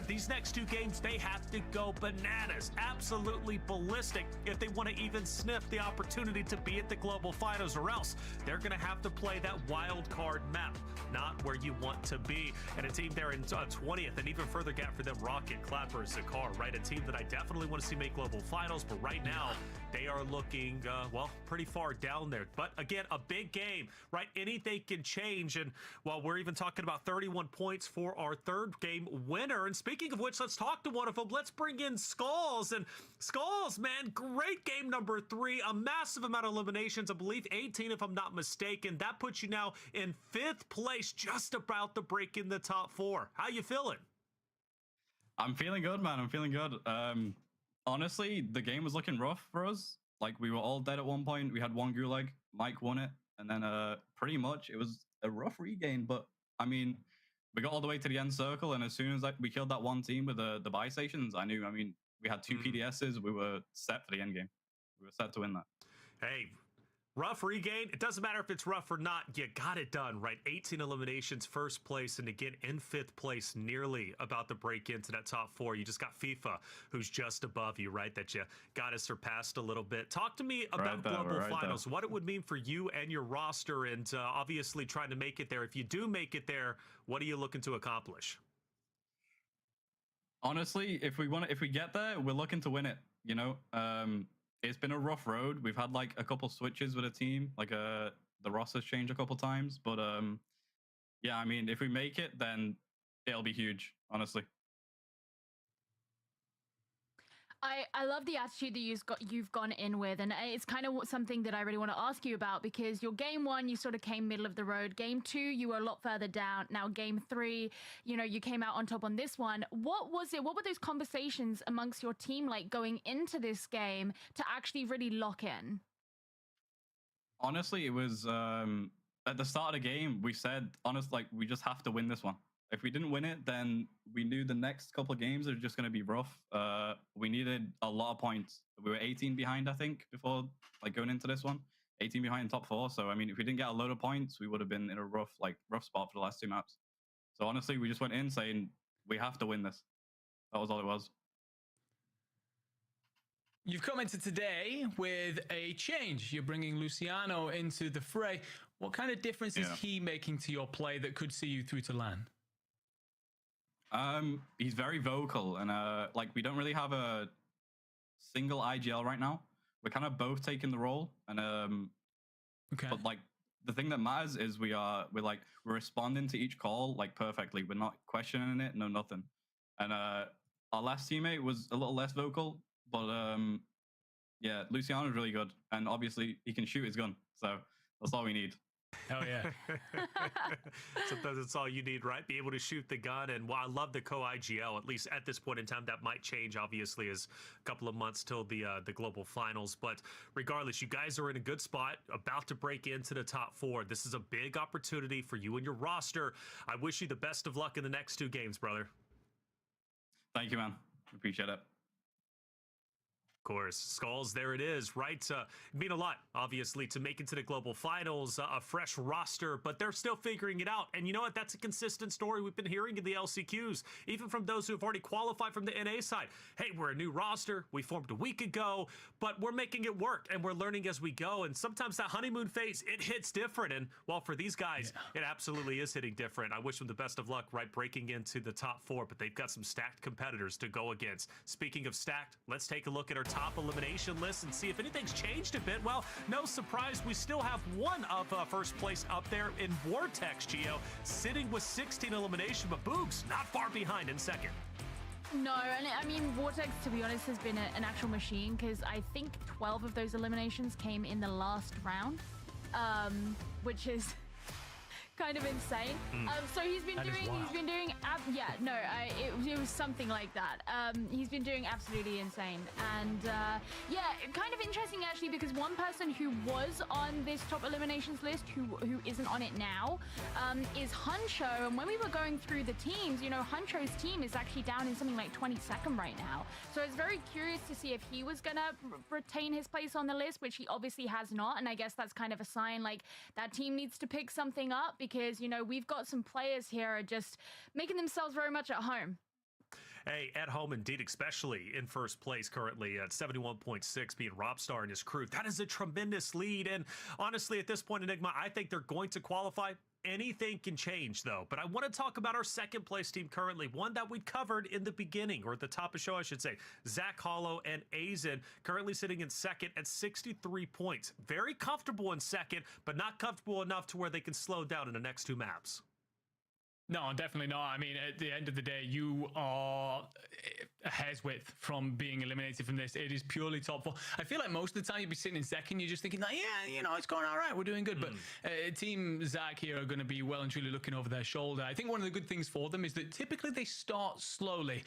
These next 2 games, they have to go bananas, absolutely ballistic if they want to even sniff the opportunity to be at the global finals, or else they're going to have to play that wild card map, not where you want to be. And a team there in 20th, and even further gap for them, Rocket, Clapper, Zakar, right? A team that I definitely want to see make global finals, but right now they are looking, well, pretty far down there. But again, a big game, right? Anything can change. And while we're even talking about 31 points for our third game winner, and speaking of which, let's talk to one of them. Let's bring in Skulls. And Skulls, man, great game number 3, a massive amount of eliminations, I believe 18 if I'm not mistaken. That puts you now in 5th place, just about to break in the top 4. How you feeling? I'm feeling good, man. I'm feeling good. Honestly, the game was looking rough for us. Like, we were all dead at one point. We had one gulag. Mike won it. And then pretty much it was a rough regain. But, I mean, we got all the way to the end circle. And as soon as we killed that one team with the buy stations, I knew, I mean, we had 2 PDSs. We were set for the end game. We were set to win that. Hey, rough regain. It doesn't matter if it's rough or not. You got it done, right? 18 eliminations, 1st place, and again in 5th place, nearly about to break into that top 4. You just got FIFA, who's just above you, right? That you got to surpass a little bit. Talk to me about global finals, what it would mean for you and your roster, and obviously trying to make it there. If you do make it there, what are you looking to accomplish? Honestly, if we get there, we're looking to win it. You know, it's been a rough road. We've had like a couple switches with a team, like the roster's changed a couple times. But yeah, I mean, if we make it, then it'll be huge, honestly. I love the attitude that you've gone in with, and it's kind of something that I really want to ask you about, because your game 1, you sort of came middle of the road. Game 2, you were a lot further down. Now game 3, you know, you came out on top on this one. What was it? What were those conversations amongst your team like going into this game to actually really lock in? Honestly, it was at the start of the game, we said, like, we just have to win this one. If we didn't win it, then we knew the next couple of games are just going to be rough. We needed a lot of points. We were 18 behind, I think, before like going into this one. 18 behind top 4. So, I mean, if we didn't get a load of points, we would have been in a rough spot for the last 2 maps. So, honestly, we just went in saying, we have to win this. That was all it was. You've come into today with a change. You're bringing Luciano into the fray. What kind of difference is he making to your play that could see you through to LAN? He's very vocal, and like, we don't really have a single IGL right now. We're kind of both taking the role, and but like, the thing that matters is we're responding to each call like perfectly. We're not questioning it, no nothing. And our last teammate was a little less vocal, but yeah, Luciano's really good, and obviously he can shoot his gun, so that's all we need. Hell yeah. Sometimes that's all you need, right? Be able to shoot the gun. And well, I love the co-IGL, at least at this point in time. That might change, obviously, as a couple of months till the global finals. But regardless, you guys are in a good spot, about to break into the top 4. This is a big opportunity for you and your roster. I wish you the best of luck in the next 2 games, brother. Thank you, man. Appreciate it. Course, Skulls, there it is, right? Mean a lot, obviously, to make it to the global finals, a fresh roster, but they're still figuring it out. And you know what? That's a consistent story we've been hearing in the LCQs, even from those who have already qualified from the NA side. Hey, we're a new roster. We formed a week ago, but we're making it work, and we're learning as we go. And sometimes that honeymoon phase, it hits different. And well, for these guys, it absolutely is hitting different. I wish them the best of luck, right, breaking into the top 4, but they've got some stacked competitors to go against. Speaking of stacked, let's take a look at our top top elimination list and see if anything's changed a bit. Well, no surprise, we still have one of first place up there in Vortex, Geo, sitting with 16 elimination, but Boogs not far behind in second. No, and I mean, Vortex, to be honest, has been an actual machine, because I think 12 of those eliminations came in the last round, which is kind of insane. So he's been doing, it was something like that. He's been doing absolutely insane. And yeah, kind of interesting actually, because one person who was on this top eliminations list who isn't on it now is Huncho. And when we were going through the teams, you know, Huncho's team is actually down in something like 22nd right now. So I was very curious to see if he was gonna retain his place on the list, which he obviously has not. And I guess that's kind of a sign like that team needs to pick something up, because, you know, we've got some players here are just making themselves very much at home. Hey, at home indeed, especially in first place currently at 71.6, being Robstar and his crew. That is a tremendous lead. And honestly, at this point, Enigma, I think they're going to qualify. Anything can change, though. But I want to talk about our second place team currently, one that we covered in the beginning, or at the top of the show, I should say. Zach Hollow and Azen currently sitting in second at 63 points. Very comfortable in second, but not comfortable enough to where they can slow down in the next two maps. No, definitely not. I mean, at the end of the day, you are a hair's width from being eliminated from this. It is purely top four. I feel like most of the time you'd be sitting in second, you're just thinking, like, yeah, you know, it's going all right, we're doing good. But Team Zach here are going to be well and truly looking over their shoulder. I think one of the good things for them is that typically they start slowly.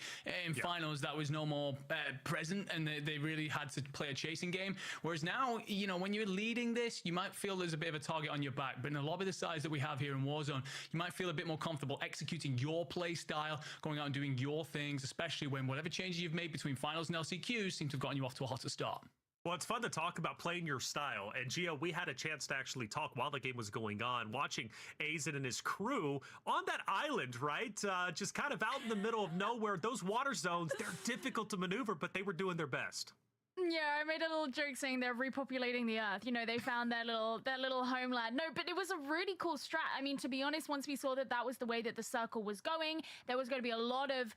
In finals, that was no more present, and they really had to play a chasing game. Whereas now, you know, when you're leading this, you might feel there's a bit of a target on your back. But in a lobby the size that we have here in Warzone, you might feel a bit more comfortable executing your play style, going out and doing your things, especially when whatever changes you've made between finals and LCQs seem to have gotten you off to a hotter start. Well, it's fun to talk about playing your style. And Gio, we had a chance to actually talk while the game was going on, watching Azen and his crew on that island, right? Just kind of out in the middle of nowhere. Those water zones, they're difficult to maneuver, but they were doing their best. Yeah, I made a little joke saying they're repopulating the earth. You know, they found their little homeland. No, but it was a really cool strat. I mean, to be honest, once we saw that that was the way that the circle was going, there was going to be a lot of,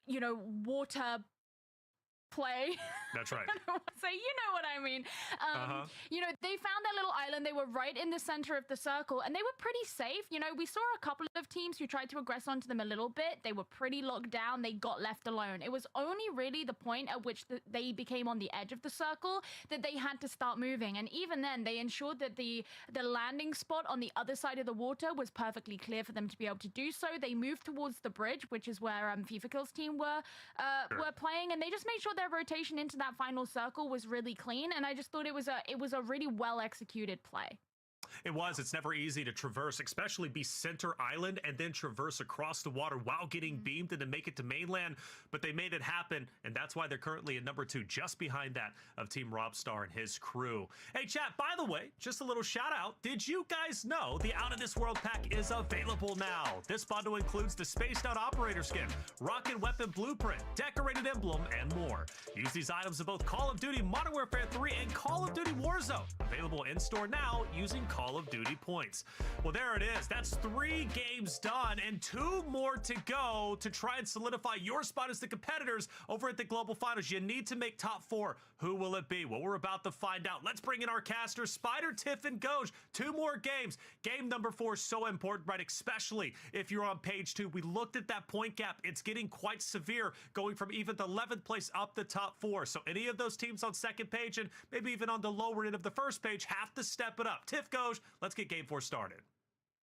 you know, water play. That's right. So you know what I mean. You know, they found their little island. They were right in the center of the circle, and they were pretty safe. You know, we saw a couple of teams who tried to aggress onto them a little bit. They were pretty locked down. They got left alone. It was only really the point at which they became on the edge of the circle that they had to start moving. And even then, they ensured that the landing spot on the other side of the water was perfectly clear for them to be able to do so. They moved towards the bridge, which is where FIFA Kill's team were playing, and they just made sure their rotation into that final circle was really clean. And I just thought it was a really well executed play. It was. It's never easy to traverse, especially be center island and then traverse across the water while getting beamed and to make it to mainland. But they made it happen, and that's why they're currently at number 2, just behind that of Team Robstar and his crew. Hey, chat, by the way, just a little shout out. Did you guys know the Out of This World pack is available now? This bundle includes the Spaced Out Operator skin, Rocket Weapon Blueprint, Decorated Emblem, and more. Use these items in both Call of Duty Modern Warfare 3 and Call of Duty Warzone. Available in-store now using Call of Duty points. Well, there it is. That's 3 games done and 2 more to go to try and solidify your spot as the competitors over at the Global Finals. You need to make top 4. Who will it be? Well, we're about to find out. Let's bring in our casters, Spider, Tiff, and Goj. 2 more games. Game number 4 is so important, right? Especially if you're on page 2. We looked at that point gap. It's getting quite severe, going from even the 11th place up the top 4. So any of those teams on second page and maybe even on the lower end of the first page have to step it up. Tiff, Goj, let's get game 4 started.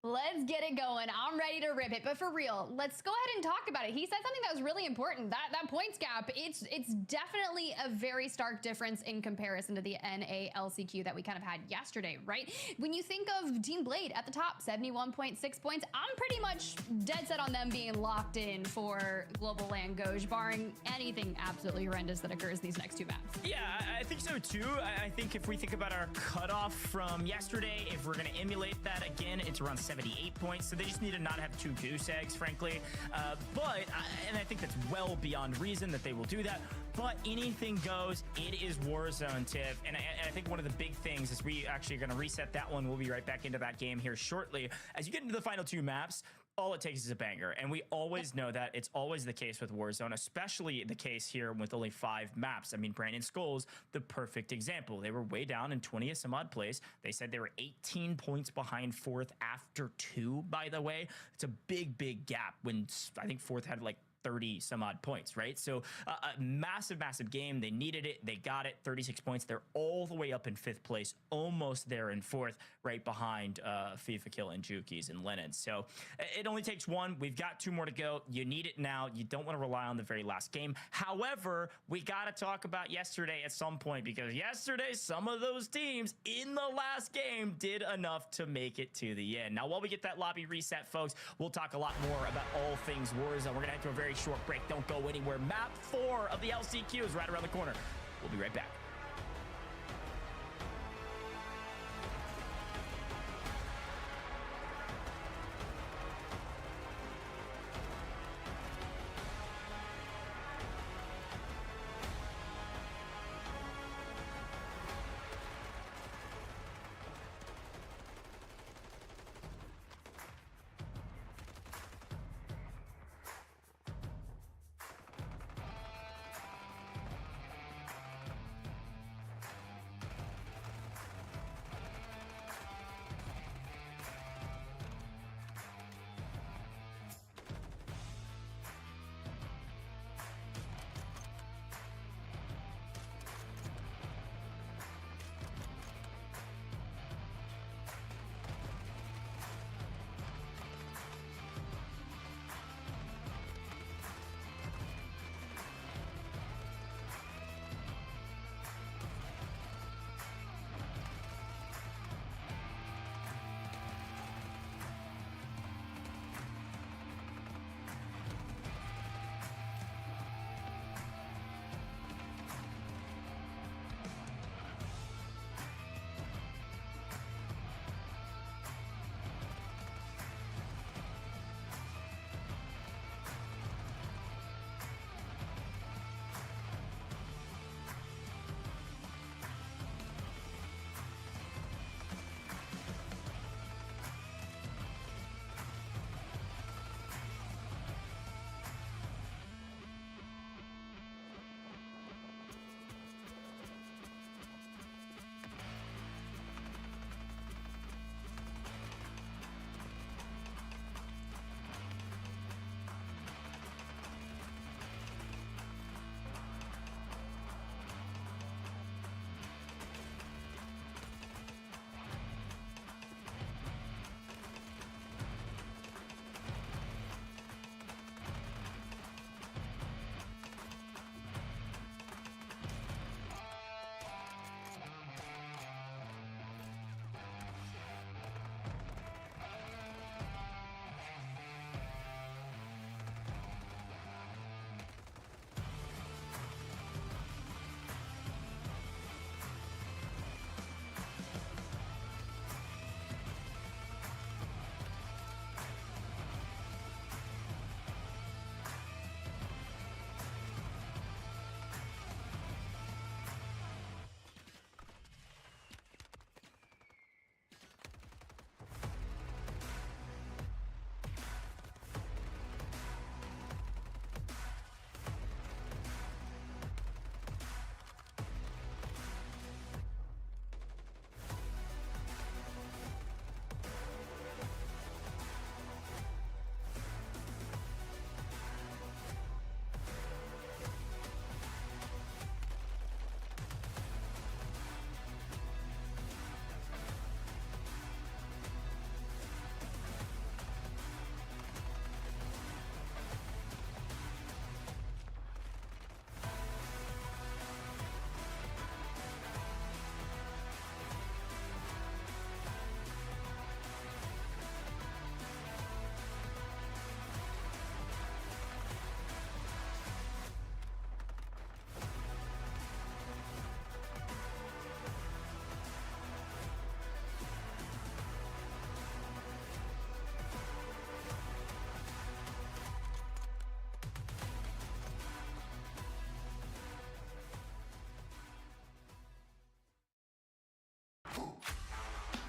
Let's get it going. I'm ready to rip it, but for real, let's go ahead and talk about it. He said something that was really important. That points gap, it's definitely a very stark difference in comparison to the NALCQ that we kind of had yesterday, right? When you think of Team Blade at the top, 71.6 points, I'm pretty much dead set on them being locked in for Global LAN Goj, barring anything absolutely horrendous that occurs these next 2 maps. Yeah, I think so too. I think if we think about our cutoff from yesterday, if we're going to emulate that again, it's around 78 points, so they just need to not have 2 goose eggs, frankly. And I think that's well beyond reason that they will do that. But anything goes. It is Warzone, Tiff. And I think one of the big things is we actually are going to reset that one. We'll be right back into that game here shortly. As you get into the final 2 maps, all it takes is a banger. And we always know that. It's always the case with Warzone, especially the case here with only 5 maps. I mean, Brandon Skulls, the perfect example. They were way down in 20th some odd place. They said they were 18 points behind 4th after 2, by the way. It's a big, big gap when I think 4th had like 30 some odd points, right? So a massive game. They needed it. They got it. 36 points. They're all the way up in 5th place, almost there in 4th, right behind FIFA Kill and Jukies and Lennon. So it only takes 1. We've got 2 more to go. You need it now. You don't want to rely on the very last game. However, we got to talk about yesterday at some point, because yesterday, some of those teams in the last game did enough to make it to the end. Now, while we get that lobby reset, folks, we'll talk a lot more about all things Warzone. We're going to head to a very short break. Don't go anywhere. Map 4 of the LCQ is right around the corner. We'll be right back.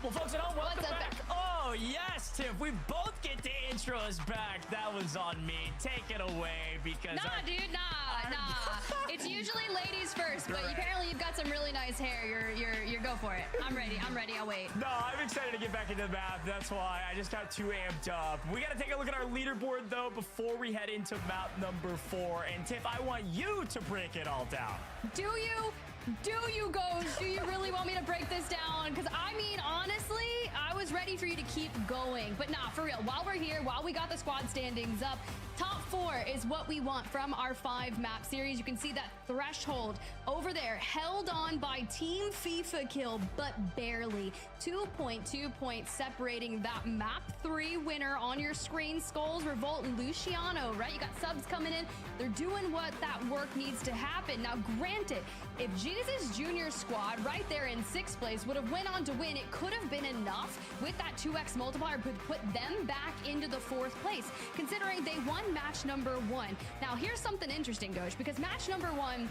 Well, folks at home, welcome back. Oh, Oh, yes, Tiff. We both get the intros back. That was on me. Take it away because... Nah, dude, nah. It's usually ladies first, but apparently you've got some really nice hair. You're go for it. I'm ready. I'll wait. No, I'm excited to get back into the map. That's why I just got too amped up. We got to take a look at our leaderboard, though, before we head into map number 4. And Tiff, I want you to break it all down. Do you? Do you, Ghost? Do you really want me to break this down? Because, I mean, honestly, I was ready for you to keep going. But nah, for real, while we're here, while we got the squad standings up, top 4 is what we want from our 5-map series. You can see that threshold over there, held on by Team FIFA kill, but barely. 2.2 points separating that map 3 winner on your screen. Skulls, Revolt, and Luciano, right? You got subs coming in. They're doing what that work needs to happen. Now, granted, if Jesus Junior squad right there in 6th place would have went on to win, it could have been enough with that 2x multiplier to put them back into the 4th place, considering they won match number 1. Now, here's something interesting, Doge, because match number 1,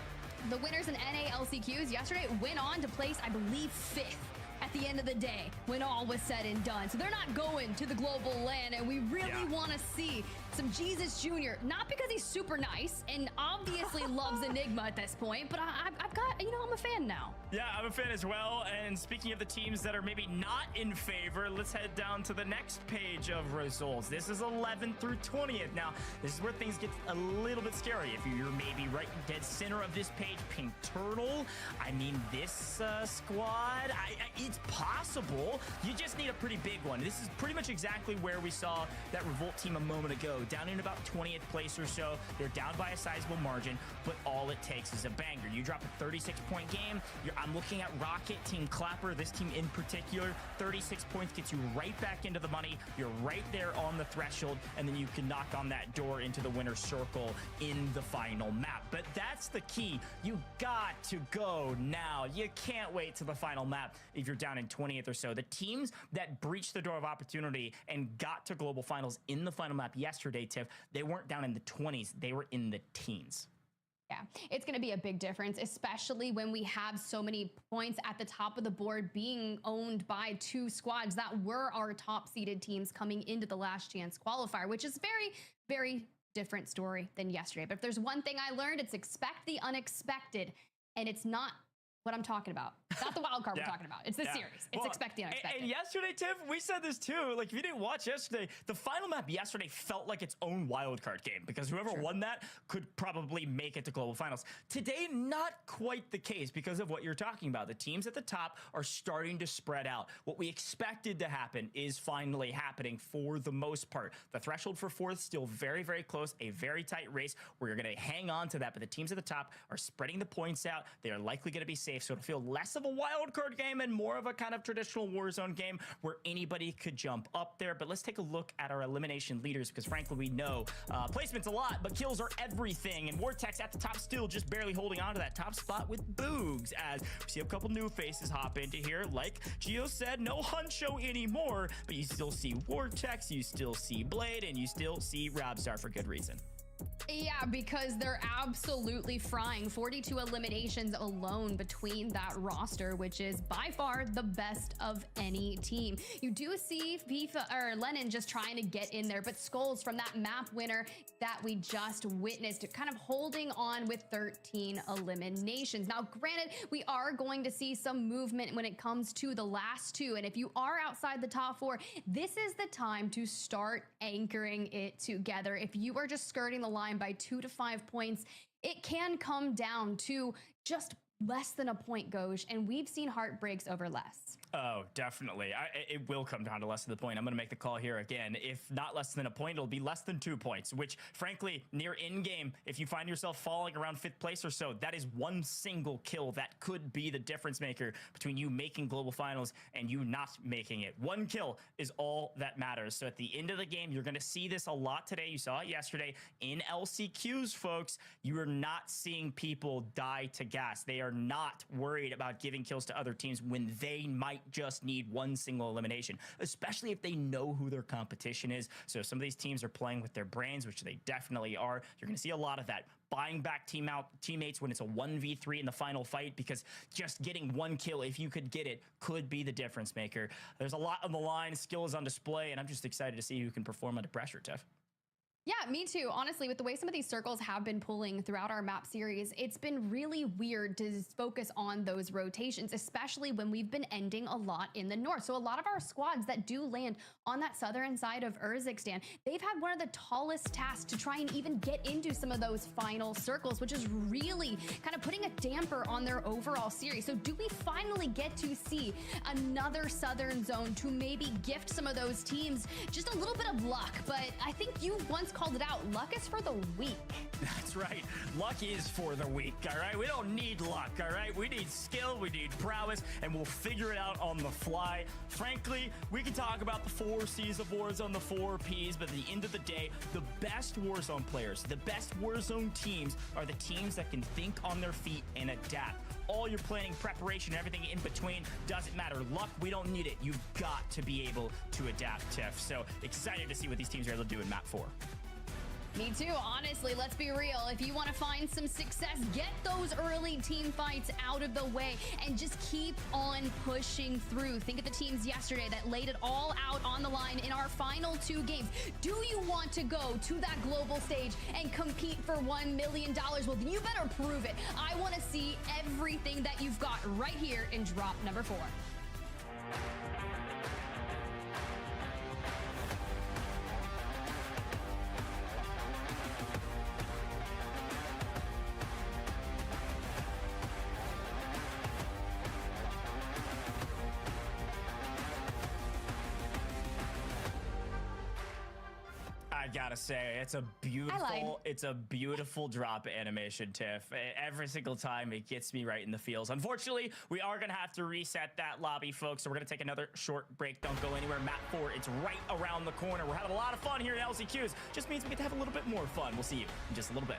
the winners in NALCQs yesterday went on to place, I believe, 5th at the end of the day when all was said and done. So they're not going to the global LAN, and we really want to see some Jesus Junior, not because he's super nice and obviously loves Enigma at this point, but I've got, you know, I'm a fan now. Yeah, I'm a fan as well. And speaking of the teams that are maybe not in favor, let's head down to the next page of results. This is 11th through 20th. Now, this is where things get a little bit scary. If you're maybe right dead center of this page, Pink Turtle, I mean, this squad, it's possible. You just need a pretty big one. This is pretty much exactly where we saw that Revolt team a moment ago, down in about 20th place or so. They're down by a sizable margin, but all it takes is a banger. You drop a 36-point game. I'm looking at Rocket, Team Clapper, this team in particular. 36 points gets you right back into the money. You're right there on the threshold, and then you can knock on that door into the winner's circle in the final map. But that's the key. You got to go now. You can't wait to the final map if you're down in 20th or so. The teams that breached the door of opportunity and got to global finals in the final map yesterday, Tiff, they weren't down in the 20s. They were in the teens. Yeah, it's going to be a big difference, especially when we have so many points at the top of the board being owned by 2 squads that were our top seeded teams coming into the last chance qualifier, which is very, very different story than yesterday. But if there's one thing I learned, it's expect the unexpected, and it's not what I'm talking about. Not the wild card we're talking about. It's the series. It's expect the unexpected. And yesterday, Tiff, we said this too. Like, if you didn't watch yesterday, the final map yesterday felt like its own wild card game because whoever won that could probably make it to global finals. Today, not quite the case because of what you're talking about. The teams at the top are starting to spread out. What we expected to happen is finally happening for the most part. The threshold for 4th still very, very close, a very tight race. We're going to hang on to that, but the teams at the top are spreading the points out. They are likely going to be safe, so it'll feel less of a wild card game and more of a kind of traditional Warzone game where anybody could jump up there. But let's take a look at our elimination leaders because frankly we know placement's a lot, but kills are everything, and Vortex at the top still just barely holding on to that top spot with Boogs as we see a couple new faces hop into here. Like Gio said, no Huncho anymore, but you still see Vortex, you still see Blade, and you still see Robstar for good reason. Yeah, because they're absolutely frying. 42 eliminations alone between that roster, which is by far the best of any team. You do see FIFA or Lennon just trying to get in there, but Skulls from that map winner that we just witnessed kind of holding on with 13 eliminations. Now, granted, we are going to see some movement when it comes to the last 2. And if you are outside the top 4, this is the time to start anchoring it together. If you are just skirting the line by 2 to 5 points, it can come down to just less than a point, Goj, and we've seen heartbreaks over less. Oh, definitely. It will come down to less than the point. I'm going to make the call here again. If not less than a point, it'll be less than 2 points, which frankly, near in-game, if you find yourself falling around 5th place or so, that is one single kill that could be the difference maker between you making global finals and you not making it. One kill is all that matters. So at the end of the game, you're going to see this a lot today. You saw it yesterday in LCQs, folks. You are not seeing people die to gas. They are not worried about giving kills to other teams when they might might just need one single elimination, especially if they know who their competition is. So some of these teams are playing with their brains, which they definitely are. You're going to see a lot of that. Buying back teammates when it's a 1v3 in the final fight, because just getting one kill, if you could get it, could be the difference maker. There's a lot on the line. Skill is on display, and I'm just excited to see who can perform under pressure, Tiff. Yeah, me too. Honestly, with the way some of these circles have been pulling throughout our map series, it's been really weird to focus on those rotations, especially when we've been ending a lot in the north. So a lot of our squads that do land on that southern side of Urzikstan, they've had one of the tallest tasks to try and even get into some of those final circles, which is really kind of putting a damper on their overall series. So do we finally get to see another southern zone to maybe gift some of those teams just a little bit of luck? But I think you once called it out. Luck is for the weak. That's right. Luck is for the weak, all right? We don't need luck, all right? We need skill, we need prowess, and we'll figure it out on the fly. Frankly, we can talk about the 4 C's of Warzone, the 4 P's, but at the end of the day, the best Warzone players, the best Warzone teams are the teams that can think on their feet and adapt. All your planning, preparation, everything in between doesn't matter. Luck, we don't need it. You've got to be able to adapt, Tiff. So excited to see what these teams are able to do in map 4. Me too. Honestly, let's be real. If you want to find some success, get those early team fights out of the way and just keep on pushing through. Think of the teams yesterday that laid it all out on the line in our final 2 games. Do you want to go to that global stage and compete for $1 million? Well, then you better prove it. I want to see everything that you've got right here in drop number 4. I gotta say, it's a beautiful drop animation, Tiff. Every single time it gets me right in the feels. Unfortunately, we are gonna have to reset that lobby, folks. So we're gonna take another short break. Don't go anywhere. Map 4, it's right around the corner. We're having a lot of fun here in LCQs. Just means we get to have a little bit more fun. We'll see you in just a little bit.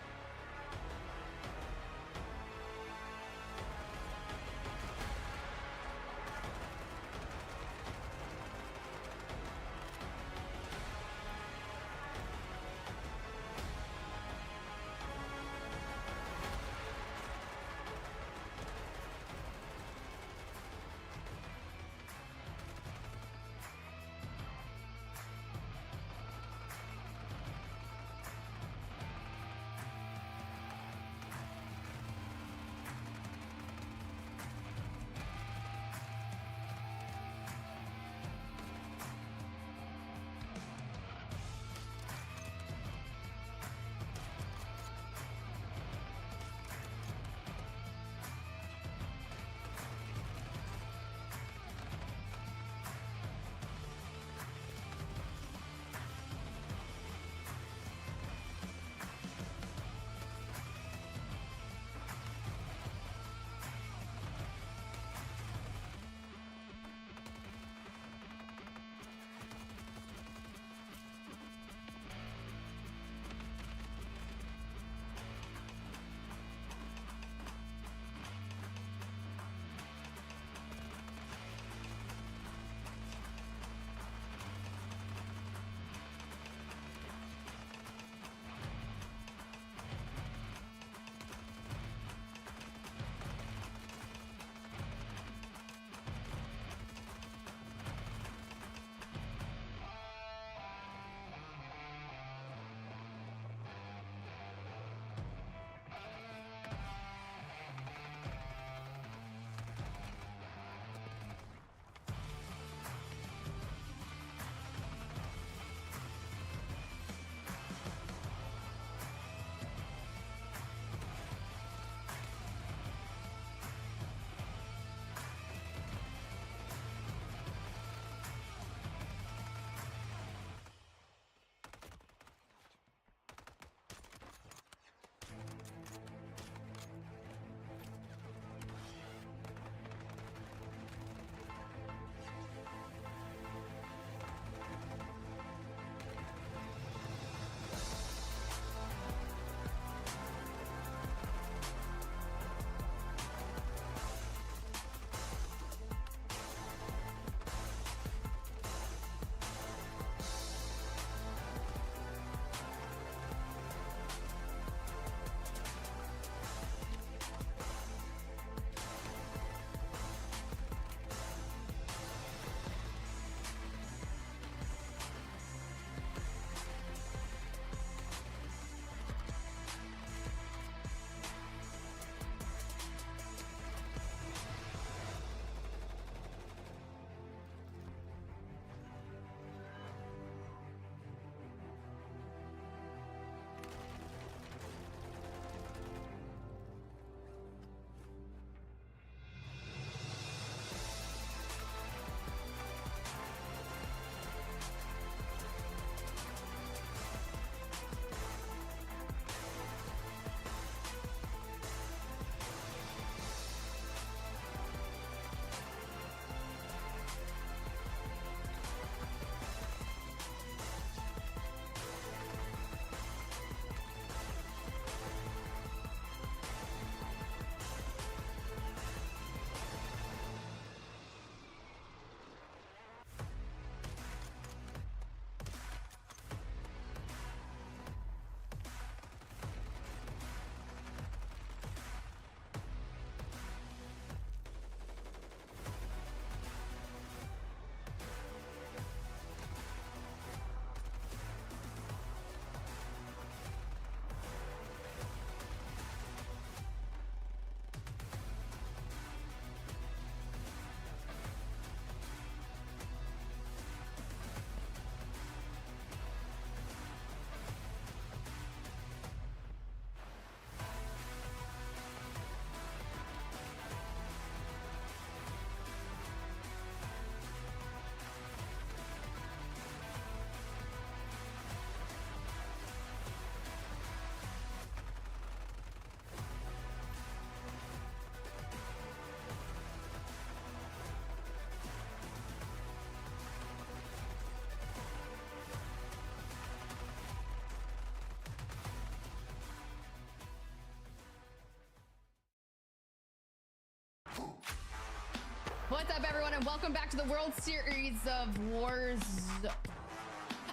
up, everyone, and welcome back to the World Series of Warzone.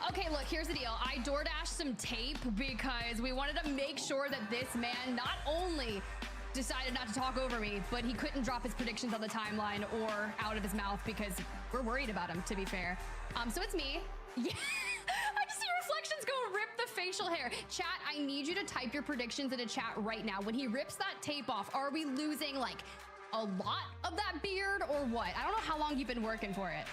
Okay, look, here's the deal. I DoorDashed some tape because we wanted to make sure that this man not only decided not to talk over me, but he couldn't drop his predictions on the timeline or out of his mouth because we're worried about him, to be fair. So it's me. Yeah. I just see Reflections go rip the facial hair. Chat, I need you to type your predictions into chat right now. When he rips that tape off, are we losing like a lot of that beard or what? I don't know how long you've been working for it.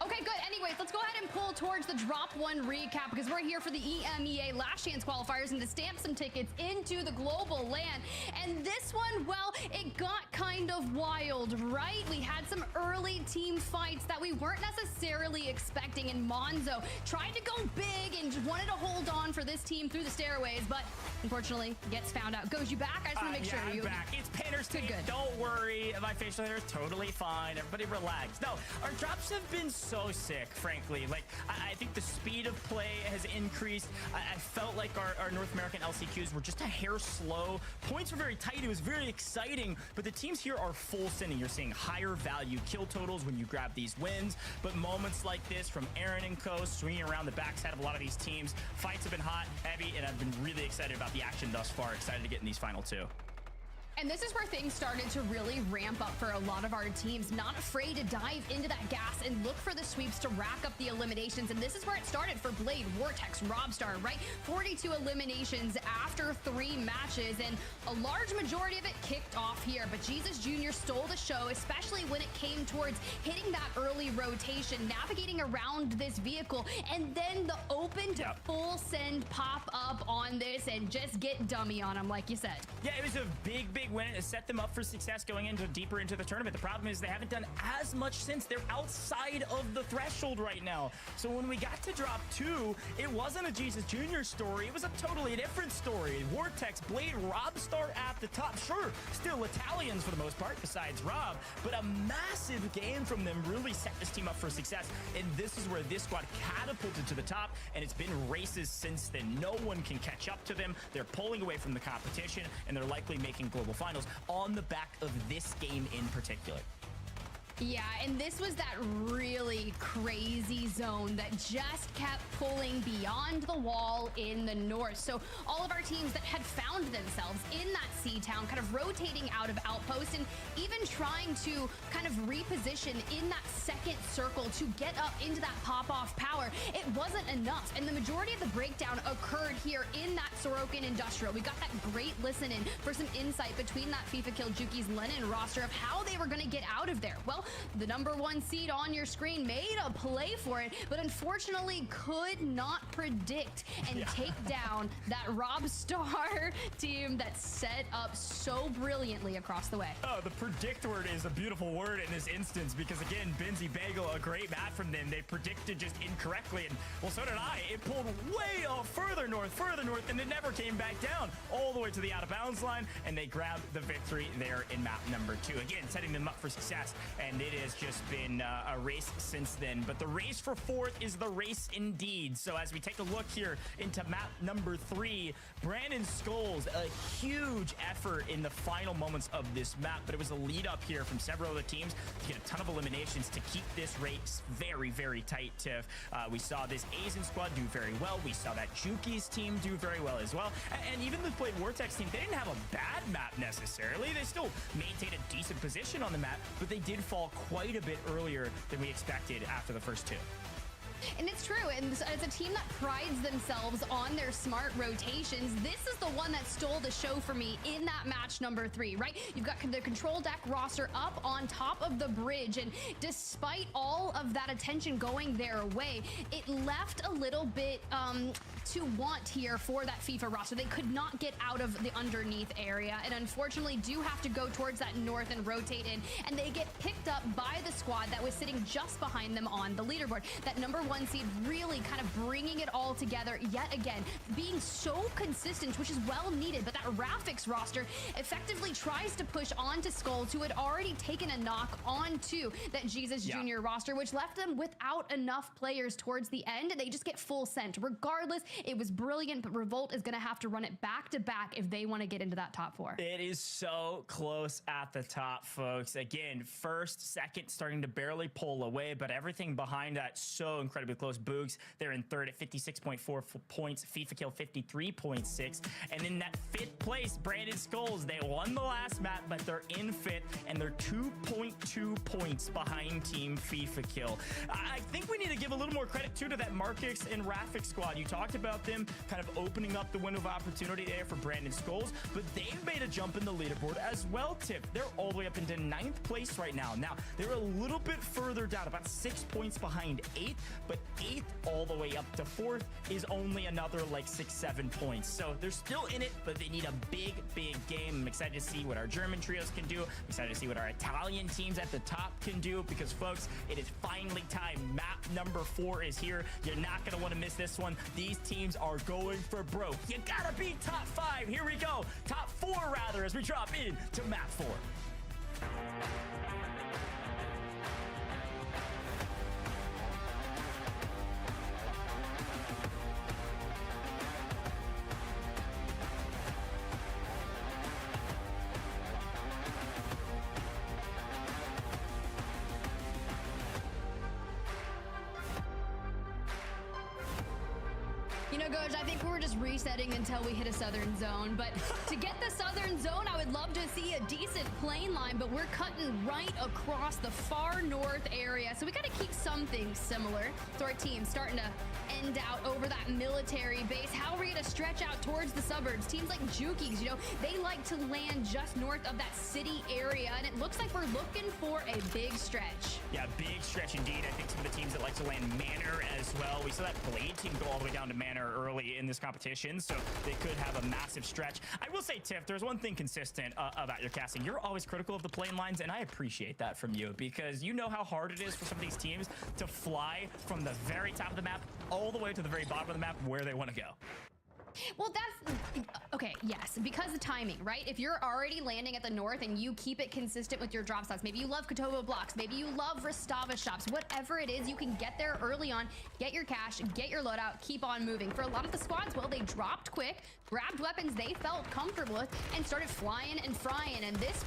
Okay, good. Anyways, let's go ahead and pull towards the drop one recap because we're here for the Emea last chance qualifiers and to stamp some tickets into the global LAN. And this one, well, it got kind of wild, right? We had some early team fights that we weren't necessarily expecting, and Monzo tried to go big and just wanted to hold on for this team through the stairways, but unfortunately gets found out. Goes you back? I just want to make sure I'm back. It's Painter's tape. Good. Don't worry. My facial hair is totally fine. Everybody relax. No, our drops have been so sick, frankly. Like, I think the speed of play has increased. I felt like our North American LCQs were just a hair slow. Points were very tight. It was very exciting, but the teams here are full sending. You're seeing higher value kill totals when you grab these wins, but moments like this from Aaron and co swinging around the backside of a lot of these teams. Fights have been hot, heavy, and I've been really excited about the action thus far. Excited to get in these final two. And this is where things started to really ramp up for a lot of our teams, not afraid to dive into that gas and look for the sweeps to rack up the eliminations. And this is where it started for Blade, Vortex, Robstar, right? 42 eliminations after 3 matches, and a large majority of it kicked off here. But Jesus Jr. stole the show, especially when it came towards hitting that early rotation, navigating around this vehicle, and then the open to full send pop up on this and just get dummy on him, like you said. Yeah, it was a big win. It set them up for success going deeper into the tournament. The problem is they haven't done as much since. They're outside of the threshold right now. So when we got to drop 2, it wasn't a Jesus Jr. story. It was a totally different story. Vortex, Blade, Robstar at the top. Sure, still Italians for the most part, besides Rob, but a massive game from them really set this team up for success. And this is where this squad catapulted to the top, and it's been races since then. No one can catch up to them. They're pulling away from the competition, and they're likely making global finals on the back of this game in particular. Yeah, and this was that really crazy zone that just kept pulling beyond the wall in the north. So all of our teams that had found themselves in that C-Town kind of rotating out of outposts and even trying to kind of reposition in that second circle to get up into that pop-off power, it wasn't enough. And the majority of the breakdown occurred here in that Sorokin Industrial. We got that great listen in for some insight between that FIFA Kill Juki's Lennon roster of how they were going to get out of there. Well, the #1 seed on your screen made a play for it, but unfortunately could not predict and take down that Robstar team that set up so brilliantly across the way. Oh, the predict word is a beautiful word in this instance because, again, Benzie Bagel, a great map from them. They predicted just incorrectly, and well, so did I. It pulled way off further north, and it never came back down all the way to the out-of-bounds line, and they grabbed the victory there in map #2. Again, setting them up for success, and it has just been a race since then. But the race for 4th is the race indeed. So as we take a look here into map #3, Brandon Scholes, a huge effort in the final moments of this map, but it was a lead up here from several other teams to get a ton of eliminations to keep this race very, very tight, Tiff. We saw this Asian squad do very well. We saw that Juki's team do very well as well. And even the Blade Vortex team, they didn't have a bad map necessarily. They still maintained a decent position on the map, but they did fall quite a bit earlier than we expected after the first 2. And it's true, and as a team that prides themselves on their smart rotations, this is the one that stole the show for me in that match #3, right? You've got the control deck roster up on top of the bridge, and despite all of that attention going their way, it left a little bit to want here for that FIFA roster. They could not get out of the underneath area, and unfortunately do have to go towards that north and rotate in, and they get picked up by the squad that was sitting just behind them on the leaderboard. That #1 1 seed, really kind of bringing it all together yet again, being so consistent, which is well needed. But that Rafix roster effectively tries to push onto Skulls, who had already taken a knock onto that Jesus Jr. roster, which left them without enough players towards the end, and they just get full sent. Regardless, it was brilliant, but Revolt is going to have to run it back to back if they want to get into that top 4. It is so close at the top, folks. Again, first, second, starting to barely pull away, but everything behind that so incredibly close. Boogs, they're in third at 56.4 points. FIFA Kill 53.6, and in that 5th place, Brandon Skulls, they won the last map, but they're in 5th, and they're 2.2 points behind Team FIFA Kill. I think we need to give a little more credit too to that Marcus and Rafik squad. You talked about them kind of opening up the window of opportunity there for Brandon Skulls, but they've made a jump in the leaderboard as well, Tip. They're all the way up into 9th place right now. Now, they're a little bit further down, about 6 points behind 8th, but 8th all the way up to 4th is only another like 6-7 points. So they're still in it, but they need a big game. I'm excited to see what our German trios can do. I'm excited to see what our Italian teams at the top can do, because folks, it is finally time. Map number 4 is here. You're not gonna want to miss this one. These teams are going for broke. You gotta be top 5. Here we go. Top 4 rather, as we drop in to map 4. You know, Goj, I think we're just resetting until we hit a southern zone. But to get the southern zone, I would love to see a decent plane line, but we're cutting right across the far north area. So we got to keep something similar. So our team starting to end out over that military base. How are we going to stretch out towards the suburbs? Teams like Jukies, you know, they like to land just north of that city area. And it looks like we're looking for a big stretch. Yeah, big stretch indeed. I think some of the teams that like to land Manor as well. We saw that Blade team go all the way down to Manor early in this competition, so they could have a massive stretch. I will say, Tiff, there's one thing consistent about your casting. You're always critical of the plane lines, and I appreciate that from you, because you know how hard it is for some of these teams to fly from the very top of the map all the way to the very bottom of the map where they want to go. Well, that's okay. Yes, because of timing, right? If you're already landing at the north and you keep it consistent with your drop spots, maybe you love Kotoba blocks, maybe you love Rostava shops, whatever it is, you can get there early on, get your cash, get your loadout, keep on moving. For a lot of the squads, well, they dropped quick, grabbed weapons they felt comfortable with, and started flying and frying. And this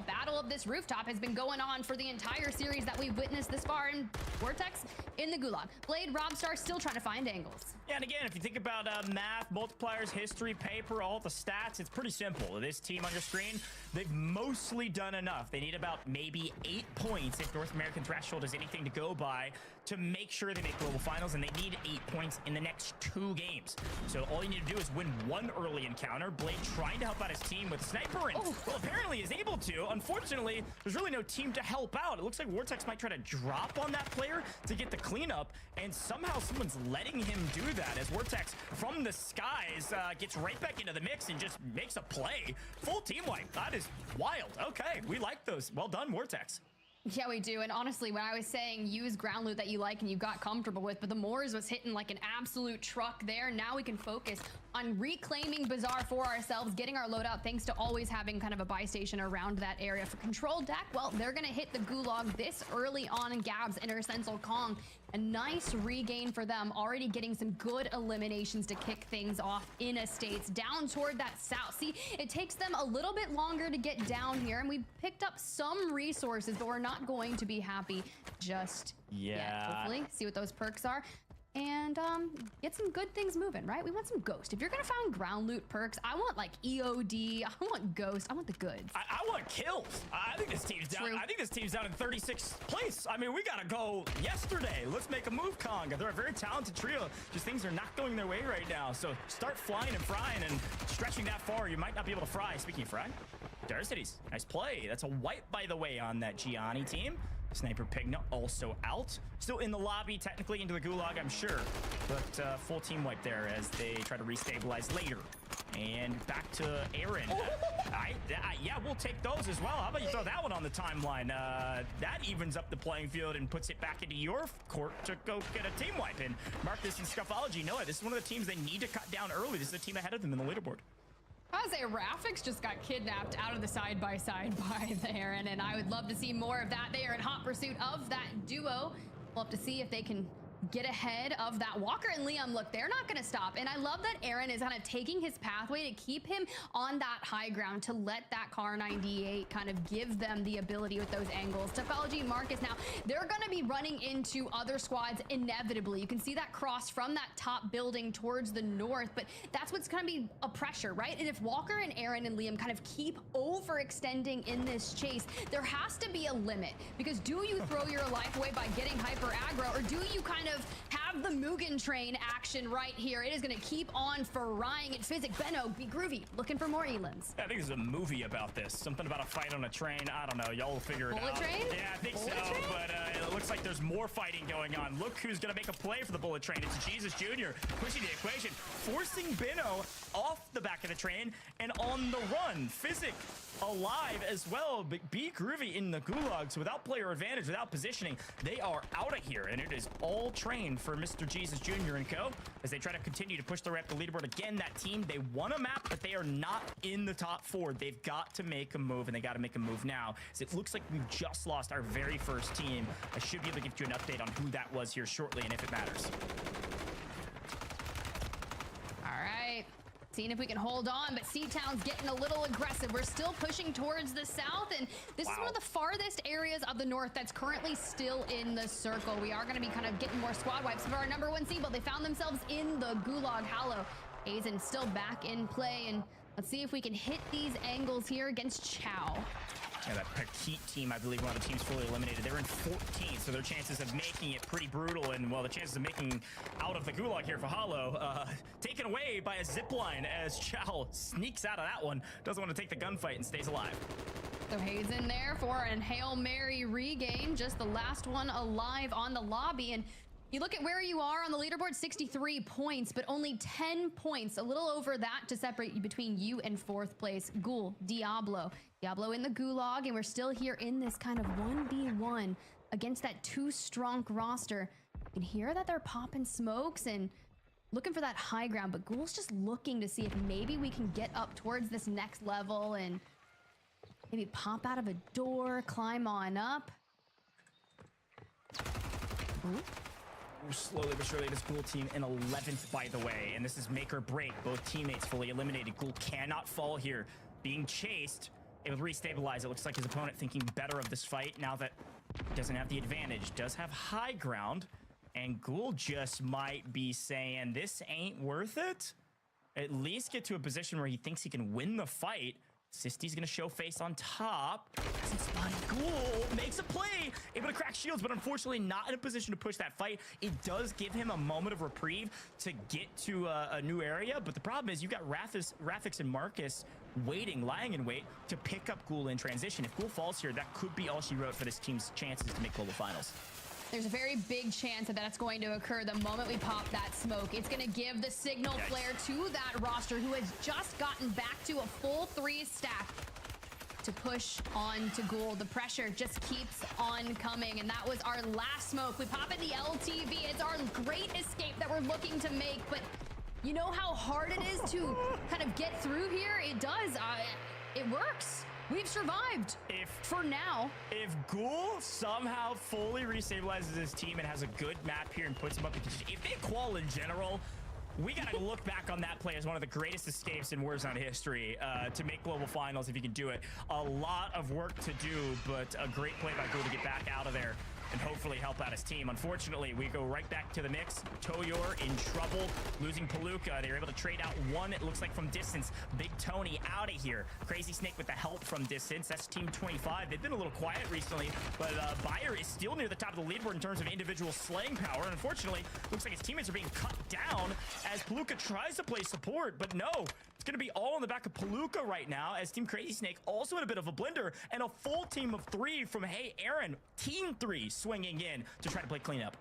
battle of this rooftop has been going on for the entire series that we've witnessed this far. And Vortex in the gulag. Blade, Robstar still trying to find angles. Yeah, and again, if you think about math, multipliers, history, paper, all the stats, it's pretty simple. This team on your screen, they've mostly done enough. They need about maybe 8 points if North American Threshold is anything to go by to make sure they make global finals, and they need 8 points in the next 2 games. So all you need to do is win 1 early encounter. Blade trying to help out his team with sniper, and well, apparently is able to. Unfortunately, there's really no team to help out. It looks like Vortex might try to drop on that player to get the cleanup, and somehow someone's letting him do that as Vortex from the skies gets right back into the mix and just makes a play. Full team wipe. That is wild. Okay, we like those. Well done, Vortex. Yeah, we do. And honestly, when I was saying use ground loot that you like and you got comfortable with, but the Moors was hitting like an absolute truck there. Now we can focus on reclaiming Bazaar for ourselves, getting our loadout, thanks to always having kind of a buy station around that area. For Control Deck, well, they're going to hit the gulag this early on in Gab's Intercensal Kong. A nice regain for them, already getting some good eliminations to kick things off in estates down toward that south. See, it takes them a little bit longer to get down here, and we picked up some resources, but we're not going to be happy just yet. Hopefully, see what those perks are. And get some good things moving, right? We want some Ghost. If you're gonna find ground loot perks, I want like EOD, I want Ghost, I want the goods. I want kills. I think this team's down. True. I think this team's down in 36th place. I mean, we gotta go yesterday. Let's make a move, Kong. They're a very talented trio. Just things are not going their way right now. So start flying and frying and stretching that far. You might not be able to fry. Speaking of fry, Darcities, nice play. That's a wipe, by the way, on that Gianni team. Sniper Pigna also out. Still in the lobby, technically into the gulag, I'm sure. But full team wipe there as they try to restabilize later And back to Aaron. Yeah, we'll take those as well. How about you throw that one on the timeline? That evens up the playing field and puts it back into your court to go get a team wipe in. Marcus and Scuffology know it. This is one of the teams they need to cut down early. This is the team ahead of them in the leaderboard. I was say Rafix just got kidnapped out of the side-by-side by the Aaron, and I would love to see more of that. They are in hot pursuit of that duo. We'll have to see if they can get ahead of that. Walker and Liam, look, they're not going to stop. And I love that Aaron is kind of taking his pathway to keep him on that high ground, to let that Car 98 kind of give them the ability with those angles. Topology and Marcus now, they're going to be running into other squads inevitably. You can see that cross from that top building towards the north, but that's what's going to be a pressure, right? And if Walker and Aaron and Liam kind of keep overextending in this chase, there has to be a limit, because do you throw your life away by getting hyper aggro, or do you kind of have the Mugen train action right here? It is going to keep on frying it. Physic, Benno, be groovy, looking for more elims. I think there's a movie about this. Something about a fight on a train. I don't know. Y'all will figure it out. Bullet train? Yeah, I think Bullet so. train? But it looks like there's more fighting going on. Look who's going to make a play for the bullet train. It's Jesus Jr. pushing the equation, forcing Benno off the back of the train and on the run. Physic alive as well, but Be Groovy in the gulag. So without player advantage, without positioning, they are out of here, and it is all train for Mr. Jesus Jr. and co. as they try to continue to push their way up the leaderboard. Again, that team, they won a map, but they are not in the top 4. They've got to make a move, and they got to make a move now. So it looks like we've just lost our very first team. I should be able to give you an update on who that was here shortly, and if it matters. All right. Seeing if we can hold on, but C-Town's getting a little aggressive. We're still pushing towards the south, and this is one of the farthest areas of the north that's currently still in the circle. We are going to be kind of getting more squad wipes for our number 1 seed, but they found themselves in the Gulag Hollow. Hazen still back in play, and let's see if we can hit these angles here against Chow. Yeah, that Petite team, I believe one of the teams fully eliminated. They're in 14, so their chances of making it pretty brutal. And, well, the chances of making out of the Gulag here for Hollow, taken away by a zipline as Chow sneaks out of that one. Doesn't want to take the gunfight and stays alive. So Hazen there for an Hail Mary regain, just the last one alive on the lobby. And you look at where you are on the leaderboard, 63 points, but only 10 points, a little over that to separate you between you and 4th place. Ghoul, Diablo in the Gulag, and we're still here in this kind of 1v1 against that 2-strong roster. You can hear that they're popping smokes and looking for that high ground, but Ghoul's just looking to see if maybe we can get up towards this next level and maybe pop out of a door, climb on up. Ooh. Slowly but surely, this Ghoul team in 11th, by the way, and this is make or break. Both teammates fully eliminated. Ghoul cannot fall here. Being chased, able to restabilize. It looks like his opponent thinking better of this fight now that he doesn't have the advantage. Does have high ground, and Ghoul just might be saying, this ain't worth it. At least get to a position where he thinks he can win the fight. Sisty's gonna show face on top. Hasn't spotted Ghoul. Makes a play. Able to crack shields, but unfortunately not in a position to push that fight. It does give him a moment of reprieve to get to a new area, but the problem is you've got Rafix and Marcus waiting, lying in wait to pick up Ghoul in transition. If Ghoul falls here, that could be all she wrote for this team's chances to make global finals. There's a very big chance that that's going to occur the moment we pop that smoke. It's going to give the signal flare to that roster who has just gotten back to a full 3 stack to push on to Ghoul. The pressure just keeps on coming, and that was our last smoke. We pop in the LTV. It's our great escape that we're looking to make, but you know how hard it is to kind of get through here? It does. It works. We've survived for now. If Ghoul somehow fully restabilizes his team and has a good map here and puts him up in position, if they qual in general, we gotta look back on that play as one of the greatest escapes in Warzone history to make global finals if you can do it. A lot of work to do, but a great play by Ghoul to get back out of there and hopefully help out his team. Unfortunately, we go right back to the mix. Toyor in trouble, losing Palooka. They were able to trade out one, it looks like, from distance. Big Tony out of here. Crazy Snake with the help from distance. That's team 25. They've been a little quiet recently, but Bayer is still near the top of the leaderboard in terms of individual slaying power. Unfortunately, looks like his teammates are being cut down as Palooka tries to play support, but no. It's going to be all on the back of Palooka right now as Team Crazy Snake also in a bit of a blender, and a full team of 3 from Hey Aaron, Team 3 swinging in to try to play cleanup.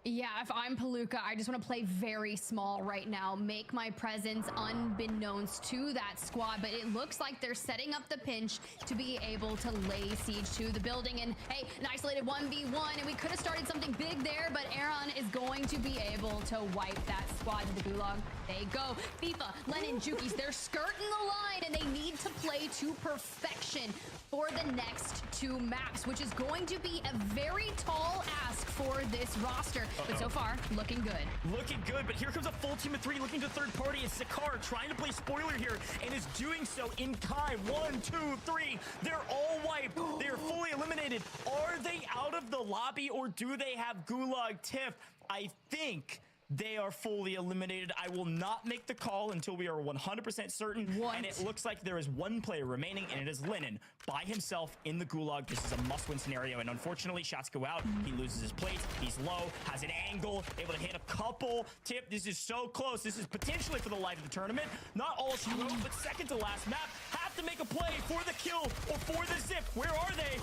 Yeah, if I'm Palooka, I just want to play very small right now. Make my presence unbeknownst to that squad. But it looks like they're setting up the pinch to be able to lay siege to the building. And hey, an isolated 1v1. And we could have started something big there, but Aaron is going to be able to wipe that squad to the gulag. They go. FIFA, Lennon, Jukies, they're skirting the line and they need to play to perfection for the next 2 maps, which is going to be a very tall ask for this roster. But so far, looking good. Looking good, but here comes a full team of 3 looking to third party. It's Sakar trying to play spoiler here and is doing so in time. 1, 2, 3. They're all wiped. They're fully eliminated. Are they out of the lobby or do they have Gulag Tiff? I think they are fully eliminated. I will not make the call until we are 100% certain. What? And it looks like there is 1 player remaining, and it is Lennon by himself in the gulag. This is a must-win scenario, and unfortunately, shots go out. He loses his plate. He's low, has an angle, able to hit a couple. Tip, this is so close. This is potentially for the life of the tournament. Not all she wrote, but second to last map. Have to make a play for the kill or for the zip. Where are they?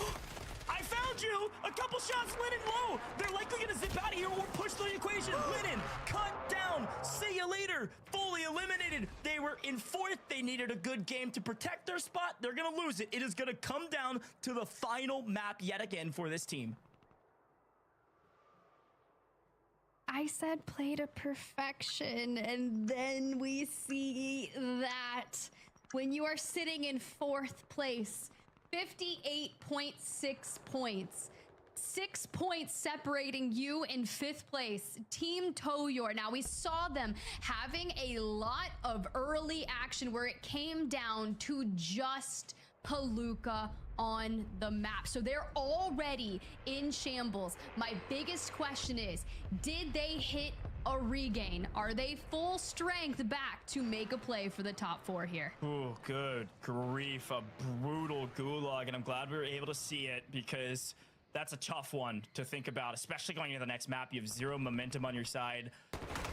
I found you! A couple shots, Lennon low! They're likely gonna zip out of here or push the equation. Lennon, cut down! See you later! Fully eliminated! They were in 4th. They needed a good game to protect their spot. They're gonna lose it. It is gonna come down to the final map yet again for this team. I said play to perfection, and then we see that when you are sitting in 4th place, 58.6 points. 6 points separating you in 5th place. Team Toyor. Now, we saw them having a lot of early action where it came down to just Palooka on the map. So they're already in shambles. My biggest question is, did they hit a regain? Are they full strength back to make a play for the top 4 here? Oh, good grief. A brutal gulag, and I'm glad we were able to see it because that's a tough one to think about, especially going into the next map. You have 0 momentum on your side.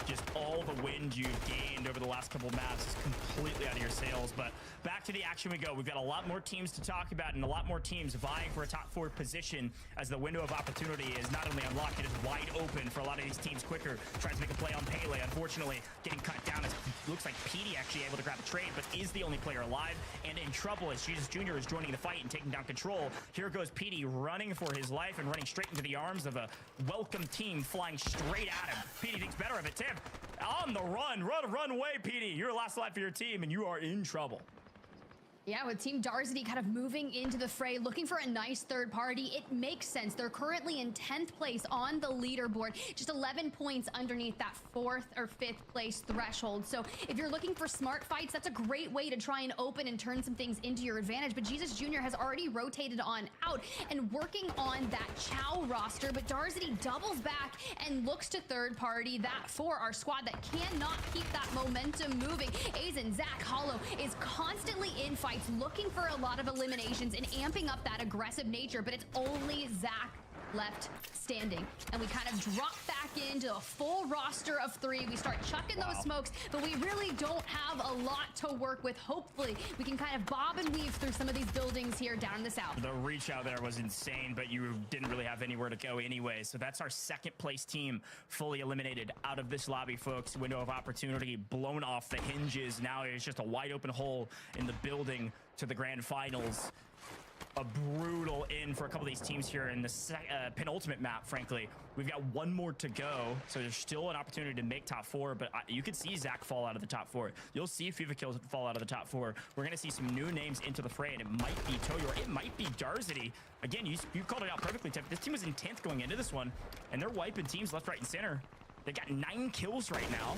Just all the wind you've gained over the last couple maps is completely out of your sails. But back to the action we go. We've got a lot more teams to talk about and a lot more teams vying for a top 4 position as the window of opportunity is not only unlocked, it is wide open for a lot of these teams quicker. Tries to make a play on Pele. Unfortunately, getting cut down. It looks like PD actually able to grab a trade, but is the only player alive and in trouble as Jesus Jr. is joining the fight and taking down control. Here goes PD running for his life and running straight into the arms of a welcome team flying straight at him. PD thinks better of it. Tim, on the run. Run away, PD. You're last life for your team, and you are in trouble. Yeah, with Team Darzity kind of moving into the fray, looking for a nice third party, it makes sense. They're currently in 10th place on the leaderboard, just 11 points underneath that 4th or 5th place threshold. So if you're looking for smart fights, that's a great way to try and open and turn some things into your advantage. But Jesus Jr. has already rotated on out and working on that Chow roster, but Darzity doubles back and looks to third party that for our squad that cannot keep that momentum moving. Aizen, Zach, Hollow is constantly in fights, looking for a lot of eliminations and amping up that aggressive nature, but it's only Zach left standing. And we kind of drop back into a full roster of 3. We start chucking those smokes, but we really don't have a lot to work with. Hopefully, we can kind of bob and weave through some of these buildings here down in the south. The reach out there was insane, but you didn't really have anywhere to go anyway. So that's our 2nd place team fully eliminated out of this lobby, folks. Window of opportunity blown off the hinges. Now it's just a wide open hole in the building to the grand finals. A brutal in for a couple of these teams here in the penultimate map, frankly. We've got 1 more to go, so there's still an opportunity to make top 4, but you could see Zach fall out of the top 4. You'll see FIFA Kills fall out of the top 4. We're going to see some new names into the fray, and it might be Toyor. It might be Darzity. Again, you called it out perfectly, Tiff. This team was in 10th going into this one, and they're wiping teams left, right, and center. They got 9 kills right now.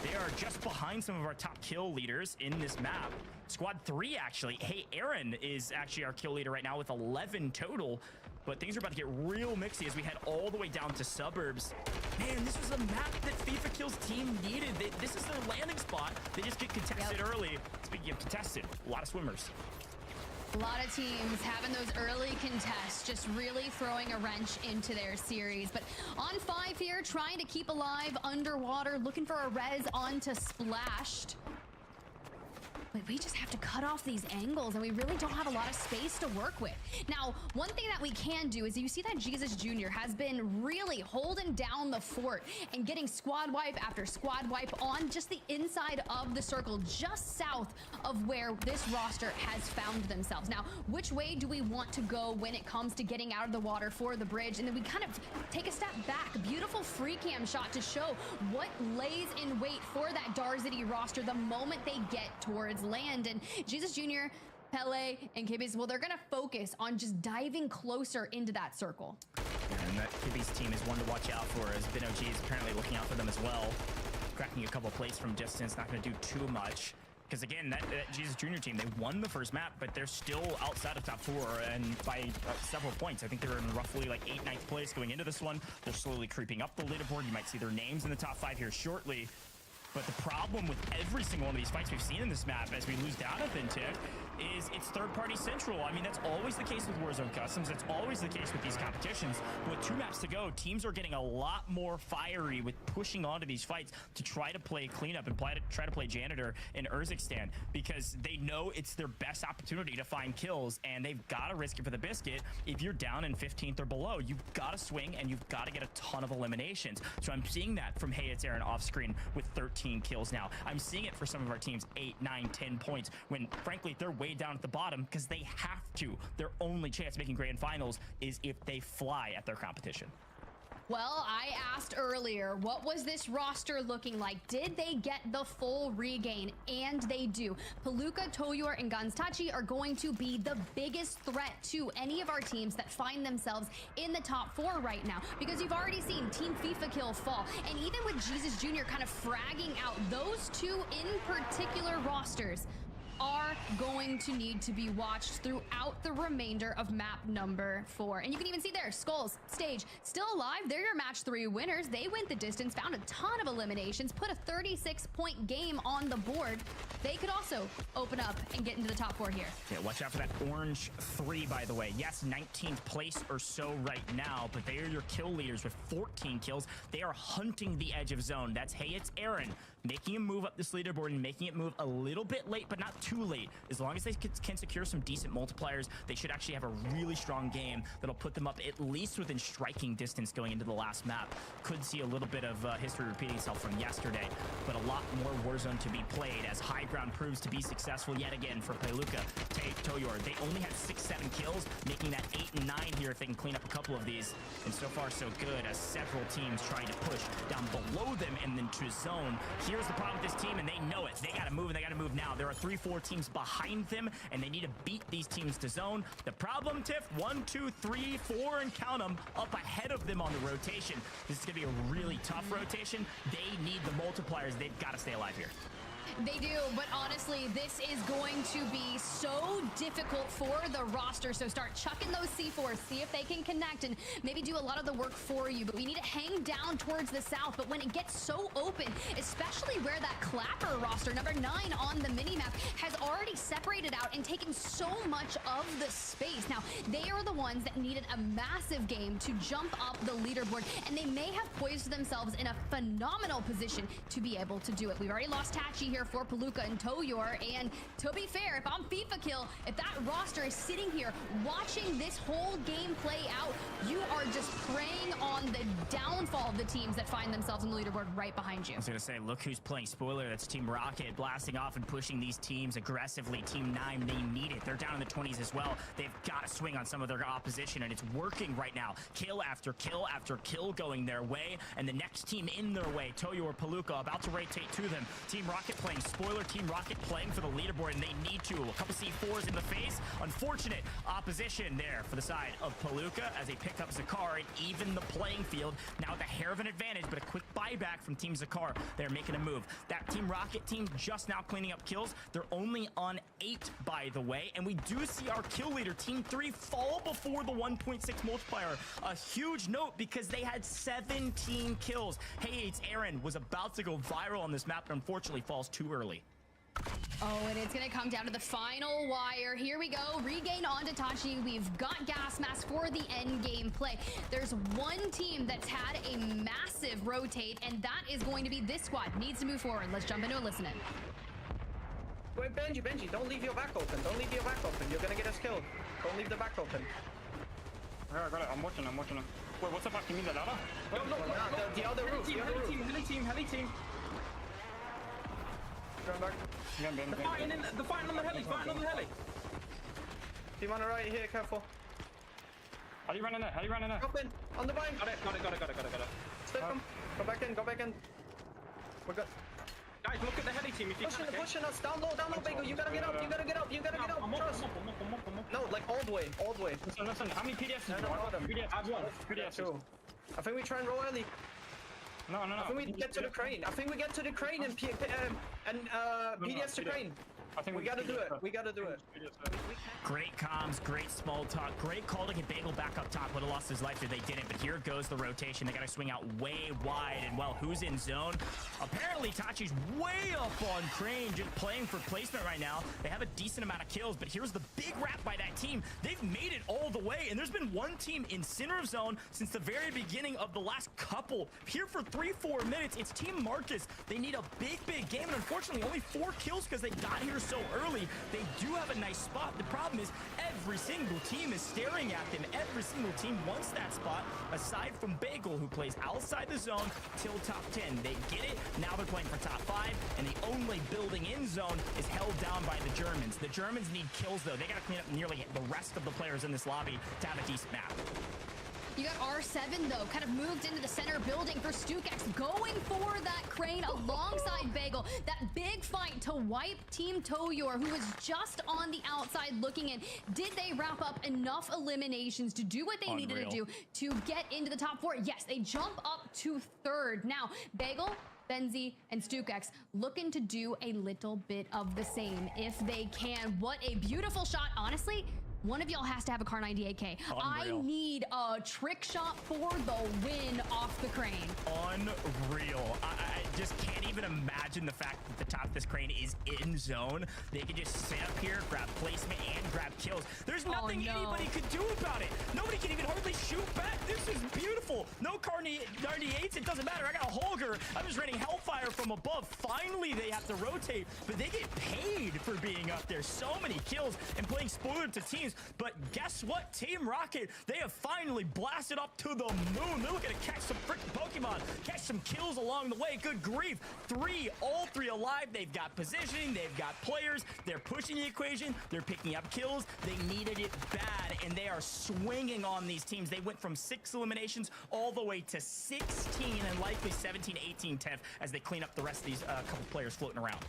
They are just behind some of our top kill leaders in this map. Squad 3, actually. Hey, Aaron is actually our kill leader right now with 11 total. But things are about to get real mixy as we head all the way down to suburbs. Man, this was a map that FIFA Kills team needed. This is their landing spot. They just get contested early. Speaking of contested, a lot of swimmers. A lot of teams having those early contests, just really throwing a wrench into their series. But on 5 here, trying to keep alive underwater, looking for a res onto Splashed. But we just have to cut off these angles, and we really don't have a lot of space to work with. Now, one thing that we can do is you see that Jesus Jr. has been really holding down the fort and getting squad wipe after squad wipe on just the inside of the circle, just south of where this roster has found themselves. Now, which way do we want to go when it comes to getting out of the water for the bridge? And then we kind of take a step back. Beautiful free cam shot to show what lays in wait for that Darzity roster the moment they get towards land. And Jesus Jr., Pele, and Kibby's, well, they're gonna focus on just diving closer into that circle. And that Kibby's team is one to watch out for, as BinOG is apparently looking out for them as well. Cracking a couple plays from distance, not gonna do too much. Because again, that Jesus Jr. team, they won the first map, but they're still outside of top 4 and by several points. I think they're in roughly like 8th, 9th place going into this one. They're slowly creeping up the leaderboard. You might see their names in the top 5 here shortly. But the problem with every single one of these fights we've seen in this map as we lose Donovan Tick is it's third-party central. I mean, that's always the case with Warzone Customs. That's always the case with these competitions. But with 2 maps to go, teams are getting a lot more fiery with pushing onto these fights to try to play cleanup and try to play janitor in Urzikstan, because they know it's their best opportunity to find kills, and they've got to risk it for the biscuit. If you're down in 15th or below, you've got to swing and you've got to get a ton of eliminations. So I'm seeing that from Hey It's Aaron off screen with 13 kills now. I'm seeing it for some of our teams, 8, 9, 10 points, when frankly they're way down at the bottom because they have to. Their only chance making grand finals is if they fly at their competition. Well, I asked earlier, what was this roster looking like? Did they get the full regain? And they do. Palooka, Toyor, and Ganstachi are going to be the biggest threat to any of our teams that find themselves in the top 4 right now, because you've already seen Team FIFA Kill fall. And even with Jesus Jr. kind of fragging out, those 2 in particular rosters are going to need to be watched throughout the remainder of map number 4. And you can even see there, Skulls, Stage, still alive. They're your match 3 winners. They went the distance, found a ton of eliminations, put a 36-point game on the board. They could also open up and get into the top 4 here. Yeah, watch out for that orange 3, by the way. Yes, 19th place or so right now, but they are your kill leaders with 14 kills. They are hunting the edge of zone. That's Hey It's Aaron, making him move up this leaderboard and making it move a little bit late, but not too late. As long as they can secure some decent multipliers, they should actually have a really strong game that'll put them up at least within striking distance going into the last map. Could see a little bit of history repeating itself from yesterday, but a lot more Warzone to be played as high ground proves to be successful yet again for Palooka, Toyor. They only had 6-7 kills, making that 8 and 9 here if they can clean up a couple of these. And so far so good, as several teams trying to push down below them and then to zone. Here's the problem with this team, and they know it. They gotta move, and they gotta move now. There are 3-4 teams behind them, and they need to beat these teams to zone. The problem, Tiff, 1, 2, 3, 4, and count them, up ahead of them on the rotation. This is gonna be a really tough rotation. They need the multipliers. They've got to stay alive here. They do, but honestly, this is going to be so difficult for the roster. So start chucking those C4s, see if they can connect and maybe do a lot of the work for you. But we need to hang down towards the south. But when it gets so open, especially where that Clapper roster, number 9 on the minimap, has already separated out and taken so much of the space. Now, they are the ones that needed a massive game to jump up the leaderboard, and they may have poised themselves in a phenomenal position to be able to do it. We've already lost Tachi here for Palooka and Toyor, and to be fair, if I'm FIFA Kill, if that roster is sitting here watching this whole game play out, you are just preying on the downfall of the teams that find themselves in the leaderboard right behind you. I was gonna say, look who's playing spoiler. That's Team Rocket blasting off and pushing these teams aggressively. Team 9, they need it. They're down in the 20s as well. They've got to swing on some of their opposition, and it's working right now. Kill after kill after kill going their way, and the next team in their way, Toyor, Palooka, about to rotate to them. Team Rocket playing spoiler, Team Rocket playing for the leaderboard, and they need to. A couple C4s in the face. Unfortunate opposition there for the side of Palooka as they pick up Zakar and even the playing field. Now with a hair of an advantage, but a quick buyback from Team Zakar. They're making a move. That Team Rocket team just now cleaning up kills. They're only on 8, by the way, and we do see our kill leader, Team 3, fall before the 1.6 multiplier. A huge note because they had 17 kills. Hey, it's Aaron was about to go viral on this map, but unfortunately falls too early. Oh, and it's going to come down to the final wire. Here we go. Regain onto Tachi. We've got gas mask for the end game play. There's one team that's had a massive rotate, and that is going to be this squad. Needs to move forward. Let's jump into a listen in. Wait, Benji, don't leave your back open. Don't leave your back open. You're gonna get us killed. Don't leave the back open. I got it. I'm watching him. Wait, what's the back? You mean the ladder? No, the other roof. Heli team. Going back. The fighting on the heli. Team on the right here, careful. How you running there? Drop in, on the vine. Got it. Stick him. Go back in. We're good. Guys, look at the heli team if you can. Pushing us. Down low, Bagel. You gotta get up. I'm Trust. up. No, like all the way. Listen. How many PDFs do you want? I have one. Two. I think we try and roll early. No. I think we get to the crane. And PDS to crane. I think we gotta do it. Great comms, great small talk, great call to get Bagel back up top. Would have lost his life if they didn't, but here goes the rotation. They got to swing out way wide, and well, who's in zone? Apparently, Tachi's way up on crane, just playing for placement right now. They have a decent amount of kills, but here's the big wrap by that team. They've made it all the way, and there's been one team in center of zone since the very beginning of the last couple. Here for 3-4 minutes, it's Team Marcus. They need a big game, and unfortunately, only 4 kills because they got here so early. They do have a nice spot. The problem is every single team is staring at them. Every single team wants that spot, aside from Bagel, who plays outside the zone till top 10. They get it. Now they're playing for top 5, and the only building in zone is held down by the Germans. The Germans need kills, though. They got to clean up nearly the rest of the players in this lobby to have a decent map. You got R7, though, kind of moved into the center building for StuKX, going for that crane alongside Bagel. That big fight to wipe Team Toyor, who was just on the outside looking in. Did they wrap up enough eliminations to do what they needed to do to get into the top 4? Yes, they jump up to 3rd. Now, Bagel, Benzi, and StuKX looking to do a little bit of the same if they can. What a beautiful shot, honestly. One of y'all has to have a Kar90 AK. I need a trick shot for the win off the crane. Unreal. I just can't even imagine the fact that the top of this crane is in zone. They can just sit up here, grab placement, and grab kills. There's nothing anybody could do about it. Nobody can even hardly shoot back. This is beautiful. No Kar98s. It doesn't matter. I got a Holger. I'm just raining Hellfire from above. Finally, they have to rotate, but they get paid for being up there. So many kills and playing spoiler to teams. But guess what? Team Rocket, they have finally blasted up to the moon. They're looking to catch some freaking Pokemon, catch some kills along the way. Good grief. All three alive. They've got positioning. They've got players. They're pushing the equation. They're picking up kills. They needed it bad, and they are swinging on these teams. They went from 6 eliminations all the way to 16 and likely 17, 18, 10 as they clean up the rest of these couple players floating around.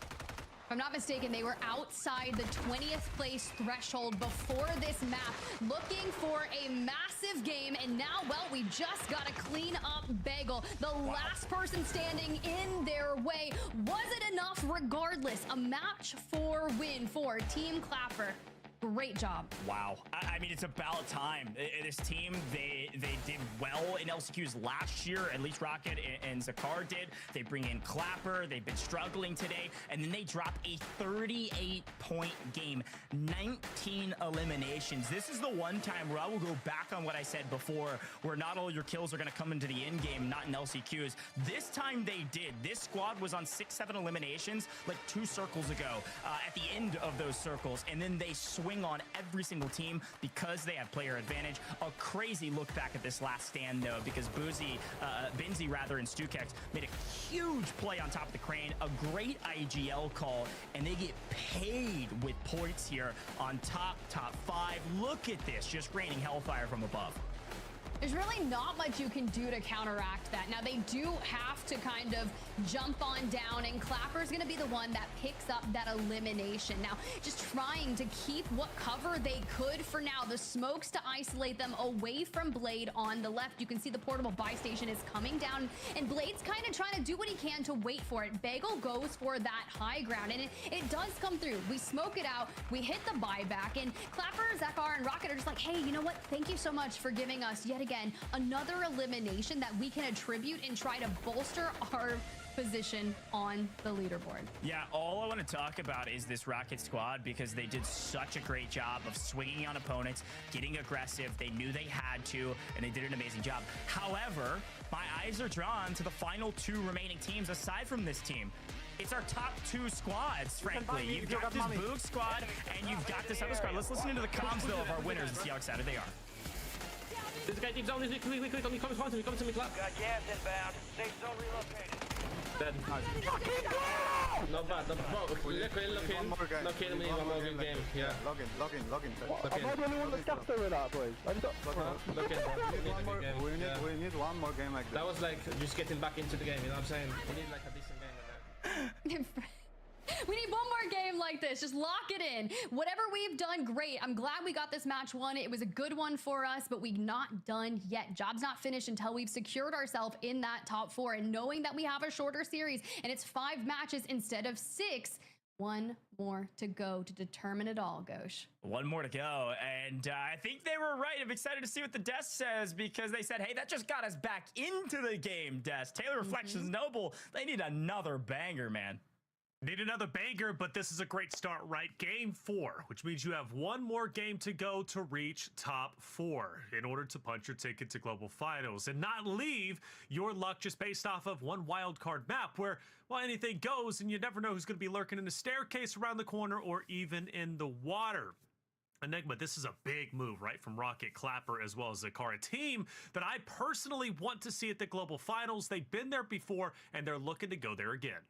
If I'm not mistaken, they were outside the 20th place threshold before this map, looking for a massive game. And now, well, we just got to clean up Bagel, the last person standing in their way. Was it enough? Regardless, a match for win for Team Clapper. Great job. Wow. I mean, it's about time. This team, they did well in LCQs last year. At least Rocket and Zakar did. They bring in Clapper. They've been struggling today. And then they drop a 38-point game. 19 eliminations. This is the one time where I will go back on what I said before, where not all your kills are going to come into the end game, not in LCQs. This time they did. This squad was on 6-7 eliminations like 2 circles ago at the end of those circles. And then they swing on every single team because they have player advantage. A crazy look back at this last stand, though, because Benzi and StuKX made a huge play on top of the crane, a great IGL call, and they get paid with points here on top 5. Look at this, just raining Hellfire from above. There's really not much you can do to counteract that. Now, they do have to kind of jump on down, and Clapper's going to be the one that picks up that elimination. Now, just trying to keep what cover they could for now. The smokes to isolate them away from Blade on the left. You can see the portable buy station is coming down, and Blade's kind of trying to do what he can to wait for it. Bagel goes for that high ground, and it does come through. We smoke it out. We hit the buyback, and Clapper, Zakar, and Rocket are just like, hey, you know what? Thank you so much for giving us yet again another elimination that we can attribute and try to bolster our position on the leaderboard. Yeah, all I want to talk about is this Rocket squad because they did such a great job of swinging on opponents, getting aggressive. They knew they had to, and they did an amazing job. However, my eyes are drawn to the final 2 remaining teams aside from this team. It's our top 2 squads, frankly. You've got this Boog squad, and you've got this other squad. Let's listen into the comms, though, of our winners and see how excited they are. This guy deep zone, quick, on me, come to me, clap. Got gas inbound. Safe zone relocated. Dead. Not bad, look in. Look in, we need one more good game. Yeah. Log in. I'm not the only one that's after with that, boys. Look in, bro. We need one more game like that. That was like just getting back into the game, you know what I'm saying? We need like a decent game like that. We need one more game like this. Just lock it in. Whatever we've done, great. I'm glad we got this match won. It was a good one for us, but we're not done yet. Job's not finished until we've secured ourselves in that top 4. And knowing that we have a shorter series and it's 5 matches instead of 6, one more to go to determine it all, Ghosh. One more to go, and I think they were right. I'm excited to see what the desk says, because they said, hey, that just got us back into the game, desk. Taylor Reflections Noble, they need another banger, man. Need another banger, but this is a great start, right? Game 4, which means you have one more game to go to reach top 4 in order to punch your ticket to global finals and not leave your luck just based off of one wild card map where, well, anything goes and you never know who's going to be lurking in the staircase around the corner or even in the water. Enigma, this is a big move, right, from Rocket, Clapper, as well as Zakar, a team that I personally want to see at the global finals. They've been there before, and they're looking to go there again.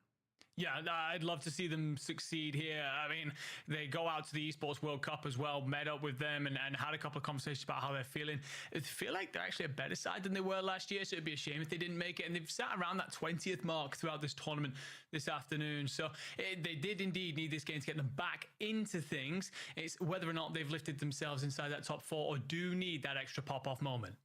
Yeah, I'd love to see them succeed here. I mean, they go out to the Esports World Cup as well, met up with them and had a couple of conversations about how they're feeling. I feel like they're actually a better side than they were last year, so it'd be a shame if they didn't make it. And they've sat around that 20th mark throughout this tournament this afternoon. So they did indeed need this game to get them back into things. It's whether or not they've lifted themselves inside that top 4 or do need that extra pop-off moment.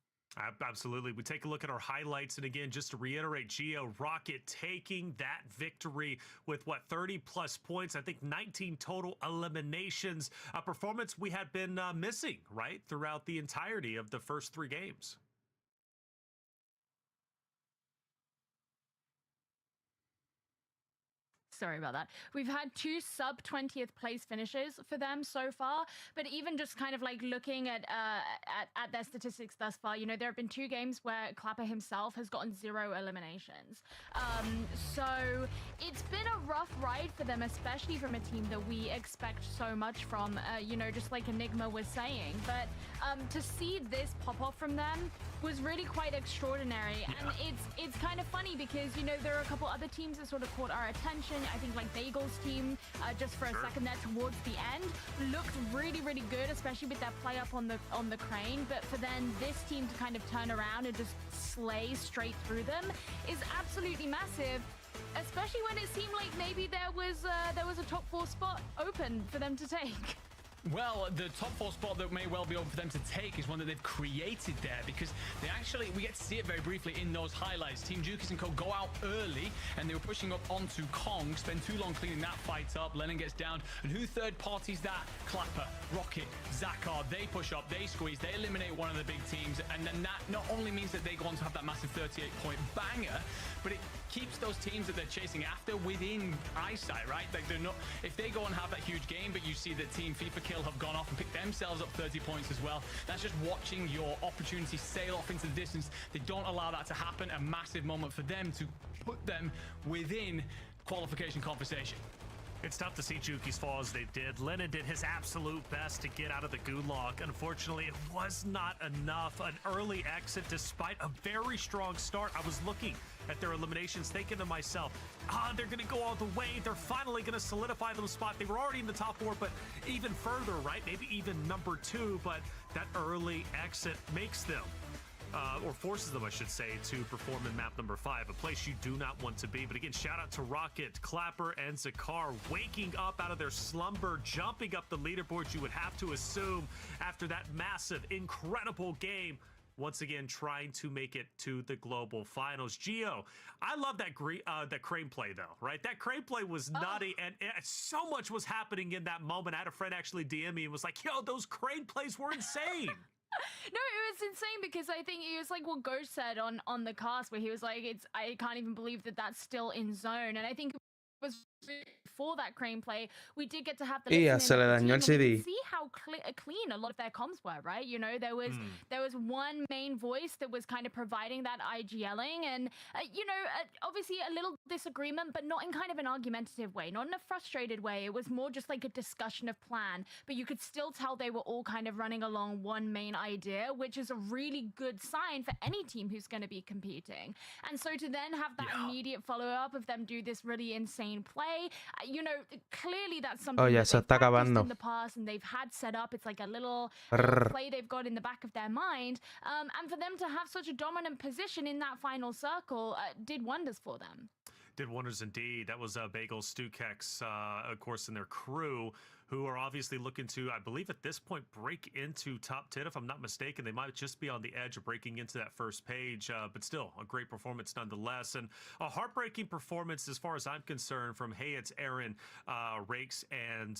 Absolutely. We take a look at our highlights, and again, just to reiterate, Geo Rocket taking that victory with, what, 30 plus points. I think 19 total eliminations, a performance we had been missing, right, throughout the entirety of the first 3 games. Sorry about that. We've had 2 sub 20th place finishes for them so far, but even just kind of like looking at their statistics thus far, you know, there have been 2 games where Clapper himself has gotten 0 eliminations. So it's been a rough ride for them, especially from a team that we expect so much from, you know, just like Enigma was saying. But to see this pop off from them was really quite extraordinary. Yeah. And it's kind of funny because, you know, there are a couple other teams that sort of caught our attention. I think like Bagel's team, just for a second there towards the end, looked really, really good, especially with their play up on the crane. But for then this team to kind of turn around and just slay straight through them is absolutely massive. Especially when it seemed like maybe there was a top 4 spot open for them to take. Well, the top 4 spot that may well be open for them to take is one that they've created there, because they actually, we get to see it very briefly in those highlights. Team Jukies and Co go out early and they were pushing up onto Kong, spend too long cleaning that fight up. Lennon gets down, and who third parties that? Clapper, Rocket, Zakar. They push up, they squeeze, they eliminate one of the big teams, and then that not only means that they go on to have that massive 38-point banger, but it keeps those teams that they're chasing after within eyesight, right? Like, they're not, if they go and have that huge game, but you see that Team FIFA Kill have gone off and picked themselves up 30 points as well, that's just watching your opportunity sail off into the distance. They don't allow that to happen. A massive moment for them to put them within qualification conversation. It's tough to see Jukies fall as they did. Lennon did his absolute best to get out of the gulag. Unfortunately, it was not enough. An early exit despite a very strong start. I was looking at their eliminations, thinking to myself, they're going to go all the way. They're finally going to solidify them spot. They were already in the top 4, but even further, right? Maybe even number 2, but that early exit makes them or forces them, I should say, to perform in map number 5, a place you do not want to be. But again, shout out to Rocket, Clapper, and Zakar waking up out of their slumber, jumping up the leaderboards, you would have to assume, after that massive, incredible game. Once again, trying to make it to the global finals. Geo, I love that crane play, though, right? That crane play was nutty, and so much was happening in that moment. I had a friend actually DM me and was like, yo, those crane plays were insane. No, it was insane because I think it was like what Ghosh said on the cast, where he was like, I can't even believe that that's still in zone. And I think it was for that crane play, we did get to have the Y ya listening se le of the dañó el team, and we CD. could see how clean a lot of their comms were, right? You know, there was one main voice that was kind of providing that IGLing, and you know, obviously a little disagreement, but not in kind of an argumentative way, not in a frustrated way. It was more just like a discussion of plan, but you could still tell they were all kind of running along one main idea, which is a really good sign for any team who's going to be competing. And so to then have that immediate follow-up of them do this really insane play, you know, clearly that's something Oh, ya that se they've está practiced acabando. in the past and they've had set up. It's like a little Brrr. play they've got in the back of their mind. And for them to have such a dominant position in that final circle did wonders for them. Did wonders indeed. That was Bagel, Stukex, of course, and their crew, who are obviously looking to, I believe at this point, break into top 10. If I'm not mistaken, they might just be on the edge of breaking into that first page, but still a great performance nonetheless. And a heartbreaking performance as far as I'm concerned from Hayes, Aaron, Rakes, and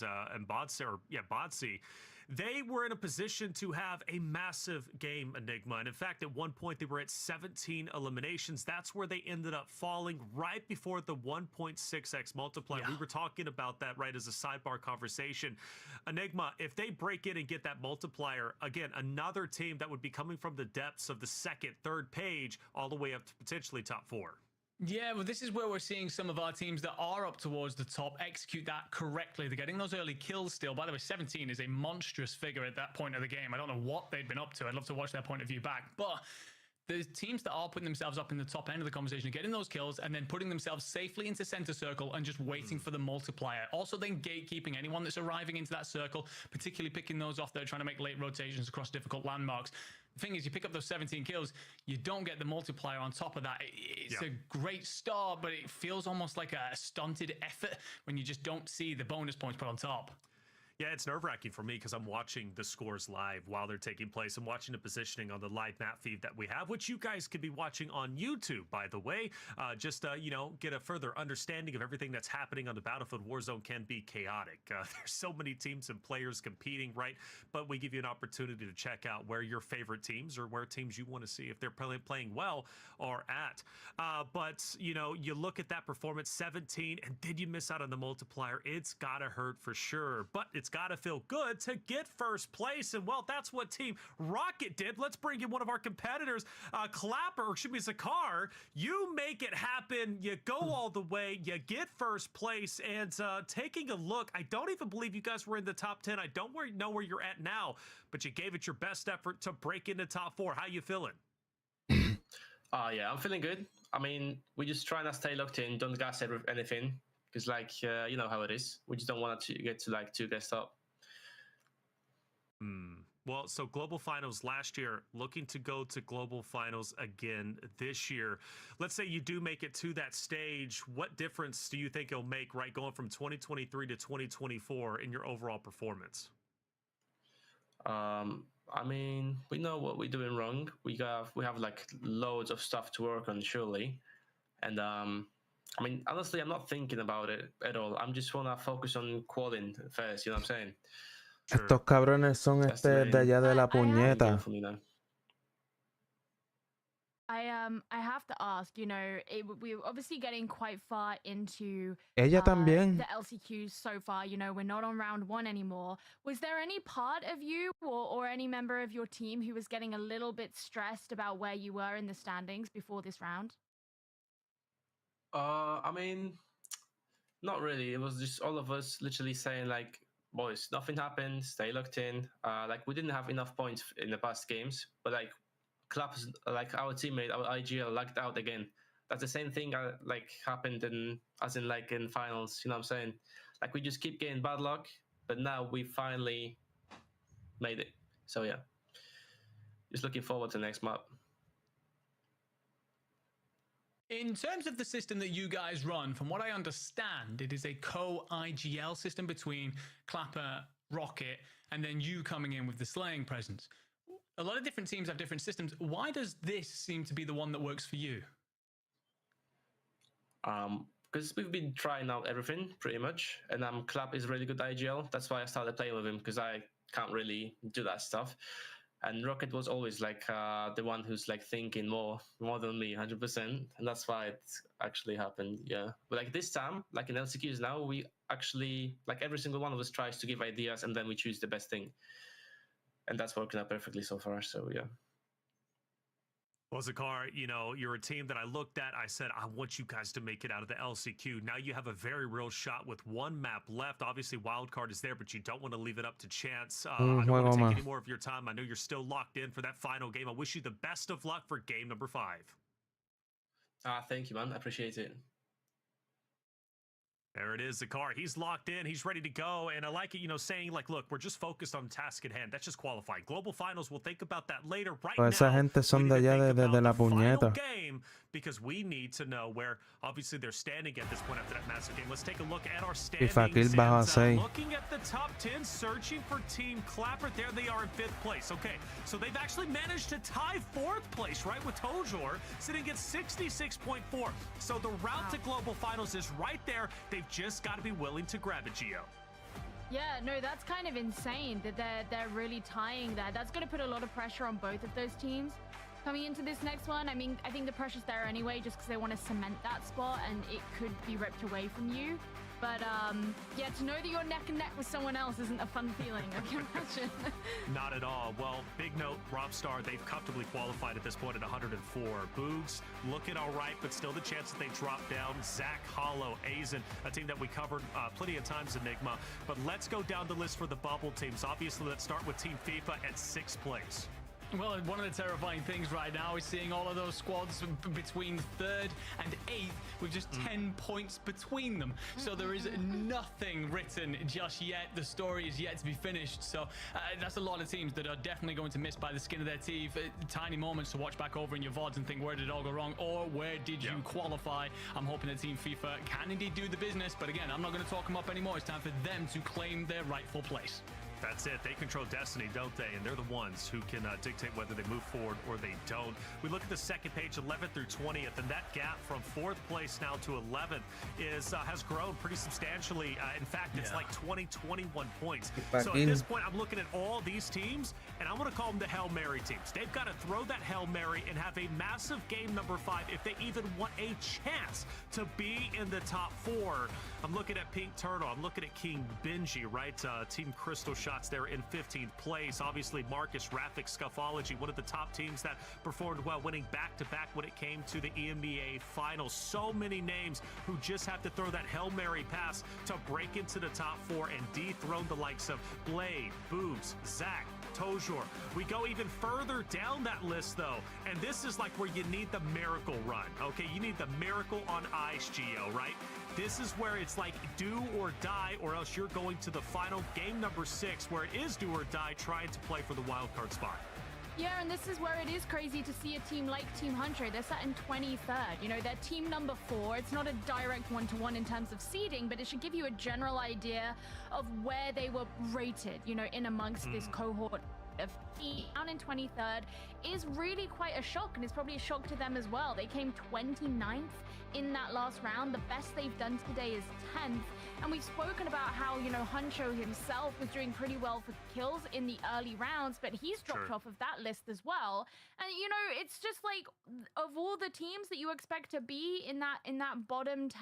Bodsy. They were in a position to have a massive game, Enigma. And in fact, at one point, they were at 17 eliminations. That's where they ended up falling right before the 1.6x multiplier. We were talking about that right as a sidebar conversation. Enigma, if they break in and get that multiplier, again, another team that would be coming from the depths of the second, third page, all the way up to potentially top 4. Yeah, well, this is where we're seeing some of our teams that are up towards the top execute that correctly. They're getting those early kills still. By the way, 17 is a monstrous figure at that point of the game. I don't know what they'd been up to. I'd love to watch their point of view back. But the teams that are putting themselves up in the top end of the conversation, getting those kills and then putting themselves safely into center circle and just waiting for the multiplier. Also then gatekeeping anyone that's arriving into that circle, particularly picking those off that are trying to make late rotations across difficult landmarks. The thing is, you pick up those 17 kills, you don't get the multiplier on top of that. It's a great start, but it feels almost like a stunted effort when you just don't see the bonus points put on top. Yeah, it's nerve-wracking for me because I'm watching the scores live while they're taking place. I'm watching the positioning on the live map feed that we have, which you guys could be watching on YouTube, by the way. Just, you know, get a further understanding of everything that's happening on the Battlefield. Warzone can be chaotic. There's so many teams and players competing, right? But we give you an opportunity to check out where your favorite teams or where teams you want to see if they're playing well are at. But, you know, you look at that performance, 17, and did you miss out on the multiplier? It's got to hurt for sure, but it's got to feel good to get first place. And well, that's what Team Rocket did. Let's bring in one of our competitors, Clapper, or should be Zakar. You make it happen. You go all the way. You get first place. And taking a look, I don't even believe you guys were in the top 10. I don't know where you're at now, but you gave it your best effort to break into top 4. How you feeling? Yeah, I'm feeling good. I mean, we're just trying to stay locked in, don't gas anything, because like you know how it is. We just don't want to get to like 2 guest up. Well, so Global Finals last year, looking to go to Global Finals again this year. Let's say you do make it to that stage. What difference do you think it'll make, right, going from 2023 to 2024 in your overall performance? I mean, we know what we're doing wrong. We have like loads of stuff to work on, surely. And I mean, honestly, I'm not thinking about it at all. I'm just wanna focus on quadding first. You know what I'm saying? Estos cabrones son de allá de la puñeta. I have to ask, you know, we're obviously getting quite far into Ella también. the LCQs so far. You know, we're not on round 1 anymore. Was there any part of you or any member of your team who was getting a little bit stressed about where you were in the standings before this round? I mean, not really. It was just all of us literally saying like, boys, nothing happened, stay locked in. Like we didn't have enough points in the past games, but like Claps, like our teammate, our IGL lagged out again. That's the same thing like happened in finals, you know what I'm saying? Like we just keep getting bad luck, but now we finally made it. So yeah, just looking forward to the next map. In terms of the system that you guys run, from what I understand, it is a co-IGL system between Clapper, Rocket, and then you coming in with the slaying presence. A lot of different teams have different systems. Why does this seem to be the one that works for you? Because we've been trying out everything pretty much, and Clap is really good IGL. That's why I started playing with him, because I can't really do that stuff. And Rocket was always like the one who's like thinking more than me, 100%, and that's why it actually happened. Yeah, but like this time, like in LCQs now, we actually like every single one of us tries to give ideas, and then we choose the best thing, and that's working out perfectly so far. So yeah. Well, Zakar, you know, you're a team that I looked at. I said, I want you guys to make it out of the LCQ. Now you have a very real shot with one map left. Obviously, wildcard is there, but you don't want to leave it up to chance. I don't want to take any more of your time. I know you're still locked in for that final game. I wish you the best of luck for game number 5. Thank you, man. I appreciate it. There it is, Zakar. He's locked in. He's ready to go. And I like it, you know, saying like, look, we're just focused on task at hand. That's just qualifying. Global finals, we'll think about that later. Right now, esa gente son de allá de la puñeta. Game, because we need to know where obviously they're standing at this point after that massive game. Let's take a look at our standings. And, looking at the top 10, searching for Team Clapper. There they are in 5th place. Okay, so they've actually managed to tie 4th place, right, with Tojor sitting at 66.4. So the route to global finals is right there. They've just got to be willing to grab it, Gio. Yeah, no, that's kind of insane that they're really tying that. That's going to put a lot of pressure on both of those teams coming into this next one. I mean, I think the pressure's there anyway, just because they want to cement that spot, and it could be ripped away from you. But yeah, to know that you're neck and neck with someone else isn't a fun feeling, I can imagine. Not at all. Well, big note, Robstar, they've comfortably qualified at this point at 104. Boogs looking all right, but still the chance that they drop down. Zach, Hollow, Azen, a team that we covered plenty of times, Enigma. But let's go down the list for the bubble teams. Obviously, let's start with Team FIFA at 6th place. Well, one of the terrifying things right now is seeing all of those squads between 3rd and 8th with just 10 points between them. So there is nothing written just yet. The story is yet to be finished. So that's a lot of teams that are definitely going to miss by the skin of their teeth. Tiny moments to watch back over in your VODs and think, where did it all go wrong? Or where did you qualify? I'm hoping that Team FIFA can indeed do the business. But again, I'm not going to talk them up anymore. It's time for them to claim their rightful place. That's it. They control destiny, don't they? And they're the ones who can dictate whether they move forward or they don't. We look at the second page, 11th through 20th, and that gap from 4th place now to 11th has grown pretty substantially. In fact, it's like 21 points. So at this point, I'm looking at all these teams, and I'm going to call them the Hail Mary teams. They've got to throw that Hail Mary and have a massive game number 5 if they even want a chance to be in the top 4. I'm looking at Pink Turtle. I'm looking at King Benji, right? Team Crystal Shots there in 15th place. Obviously, Marcus, Raffic, Scuffology, one of the top teams that performed well, winning back-to-back when it came to the EMEA finals. So many names who just have to throw that Hail Mary pass to break into the top 4 and dethrone the likes of Blade, Boobs, Zach, Tojor. We go even further down that list, though, and this is like where you need the miracle run, okay? You need the miracle on ice, Gio, right? This is where it's like do or die, or else you're going to the final game number 6, where it is do or die, trying to play for the wildcard spot. Yeah, and this is where it is crazy to see a team like Team Hunter. They're sat in 23rd. You know, they're team number 4. It's not a direct one-to-one in terms of seeding, but it should give you a general idea of where they were rated, you know, in amongst this cohort of down in 23rd is really quite a shock, and it's probably a shock to them as well. They came 29th in that last round. The best they've done today is 10th, and we've spoken about how, you know, Huncho himself was doing pretty well for kills in the early rounds, but he's dropped off of that list as well. And you know, it's just like, of all the teams that you expect to be in that bottom 10,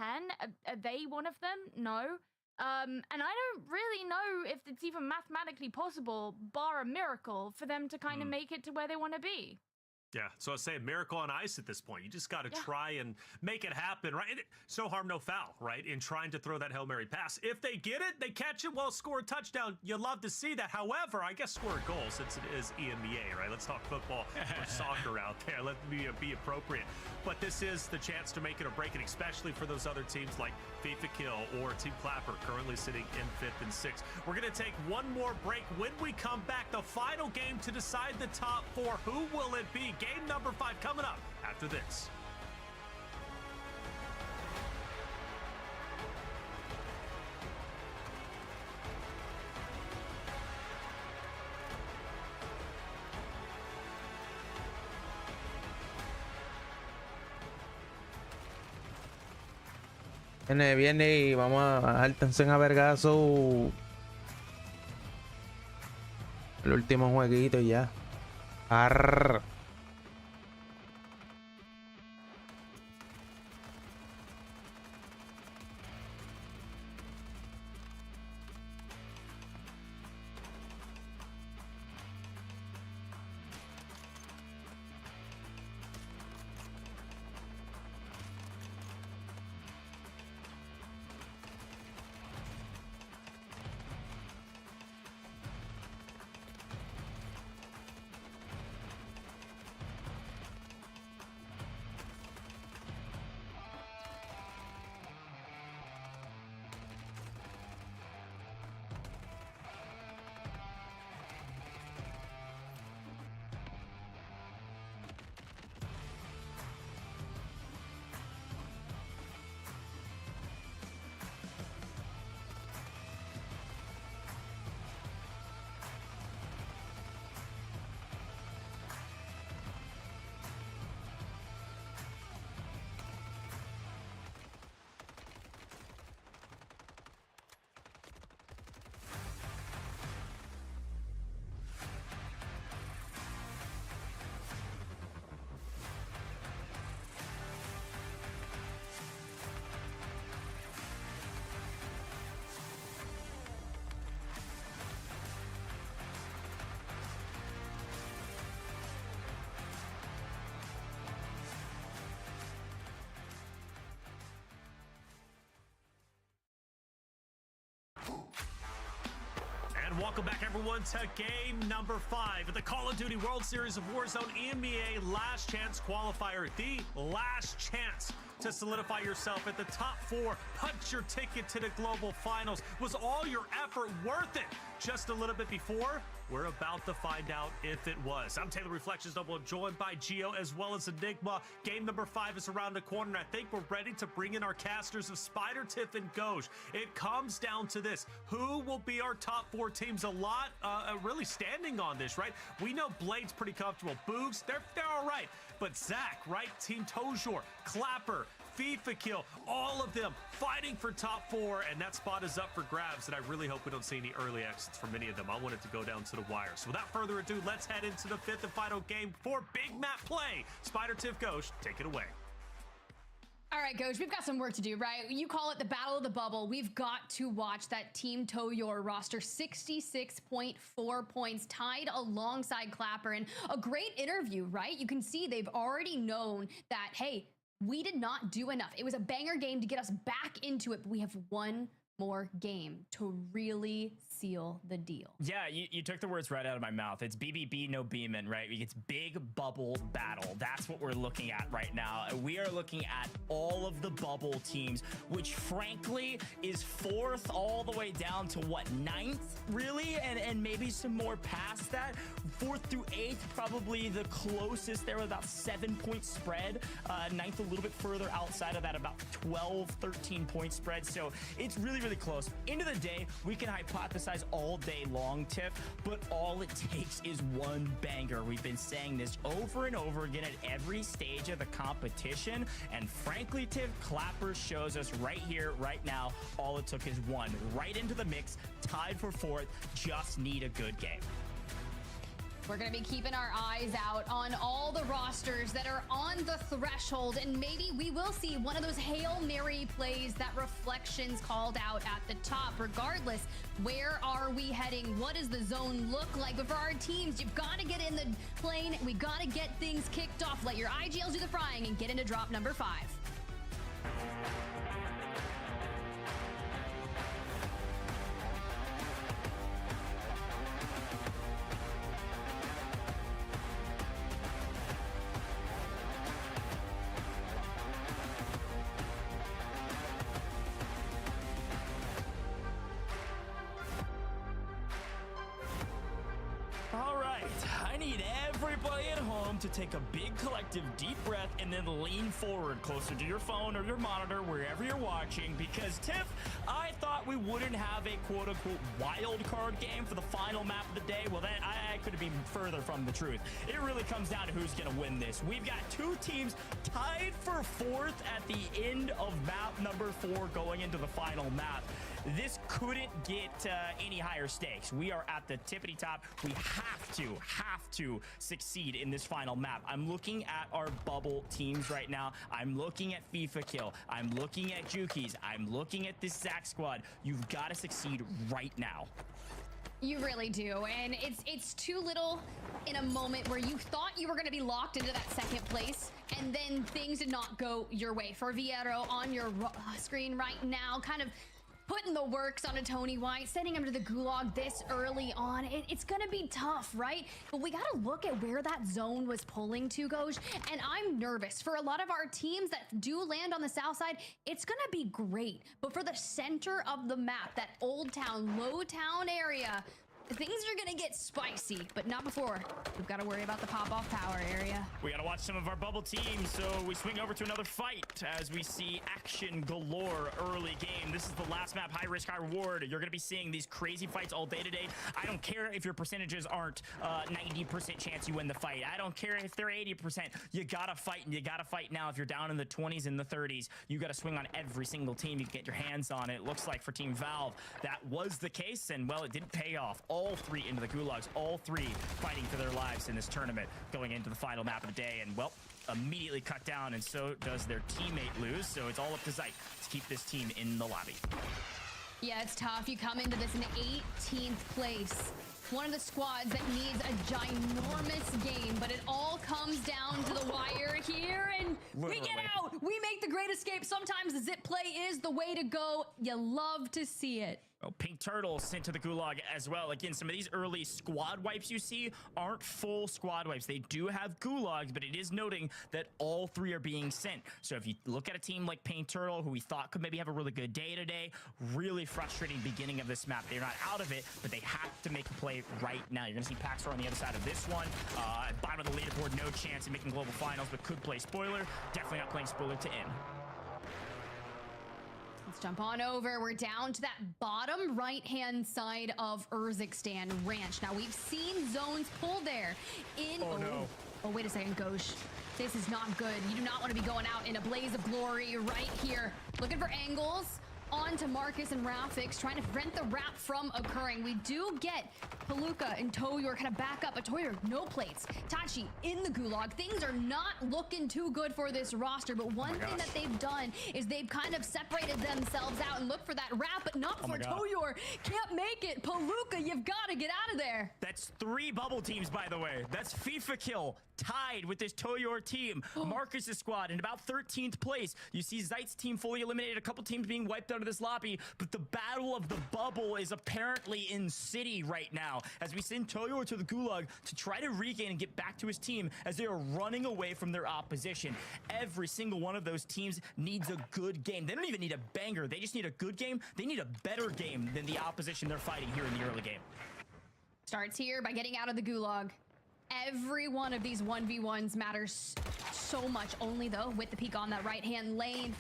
are they one of them? No. And I don't really know if it's even mathematically possible, bar a miracle, for them to kind of make it to where they want to be. Yeah, so I say a miracle on ice at this point. You just got to try and make it happen, right? It's no harm, no foul, right? In trying to throw that Hail Mary pass. If they get it, they catch it, well, score a touchdown. You love to see that. However, I guess score a goal since it is EMEA, right? Let's talk football or soccer out there. Let me be appropriate. But this is the chance to make it or break it, especially for those other teams like FIFA Kill or Team Clapper, currently sitting in 5th and 6th. We're going to take one more break. When we come back, the final game to decide the top 4. Who will it be? Game number 5 coming up after this. Viene y vamos a jáltense a vergazo el último jueguito y ya. Arr. And welcome back, everyone, to game number 5 of the Call of Duty World Series of Warzone Emea Last Chance Qualifier. The last chance to solidify yourself at the top 4, punch your ticket to the global finals. Was all your effort worth it? Just a little bit before, we're about to find out if it was. I'm Taylor Reflections Double, joined by Geo as well as Enigma. Game number 5 is around the corner, and I think we're ready to bring in our casters of Spider, Tiff, and Goj. It comes down to this: who will be our top 4 teams? A lot really standing on this, right? We know Blade's pretty comfortable. Boogs, they're all right. But Zach, right? Team Tojor, Clapper, FIFA Kill, all of them fighting for top 4, and that spot is up for grabs, and I really hope we don't see any early exits from any of them. I want it to go down to the wire. So without further ado, let's head into the 5th and final game for big map play. Spider, Tiff, Ghost, take it away. All right, Goj, we've got some work to do, right? You call it the Battle of the Bubble. We've got to watch that Team Toyor roster, 66.4 points, tied alongside Clapper, and a great interview, right? You can see they've already known that, hey, we did not do enough. It was a banger game to get us back into it, but we have one more game to really seal the deal. Yeah, you took the words right out of my mouth. It's BBB, no Beeman, right? It's big bubble battle. That's what we're looking at right now. We are looking at all of the bubble teams, which frankly is 4th all the way down to what, 9th, really? And maybe some more past that. 4th through 8th, probably the closest there with about 7-point spread. 9th a little bit further outside of that, about 12, 13-point spread. So it's really close. End of the day, we can hypothesize all day long, Tiff, but all it takes is one banger. We've been saying this over and over again at every stage of the competition, and frankly, Tiff, Clapper shows us right here, right now, all it took is one. Right into the mix, tied for 4th, just need a good game. We're going to be keeping our eyes out on all the rosters that are on the threshold, and maybe we will see one of those Hail Mary plays that Reflections called out at the top. Regardless, where are we heading? What does the zone look like? But for our teams, you've got to get in the plane. We got to get things kicked off. Let your IGLs do the frying and get into drop number 5. To take a big collective deep breath and then lean forward closer to your phone or your monitor, wherever you're watching, because Tiff, I thought we wouldn't have a quote-unquote wild card game for the final map of the day. Well, that I couldn't be further from the truth. It really comes down to who's gonna win this. We've got 2 teams tied for 4th at the end of map number 4 going into the final map. This couldn't get any higher stakes. We are at the tippity top. We have to succeed succeed in this final map. I'm looking at our bubble teams right now. I'm looking at FIFA Kill. I'm looking at Juki's. I'm looking at this Zach squad. You've got to succeed right now. You really do, and it's too little in a moment where you thought you were going to be locked into that second place, and then things did not go your way. For Viero on your screen right now, kind of putting the works on a Tony White, sending him to the gulag this early on. It's gonna be tough, right? But we gotta look at where that zone was pulling to, Goj, and I'm nervous. For a lot of our teams that do land on the south side, it's gonna be great. But for the center of the map, that Old Town, Low Town area, things are gonna get spicy, but not before. We've got to worry about the pop-off power area. We got to watch some of our bubble teams, so we swing over to another fight as we see action galore early game. This is the last map, high risk, high reward. You're gonna be seeing these crazy fights all day today. I don't care if your percentages aren't 90% chance you win the fight. I don't care if they're 80%. You gotta fight, and you gotta fight now. If you're down in the 20s and the 30s, you gotta swing on every single team you can get your hands on. It looks like for Team Valve, that was the case, and well, it didn't pay off. All three into the gulags, all three fighting for their lives in this tournament, going into the final map of the day, and well, immediately cut down, and so does their teammate lose. So it's all up to Zeit to keep this team in the lobby. Yeah, it's tough. You come into this in 18th place. One of the squads that needs a ginormous game, but it all comes down to the wire here, and we get out. We make the great escape. Sometimes the zip play is the way to go. You love to see it. Oh, Pink Turtle sent to the gulag as well. Again, some of these early squad wipes you see aren't full squad wipes. They do have gulags, but it is noting that all three are being sent. So if you look at a team like Pink Turtle, who we thought could maybe have a really good day today, really frustrating beginning of this map. They're not out of it, but they have to make a play right now. You're going to see Paxor on the other side of this one. Bottom of the leaderboard, no chance of making global finals, but could play spoiler. Definitely not playing spoiler to end. Let's jump on over. We're down to that bottom right-hand side of Urzikstan Ranch. Now, we've seen zones pull there. No. Oh, wait a second, Ghosh. This is not good. You do not want to be going out in a blaze of glory right here. Looking for angles. On to Marcus and Rafix, trying to prevent the wrap from occurring. We do get Palooka and Toyor kind of back up, but Toyor, no plates. Tachi in the gulag. Things are not looking too good for this roster, but one thing that they've done is they've kind of separated themselves out and looked for that wrap, but not before Toyor can't make it. Palooka, you've got to get out of there. That's 3 bubble teams, by the way. That's FIFA Kill tied with this Toyor team. Marcus's squad in about 13th place. You see Zeit's team fully eliminated, a couple teams being wiped out of this lobby, but the battle of the bubble is apparently in City right now as we send Toyor to the gulag to try to regain and get back to his team as they are running away from their opposition. Every single one of those teams needs a good game. They don't even need a banger. They just need a good game. They need a better game than the opposition they're fighting here in the early game. Starts here by getting out of the gulag. Every one of these 1v1s matters so much, only though with the peek on that right-hand lane.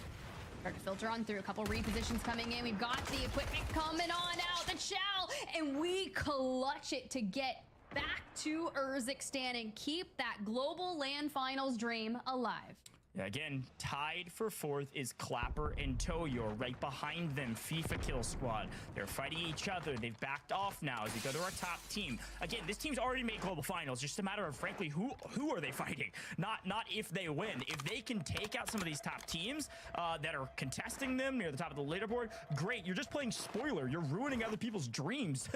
Start to filter on through, a couple repositions coming in. We've got the equipment coming on out, the chow, and we clutch it to get back to Urzikstan and keep that global land finals dream alive. Yeah, again, tied for 4th is Clapper and Toyor. Right behind them, FIFA Kill Squad. They're fighting each other. They've backed off now as we go to our top team. Again, this team's already made global finals. Just a matter of, frankly, who are they fighting? Not if they win. If they can take out some of these top teams that are contesting them near the top of the leaderboard, great. You're just playing spoiler. You're ruining other people's dreams.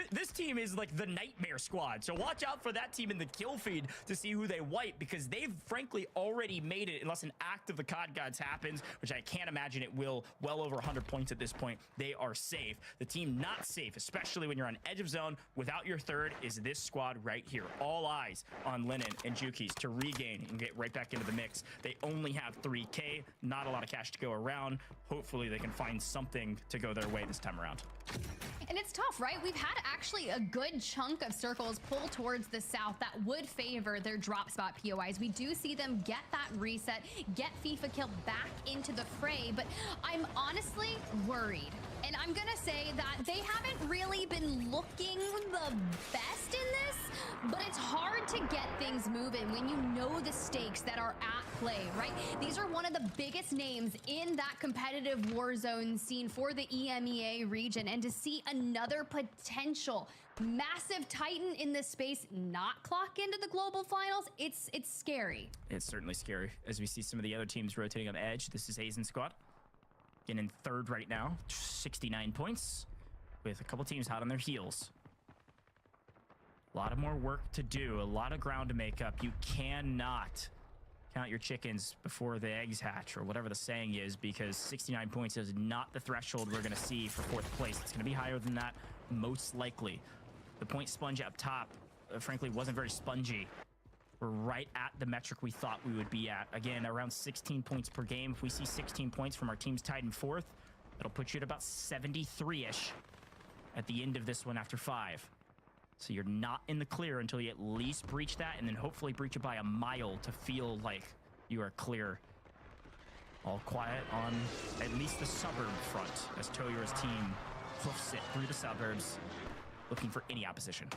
This team is like the nightmare squad. So watch out for that team in the kill feed to see who they wipe, because they've, frankly, already made it. Unless an act of the COD gods happens, which I can't imagine it will, well over 100 points at this point, they are safe. The team not safe, especially when you're on edge of zone without your third, is this squad right here. All eyes on Lennon and Juki's to regain and get right back into the mix. They only have 3K, not a lot of cash to go around. Hopefully they can find something to go their way this time around. And it's tough, right? We've had actually a good chunk of circles pull towards the south that would favor their drop spot POIs. We do see them get that reset, get FIFA Kill back into the fray, but I'm honestly worried. And I'm gonna say that they haven't really been looking the best in this, but it's hard to get things moving when you know the stakes that are at play, right? These are one of the biggest names in that competitive Warzone scene for the EMEA region, and to see another potential massive titan in this space not clock into the global finals, it's scary. It's certainly scary as we see some of the other teams rotating on edge. This is Aizen squad. Getting in third right now, 69 points, with a couple teams hot on their heels. A lot of more work to do, a lot of ground to make up. You cannot count your chickens before the eggs hatch, or whatever the saying is, because 69 points is not the threshold we're going to see for fourth place. It's going to be higher than that, most likely. The point sponge up top, frankly, wasn't very spongy. We're right at the metric we thought we would be at. Again, around 16 points per game. If we see 16 points from our teams tied in fourth, it'll put you at about 73-ish at the end of this one after 5. So you're not in the clear until you at least breach that, and then hopefully breach it by a mile to feel like you are clear. All quiet on at least the suburb front as Toyo's team hoofs it through the suburbs, looking for any opposition.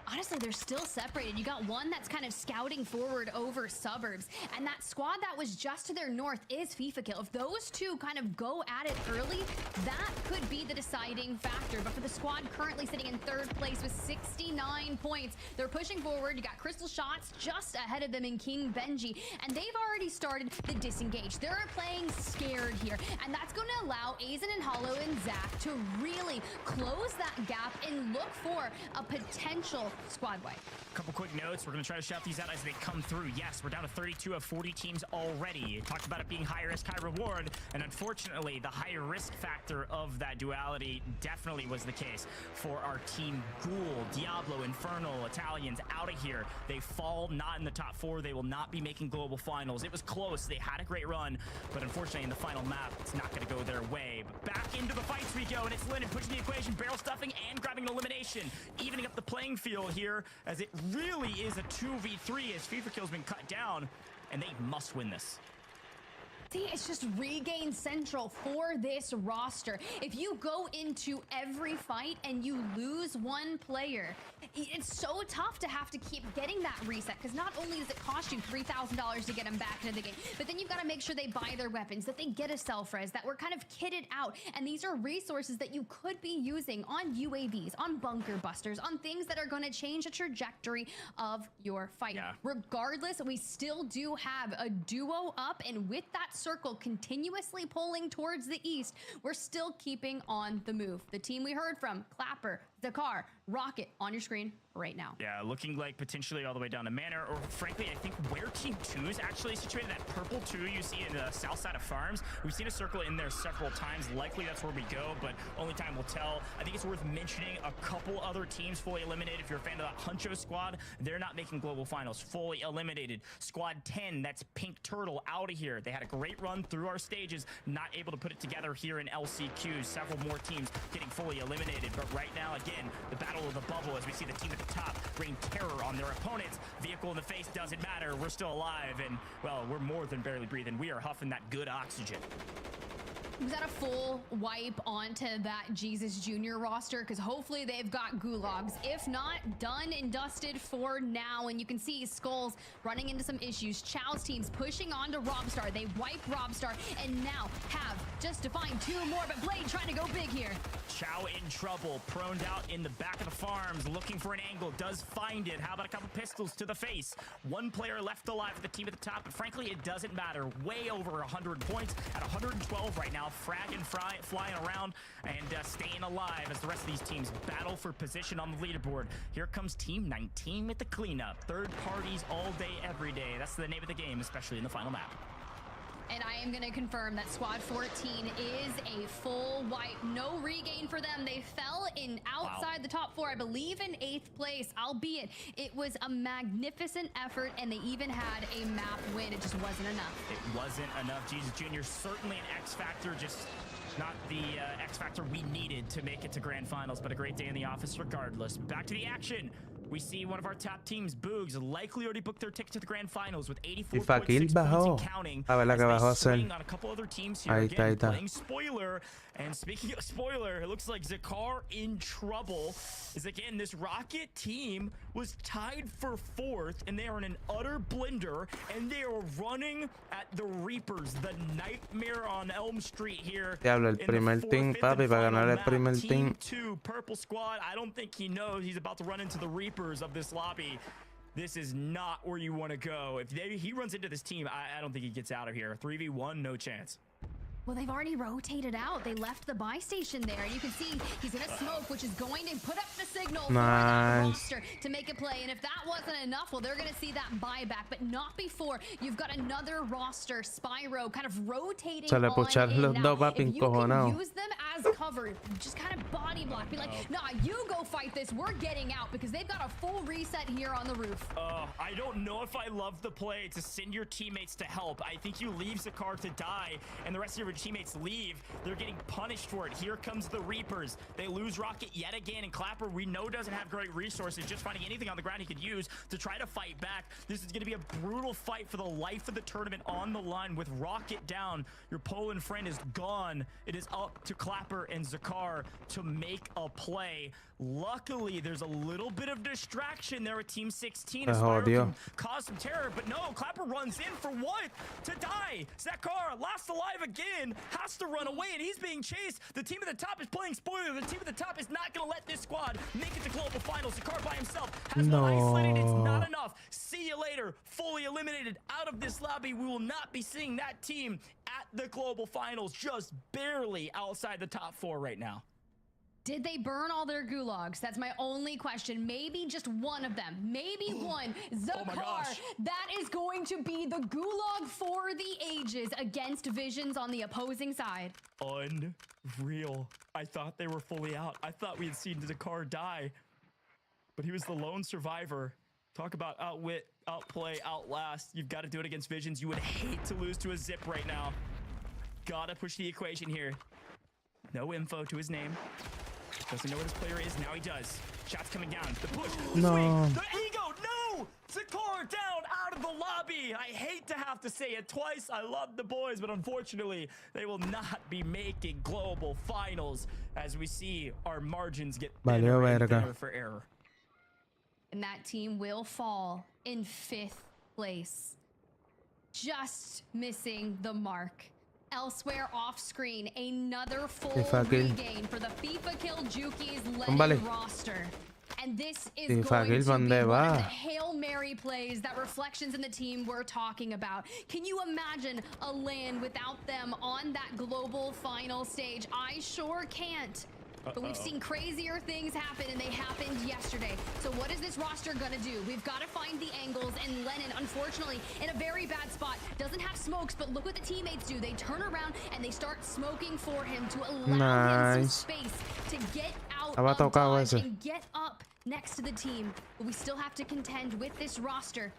Honestly, they're still separated. You got one that's kind of scouting forward over suburbs, and that squad that was just to their north is FIFA Kill. If those two kind of go at it early, that could be the deciding factor. But for the squad currently sitting in third place with 69 points, they're pushing forward. You got Crystal Shots just ahead of them in King Benji, and they've already started the disengage. They're playing scared here, and that's going to allow Aizen and Hollow and Zach to really close that gap and look for a potential squad wipe. Couple quick notes. We're going to try to shout these out as they come through. Yes, we're down to 32 of 40 teams already. Talked about it being high risk, high reward, and unfortunately, the high risk factor of that duality definitely was the case for our team Ghoul, Diablo, Infernal, Italians out of here. They fall not in the top 4. They will not be making global finals. It was close. They had a great run, but unfortunately in the final map, it's not going to go their way. But back into the fights we go, and it's Linden pushing the equation, barrel stuffing, and grabbing an elimination, evening up the playing field here, as it really is a 2v3 as FIFA Kill's been cut down, and they must win this. See, it's just regain central for this roster. If you go into every fight and you lose one player, it's so tough to have to keep getting that reset, because not only does it cost you $3,000 to get them back into the game, but then you've got to make sure they buy their weapons, that they get a self-res, that we're kind of kitted out. And these are resources that you could be using on UAVs, on bunker busters, on things that are going to change the trajectory of your fight. Yeah. Regardless, we still do have a duo up, and with that circle continuously pulling towards the east, we're still keeping on the move. The team we heard from, Clapper, Dakar, Rocket, on your screen right now. Yeah, looking like potentially all the way down to Manor, or frankly, I think where Team 2 is actually situated, that purple 2 you see in the south side of Farms. We've seen a circle in there several times. Likely that's where we go, but only time will tell. I think it's worth mentioning a couple other teams fully eliminated. If you're a fan of that Huncho squad, they're not making global finals. Fully eliminated. Squad 10, that's Pink Turtle, out of here. They had a great run through our stages, not able to put it together here in LCQs. Several more teams getting fully eliminated, but right now, again, the battle of the bubble as we see the team at the top rain terror on their opponents. Vehicle in the face doesn't matter. We're still alive, and, well, we're more than barely breathing. We are huffing that good oxygen. Was that a full wipe onto that Jesus Jr. roster? Because hopefully they've got gulags. If not, done and dusted for now. And you can see Skulls running into some issues. Chow's team's pushing on to Robstar. They wipe Robstar and now have just to find 2 more. But Blade trying to go big here. Chow in trouble, proned out in the back of the Farms, looking for an angle, does find it. How about a couple pistols to the face? 1 player left alive for the team at the top, but frankly, it doesn't matter. Way over 100 points at 112 right now. Fragging, flying around, and staying alive as the rest of these teams battle for position on the leaderboard. Here comes Team 19 with the cleanup. Third parties all day, every day. That's the name of the game, especially in the final map. And I am going to confirm that Squad 14 is a full wipe. No regain for them. They fell in outside the top 4, I believe in 8th place, albeit it was a magnificent effort, and they even had a map win. It just wasn't enough. It wasn't enough. Jesus Jr. certainly an X factor, just not the X factor we needed to make it to grand finals, but a great day in the office regardless. Back to the action. We see one of our top teams, Boogs, likely already booked their ticket to the grand finals with 84.6 FIFA kill points bajó. and counting. A ver la que bajó a Swing hacer. on a couple other teams here Ahí again, está. playing spoiler. And speaking of spoiler, it looks like Zakar in trouble. Is again, this Rocket team was tied for 4th, and they are in an utter blender, and they are running at the Reapers, the nightmare on Elm Street here. Diablo, el primer team, papi, para ganar el primer team. 2 Purple Squad. I don't think he knows he's about to run into the Reapers of this lobby. This is not where you want to go. If he runs into this team, I don't think he gets out of here. 3v1, no chance. Well, they've already rotated out. They left the buy station there, and you can see he's gonna smoke, which is going to put up the signal for that roster to make a play. And if that wasn't enough, well, they're gonna see that buyback, but not before. You've got another roster, Spyro, kind of rotating Se le on puchar in. los Now, dos, papi, if you can encojonado. use them as cover, just kind of body block. Be like, nah, you go fight this. We're getting out because they've got a full reset here on the roof. I don't know if I love the play to send your teammates to help. I think you leave Zakar to die, and the rest of your teammates leave. They're getting punished for it. Here comes the Reapers. They lose Rocket yet again, and Clapper, we know, doesn't have great resources, just finding anything on the ground he could use to try to fight back. This is going to be a brutal fight for the life of the tournament on the line. With Rocket down, your Poland friend is gone. It is up to Clapper and Zakar to make a play. Luckily, there's a little bit of distraction there with Team 16. Spyro can cause some terror, but no, Clapper runs in for what? To die. Zakar, last alive again, has to run away, and he's being chased. The team at the top is playing spoiler. The team at the top is not going to let this squad make it to global finals. Zakar by himself has one isolated. It's not enough. See you later. Fully eliminated out of this lobby. We will not be seeing that team at the global finals, just barely outside the top 4 right now. Did they burn all their gulags? That's my only question. Maybe just one of them. Maybe one. Zakar, that is going to be the gulag for the ages against Visions on the opposing side. Unreal. I thought they were fully out. I thought we had seen Zakar die, but he was the lone survivor. Talk about outwit, outplay, outlast. You've got to do it against Visions. You would hate to lose to a Zip right now. Gotta push the equation here. No info to his name. Doesn't know what his player is. Now he does. Shots coming down. The push. The swing. The ego. No! Zakar down out of the lobby. I hate to have to say it twice. I love the boys, but unfortunately, they will not be making global finals as we see our margins get thinner and thinner for error. And that team will fall in 5th place. Just missing the mark. Elsewhere off screen, another full regain for the FIFA Kill Juki's led roster. And this is going to be one of the Hail Mary plays that Reflections in the team were talking about. Can you imagine a LAN without them on that global final stage? I sure can't. But we've seen crazier things happen, and they happened yesterday. So what is this roster gonna do? We've got to find the angles, and Lennon, unfortunately, in a very bad spot. Doesn't have smokes, but look what the teammates do. They turn around, and they start smoking for him to allow him some space to get out of dodge and get up next to the team. But we still have to contend with this roster.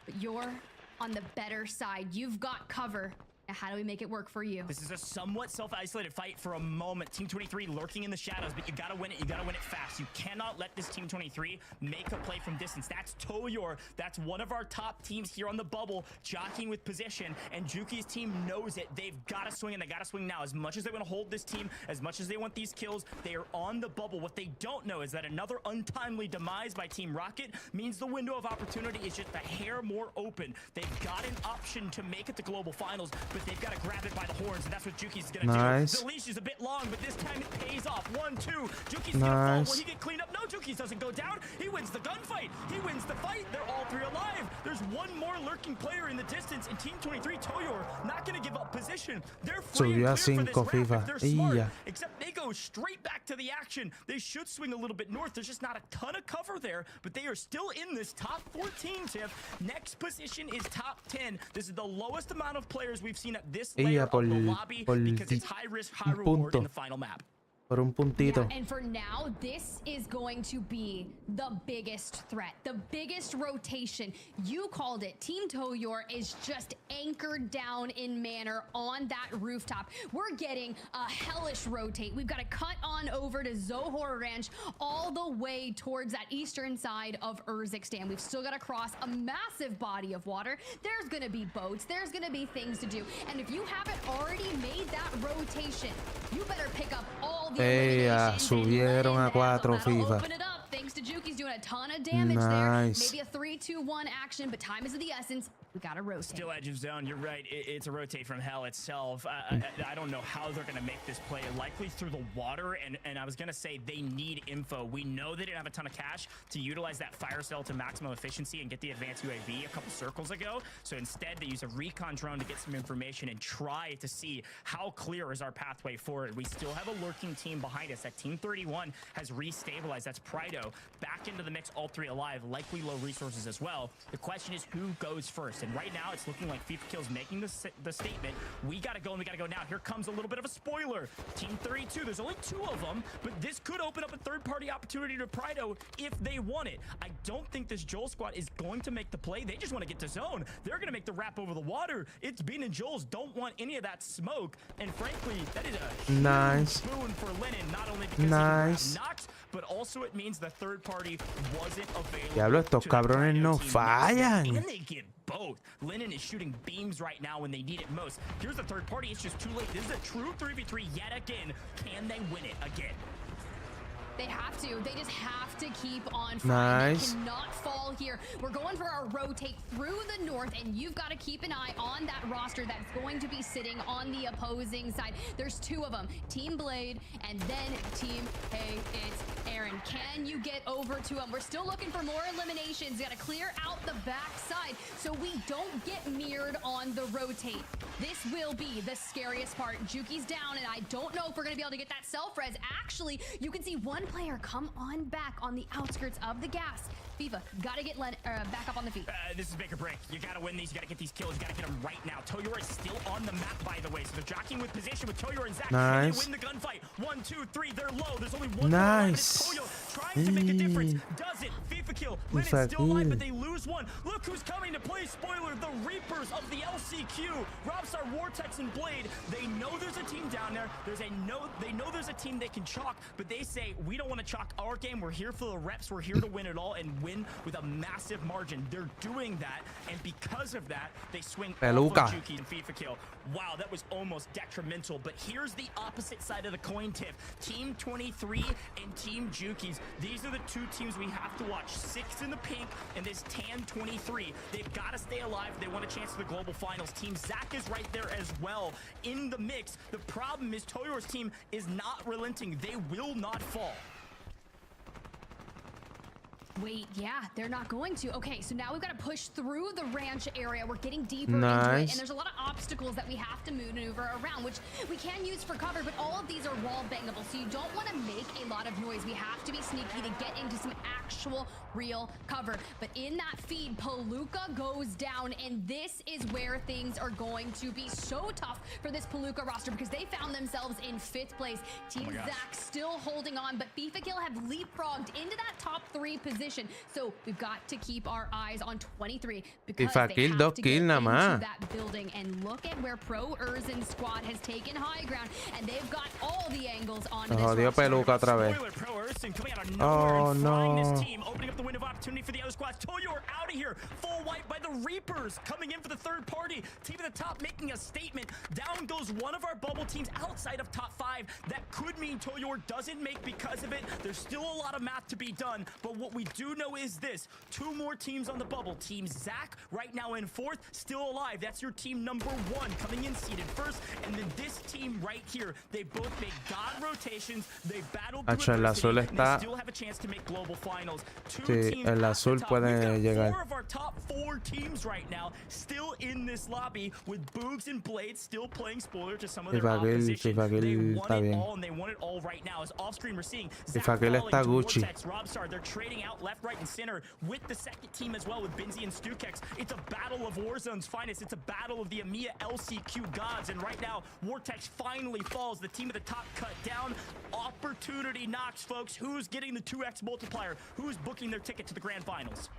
But you're on the better side. You've got cover. Now, how do we make it work for you? This is a somewhat self-isolated fight for a moment. Team 23 lurking in the shadows, but you gotta win it. You gotta win it fast. You cannot let this Team 23 make a play from distance. That's Toyor. That's one of our top teams here on the bubble, jockeying with position, and Juki's team knows it. They've gotta swing, and they gotta swing now. As much as they want to hold this team, as much as they want these kills, they are on the bubble. What they don't know is that another untimely demise by Team Rocket means the window of opportunity is just a hair more open. They've got an option to make it to global finals, but they've got to grab it by the horns, and that's what Juki's gonna do. The leash is a bit long, but this time it pays off. 1-2. Juki's gonna fall. Will he get cleaned up? No, Juki's doesn't go down. He wins the gunfight. He wins the fight. They're all 3 alive. There's one more lurking player in the distance, and Team 23 Toyor not gonna give up position. They're free and clear for this round if they're smart. Except they go straight back to the action. They should swing a little bit north. There's just not a ton of cover there, but they are still in this top 14, Tiff. Next position is top 10. This is the lowest amount of players we've seen at this layer of the lobby because it's high risk, high reward in the final map. Por un puntito. Yeah, and for now, this is going to be the biggest threat, the biggest rotation. You called it. Team Toyor is just anchored down in manner on that rooftop. We're getting a hellish rotate. We've got to cut on over to Zohor Ranch all the way towards that eastern side of Urzikstan. We've still got to cross a massive body of water. There's going to be boats. There's going to be things to do. And if you haven't already made that rotation, you better pick up all the subieron a 4 FIFA. Open it up. Thanks to Juki's doing a ton of damage there. Maybe a 3-2-1 action, but time is of the essence. We gotta rotate. Still edge of zone. You're right. It's a rotate from hell itself. I don't know how they're gonna make this play. Likely through the water. And I was gonna say they need info. We know they didn't have a ton of cash to utilize that fire cell to maximum efficiency and get the advanced UAV a couple circles ago. So instead, they use a recon drone to get some information and try to see how clear is our pathway forward. We still have a lurking team behind us. That Team 31 has restabilized. That's Prido back into the mix. All 3 alive. Likely low resources as well. The question is who goes first. And right now, it's looking like FIFA Kills making the statement. We gotta go and we gotta go now. Here comes a little bit of a spoiler. Team 32, there's only 2 of them, but this could open up a third-party opportunity to Prido if they want it. I don't think this Joel squad is going to make the play. They just want to get to zone. They're gonna make the wrap over the water. It's Bean and Joel's don't want any of that smoke. And frankly, that is a nice boon for Lennon, not only because he knocked, but also it means the third party wasn't available. Diablo, estos cabrones no fallan. And they get both. Lennon is shooting beams right now when they need it most. Here's the third party. It's just too late. This is a true 3v3 yet again. Can they win it again? They have to. They just have to keep on fighting. Nice. They cannot fall here. We're going for our rotate through the north, and you've got to keep an eye on that roster that's going to be sitting on the opposing side. There's 2 of them, Team Blade and then Team Hey, it's Aaron. Can you get over to them? We're still looking for more eliminations. Got to clear out the backside so we don't get mirrored on the rotate. This will be the scariest part. Juki's down, and I don't know if we're going to be able to get that self-res. Actually, you can see one player come on back on the outskirts of the gas. FIFA, gotta get back up on the feet. This is make or break. You gotta win these. You gotta get these kills. You gotta get them right now. Toyor is still on the map, by the way. So they're jockeying with position with Toyor and Zach. Nice. And they win the gunfight. 1, 2, 3. They're low. There's only one. Nice. Toyor trying to make a difference. Does it? FIFA kill. Lennon's still alive, but they lose one. Look who's coming to play. Spoiler: the Reapers of the LCQ. Robstar, Vortex, and Blade. They know there's a team down there. They know there's a team they can chalk, but they say we don't want to chalk our game. We're here for the reps. We're here to win it all and win with a massive margin. They're doing that, and because of that, they swing off of Juki and FIFA kill. Wow, that was almost detrimental. But here's the opposite side of the coin tip. Team 23 and Team Juki's. These are the 2 teams we have to watch. 6 in the pink and this tan 23. They've got to stay alive. They want a chance to the global finals. Team Zach is right there as well in the mix. The problem is Toyor's team is not relenting. They will not fall. Wait, yeah, they're not going to. Okay, so now we've got to push through the ranch area. We're getting deeper into it, and there's a lot of obstacles that we have to maneuver around, which we can use for cover, but all of these are wall bangable, so you don't want to make a lot of noise. We have to be sneaky to get into some actual real cover. But in that feed, Palooka goes down, and this is where things are going to be so tough for this Palooka roster because they found themselves in 5th place. Team Zach still holding on, but FIFA Kill have leapfrogged into that top 3 position. So we've got to keep our eyes on 23 because they have to get into that building. And look at where Pro Urzin's squad has taken high ground, and they've got all the angles on this roster. Peluca otra vez. Pro Ursin coming out of nowhere and flying this team, opening up the window of opportunity for the other squads. Toyor out of here, full wipe by the Reapers, coming in for the third party. Team at the top making a statement. Down goes one of our bubble teams outside of top 5. That could mean Toyor doesn't make because of it. There's still a lot of math to be done, but what we do know is this: 2 more teams on the bubble. Team Zach right now in 4th, still alive. That's your team number 1 coming in seated first, and then this team right here, they both make god rotations. They battled through adversity, and they still have a chance to make global finals. 2 teams el azul puede llegar. 4 of our top 4 teams right now still in this lobby with Boogs and Blade still playing spoiler to some of their opposition. They want it all, and they want it all right now. As off screen we're seeing Zach está Gucci. Vortex, Robstar, they're trading out left, right, and center with the second team as well with Binzi and Stukex. It's a battle of Warzone's finest. It's a battle of the Emea LCQ gods, and right now Vortex finally falls. The team at the top cut down. Opportunity knocks, folks. Who's getting the 2x multiplier? Who's booking their ticket to the grand finals?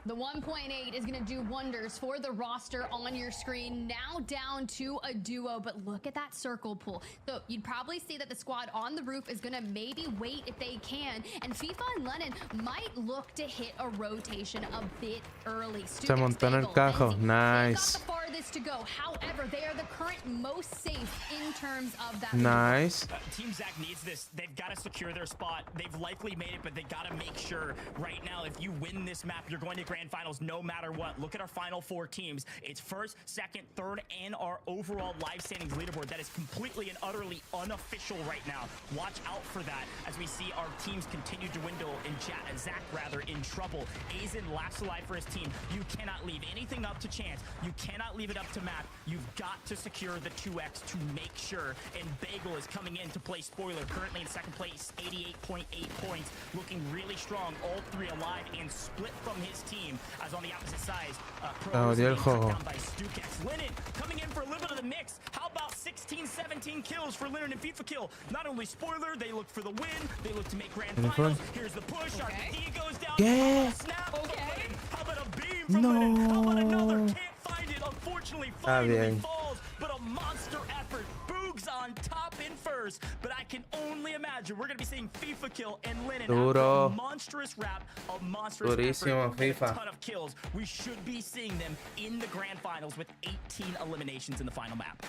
The 1.8 is going to do wonders for the roster on your screen. Now down to a duo, but look at that circle pull. So you'd probably see that the squad on the roof is going to maybe wait if they can. And FIFA and Lennon might look to hit a rotation a bit early. Se montó en el cajo. Nice. Got the farthest to go. However, they are the current most safe in terms of that. Nice. Team Zach needs this. They've got to secure their spot. They've likely made it, but they got to make sure right now if you win this map, you're going to grand finals no matter what. Look at our final 4 teams. It's first, second, third, and our overall live standings leaderboard that is completely and utterly unofficial right now. Watch out for that as we see our teams continue to dwindle and Zach rather in trouble. Aizen last alive for his team. You cannot leave anything up to chance. You cannot leave it up to Matt. You've got to secure the 2x to make sure. And Bagel is coming in to play spoiler, currently in second place, 88.8 points, looking really strong. All 3 alive and split from his team. As on the opposite side, Pros down by Stukex. Lennon coming in for a little bit of the mix. How about 16, 17 kills for Lennon and FIFA kill? Not only spoiler, they look for the win. They look to make grand finals. Here's the push. RPD goes down. Yeah. Snap. Okay. How about a beam from Lennon? How about another? Can't find it. Unfortunately, finally falls. But a monster effort. Boogs on top in first. But I can only imagine we're going to be seeing FIFA kill and Lennon after a monstrous rap, a monstrous effort, a ton of kills. We should be seeing them in the grand finals with 18 eliminations in the final map.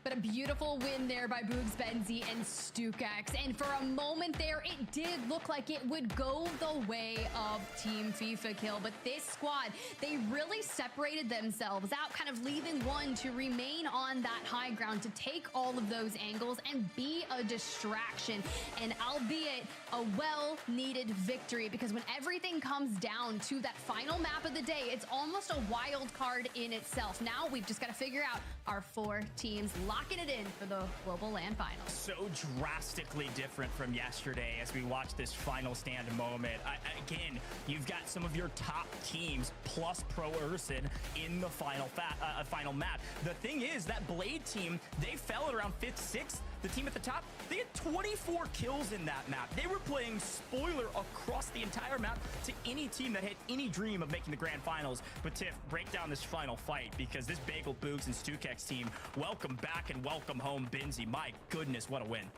But a beautiful win there by Boogs, Benzi, and Stukex. And for a moment there, it did look like it would go the way of Team FIFA Kill. But this squad, they really separated themselves out, kind of leaving one to remain on that high ground, to take all of those angles and be a distraction. And albeit a well-needed victory, because when everything comes down to that final map of the day, it's almost a wild card in itself. Now we've just got to figure out our 4 teams, locking it in for the Global LAN Finals. So drastically different from yesterday as we watch this final stand moment. Again, you've got some of your top teams plus Pro Urson in the final map. The thing is, that Blade team, they fell at around 5th, 6th. The team at the top, they had 24 kills in that map. They were playing spoiler across the entire map to any team that had any dream of making the grand finals. But Tiff, break down this final fight, because this Bagel, Boogs, and Stukex team, welcome back and welcome home, Benzi. My goodness, what a win.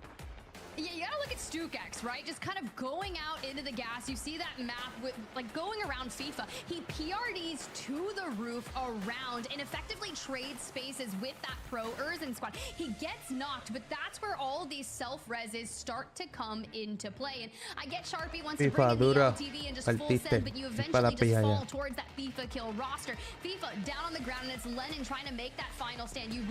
Yeah, you gotta look at Stukex, right? Just kind of going out into the gas. You see that map with, like, going around FIFA. He PRDs to the roof around and effectively trades spaces with that Pro Urson squad. He gets knocked, but that's where all these self-reses start to come into play. And I get Sharpie wants to bring in the LTV and just full send, but you eventually just fall towards that FIFA Kill roster. FIFA down on the ground, and it's Lennon trying to make that final stand. You